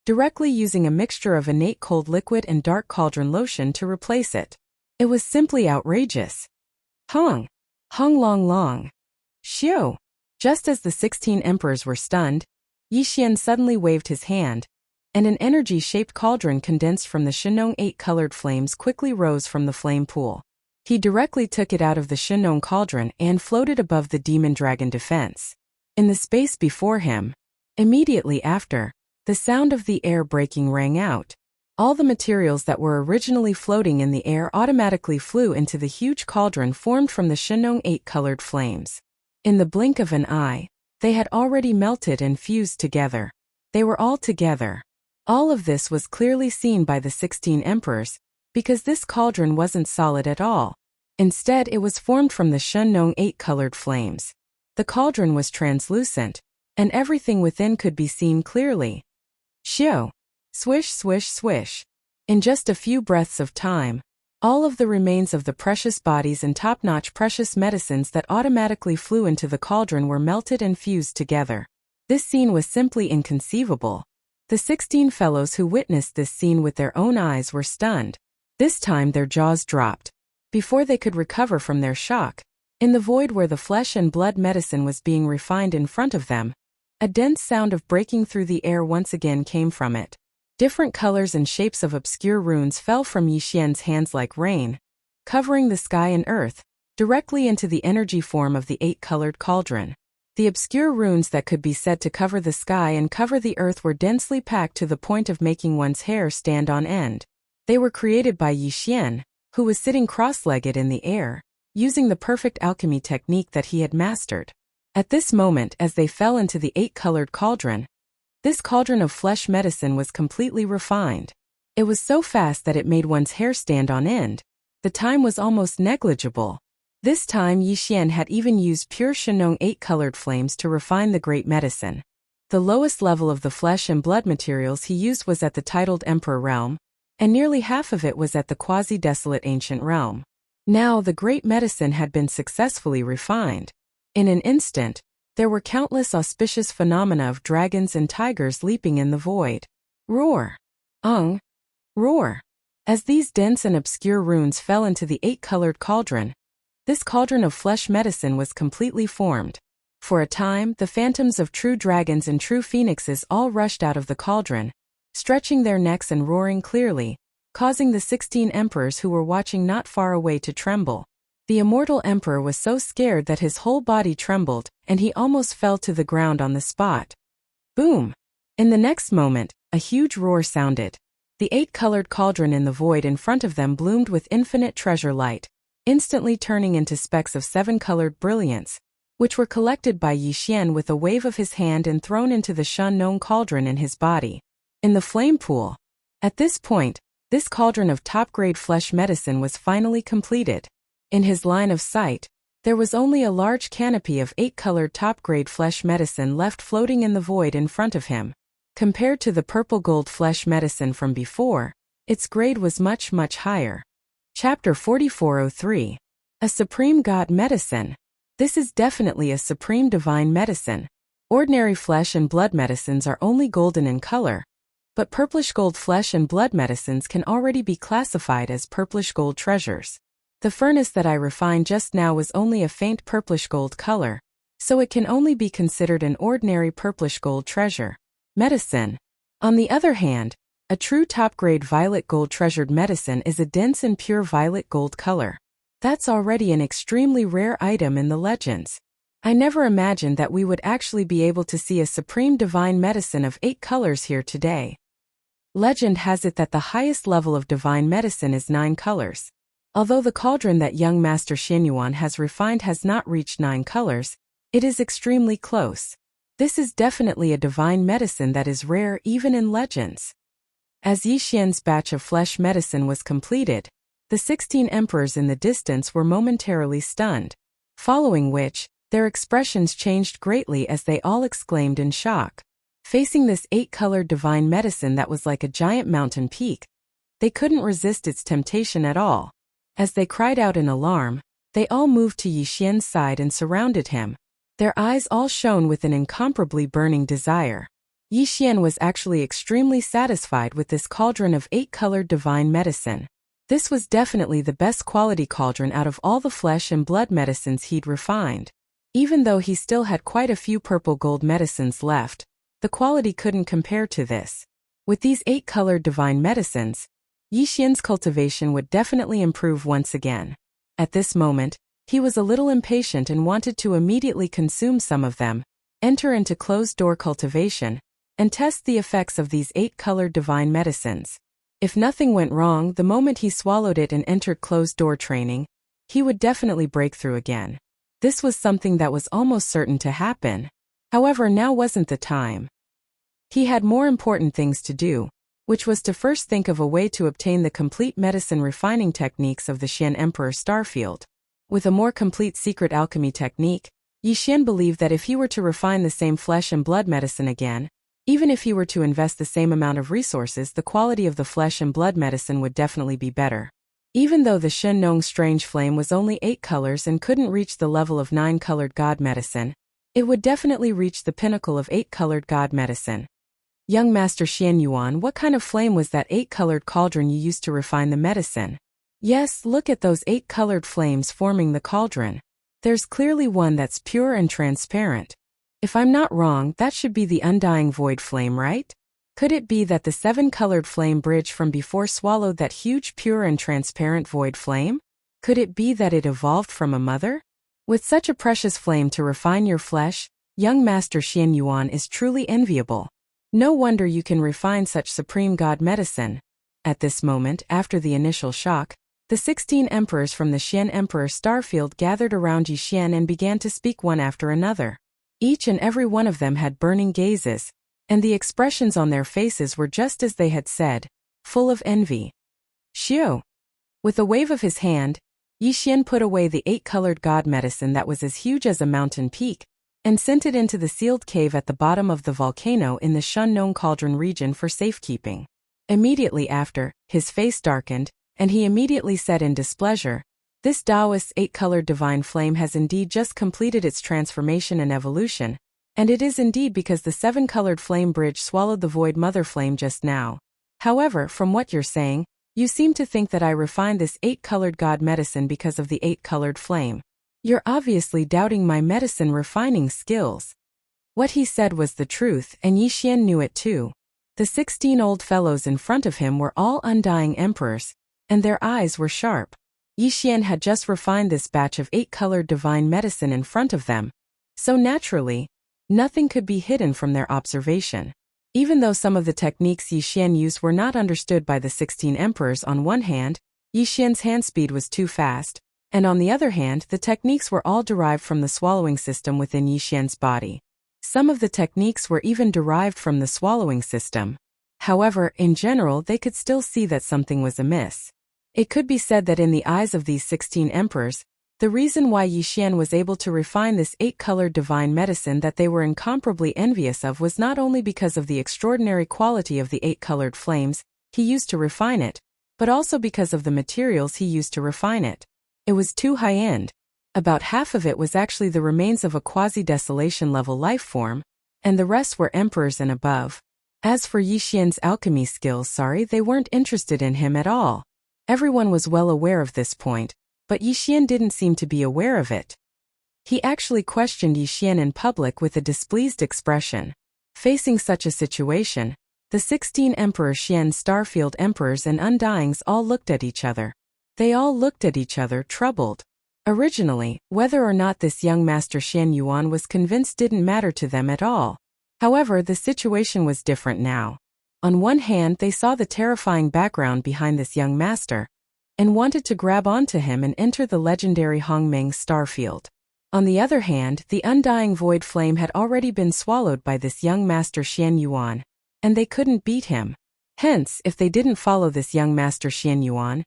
directly using a mixture of innate cold liquid and dark cauldron lotion to replace it. It was simply outrageous. Hung long long. Xiu. Just as the 16 emperors were stunned, Yixian suddenly waved his hand, and an energy-shaped cauldron condensed from the Shenong 8-colored flames quickly rose from the flame pool. He directly took it out of the Shenong cauldron and floated above the demon dragon defense. In the space before him, immediately after, the sound of the air breaking rang out. All the materials that were originally floating in the air automatically flew into the huge cauldron formed from the Shenong 8-colored flames. In the blink of an eye, they had already melted and fused together. They were all together. All of this was clearly seen by the 16 emperors, because this cauldron wasn't solid at all. Instead, it was formed from the Shenong 8-colored flames. The cauldron was translucent, and everything within could be seen clearly. Xiu. Swish, swish, swish. In just a few breaths of time, all of the remains of the precious bodies and top-notch precious medicines that automatically flew into the cauldron were melted and fused together. This scene was simply inconceivable. The 16 fellows who witnessed this scene with their own eyes were stunned. This time their jaws dropped. Before they could recover from their shock, in the void where the flesh and blood medicine was being refined in front of them, a dense sound of breaking through the air once again came from it. Different colors and shapes of obscure runes fell from Yixian's hands like rain, covering the sky and earth, directly into the energy form of the 8-colored cauldron. The obscure runes that could be said to cover the sky and cover the earth were densely packed to the point of making one's hair stand on end. They were created by Yixian, who was sitting cross-legged in the air, using the perfect alchemy technique that he had mastered. At this moment, as they fell into the 8-colored cauldron, this cauldron of flesh medicine was completely refined. It was so fast that it made one's hair stand on end. The time was almost negligible. This time Yixian had even used pure Shenong 8-colored flames to refine the great medicine. The lowest level of the flesh and blood materials he used was at the titled Emperor realm, and nearly half of it was at the quasi-desolate ancient realm. Now the great medicine had been successfully refined. In an instant, there were countless auspicious phenomena of dragons and tigers leaping in the void. Roar! Roar! As these dense and obscure runes fell into the 8-colored cauldron, this cauldron of flesh medicine was completely formed. For a time, the phantoms of true dragons and true phoenixes all rushed out of the cauldron, stretching their necks and roaring clearly, causing the 16 emperors who were watching not far away to tremble. The immortal emperor was so scared that his whole body trembled, and he almost fell to the ground on the spot. Boom! In the next moment, a huge roar sounded. The 8-colored cauldron in the void in front of them bloomed with infinite treasure light, instantly turning into specks of 7-colored brilliance, which were collected by Yixian with a wave of his hand and thrown into the Shenong cauldron in his body. In the flame pool. At this point, this cauldron of top-grade flesh medicine was finally completed. In his line of sight, there was only a large canopy of 8-colored top-grade flesh medicine left floating in the void in front of him. Compared to the purple-gold flesh medicine from before, its grade was much, much higher. Chapter 4403. A Supreme God Medicine. This is definitely a supreme divine medicine. Ordinary flesh and blood medicines are only golden in color, but purplish-gold flesh and blood medicines can already be classified as purplish-gold treasures. The furnace that I refined just now was only a faint purplish-gold color, so it can only be considered an ordinary purplish-gold treasure. Medicine. On the other hand, a true top-grade violet-gold treasured medicine is a dense and pure violet gold color. That's already an extremely rare item in the legends. I never imagined that we would actually be able to see a supreme divine medicine of 8 colors here today. Legend has it that the highest level of divine medicine is 9 colors. Although the cauldron that young Master Xianyuan has refined has not reached 9 colors, it is extremely close. This is definitely a divine medicine that is rare even in legends. As Yixian's batch of flesh medicine was completed, the 16 emperors in the distance were momentarily stunned, following which, Their expressions changed greatly as they all exclaimed in shock. Facing this 8-colored divine medicine that was like a giant mountain peak, they couldn't resist its temptation at all. As they cried out in alarm, they all moved to Yi Xian's side and surrounded him. Their eyes all shone with an incomparably burning desire. Yi Xian was actually extremely satisfied with this cauldron of 8-colored divine medicine. This was definitely the best quality cauldron out of all the flesh and blood medicines he'd refined. Even though he still had quite a few purple gold medicines left, the quality couldn't compare to this. With these 8-colored divine medicines, Yi Xian's cultivation would definitely improve once again. At this moment, he was a little impatient and wanted to immediately consume some of them, enter into closed-door cultivation, and test the effects of these 8-colored divine medicines. If nothing went wrong the moment he swallowed it and entered closed-door training, he would definitely break through again. This was something that was almost certain to happen. However, now wasn't the time. He had more important things to do, which was to first think of a way to obtain the complete medicine refining techniques of the Xian Emperor Starfield. With a more complete secret alchemy technique, Yi Xian believed that if he were to refine the same flesh and blood medicine again, even if he were to invest the same amount of resources, the quality of the flesh and blood medicine would definitely be better. Even though the Shen Nong Strange Flame was only 8 colors and couldn't reach the level of 9-colored god medicine, it would definitely reach the pinnacle of 8-colored god medicine. Young Master Xian Yuan, what kind of flame was that 8-colored cauldron you used to refine the medicine? Yes, look at those 8-colored flames forming the cauldron. There's clearly one that's pure and transparent. If I'm not wrong, that should be the undying void flame, right? Could it be that the 7-colored flame bridge from before swallowed that huge pure and transparent void flame? Could it be that it evolved from a mother? With such a precious flame to refine your flesh, young Master Xian Yuan is truly enviable. No wonder you can refine such supreme god medicine. At this moment, after the initial shock, the 16 emperors from the Xian Emperor Starfield gathered around Yi Xian and began to speak one after another. Each and every one of them had burning gazes, and the expressions on their faces were just as they had said, full of envy. Xiu! With a wave of his hand, Yi Xian put away the 8-colored god medicine that was as huge as a mountain peak, and sent it into the sealed cave at the bottom of the volcano in the Shunnong Cauldron region for safekeeping. Immediately after, his face darkened, and he immediately said in displeasure, "This Taoist's 8-colored divine flame has indeed just completed its transformation and evolution, and it is indeed because the 7-colored flame bridge swallowed the void mother flame just now. However, from what you're saying, you seem to think that I refined this 8-colored god medicine because of the 8-colored flame. You're obviously doubting my medicine refining skills." What he said was the truth, and Yi Xian knew it too. The 16 old fellows in front of him were all undying emperors, and their eyes were sharp. Yi Xian had just refined this batch of 8-colored divine medicine in front of them, so naturally, nothing could be hidden from their observation. Even though some of the techniques Yi Xian used were not understood by the 16 emperors on one hand, Yi Xian's hand speed was too fast, and on the other hand, the techniques were all derived from the swallowing system within Yi Xian's body. Some of the techniques were even derived from the swallowing system. However, in general, they could still see that something was amiss. It could be said that in the eyes of these 16 emperors, the reason why Yi Xian was able to refine this 8-colored divine medicine that they were incomparably envious of was not only because of the extraordinary quality of the 8-colored flames he used to refine it, but also because of the materials he used to refine it. It was too high-end. About half of it was actually the remains of a quasi-desolation level life form, and the rest were emperors and above. As for Yi Xian's alchemy skills, they weren't interested in him at all. Everyone was well aware of this point, but Yi Xian didn't seem to be aware of it. He actually questioned Yi Xian in public with a displeased expression. Facing such a situation, the 16 Emperor Xian Starfield Emperors and Undyings all looked at each other. They all looked at each other, troubled. Originally, whether or not this young Master Xian Yuan was convinced didn't matter to them at all. However, the situation was different now. On one hand, they saw the terrifying background behind this young master, and wanted to grab onto him and enter the legendary Hongmeng Starfield. On the other hand, the undying void flame had already been swallowed by this young Master Xian Yuan, and they couldn't beat him. Hence, if they didn't follow this young Master Xian Yuan,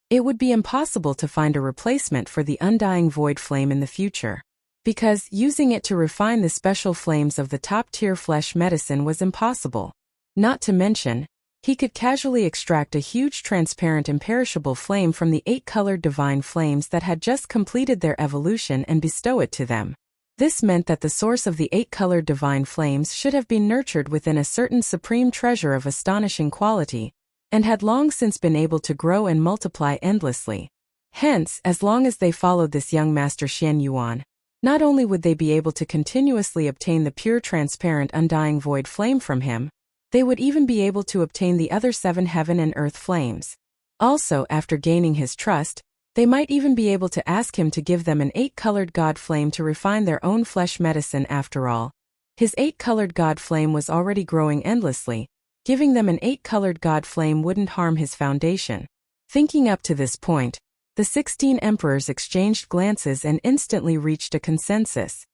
it would be impossible to find a replacement for the undying void flame in the future. because using it to refine the special flames of the top-tier flesh medicine was impossible. Not to mention, he could casually extract a huge transparent imperishable flame from the 8-colored divine flames that had just completed their evolution and bestow it to them. This meant that the source of the 8-colored divine flames should have been nurtured within a certain supreme treasure of astonishing quality, and had long since been able to grow and multiply endlessly. Hence, as long as they followed this young master Xian Yuan, not only would they be able to continuously obtain the pure transparent undying void flame from him, they would even be able to obtain the other 7 heaven and earth flames. Also, after gaining his trust, they might even be able to ask him to give them an 8-colored god flame to refine their own flesh medicine. After all, his 8-colored god flame was already growing endlessly. Giving them an 8-colored god flame wouldn't harm his foundation. Thinking up to this point, the 16 emperors exchanged glances and instantly reached a consensus.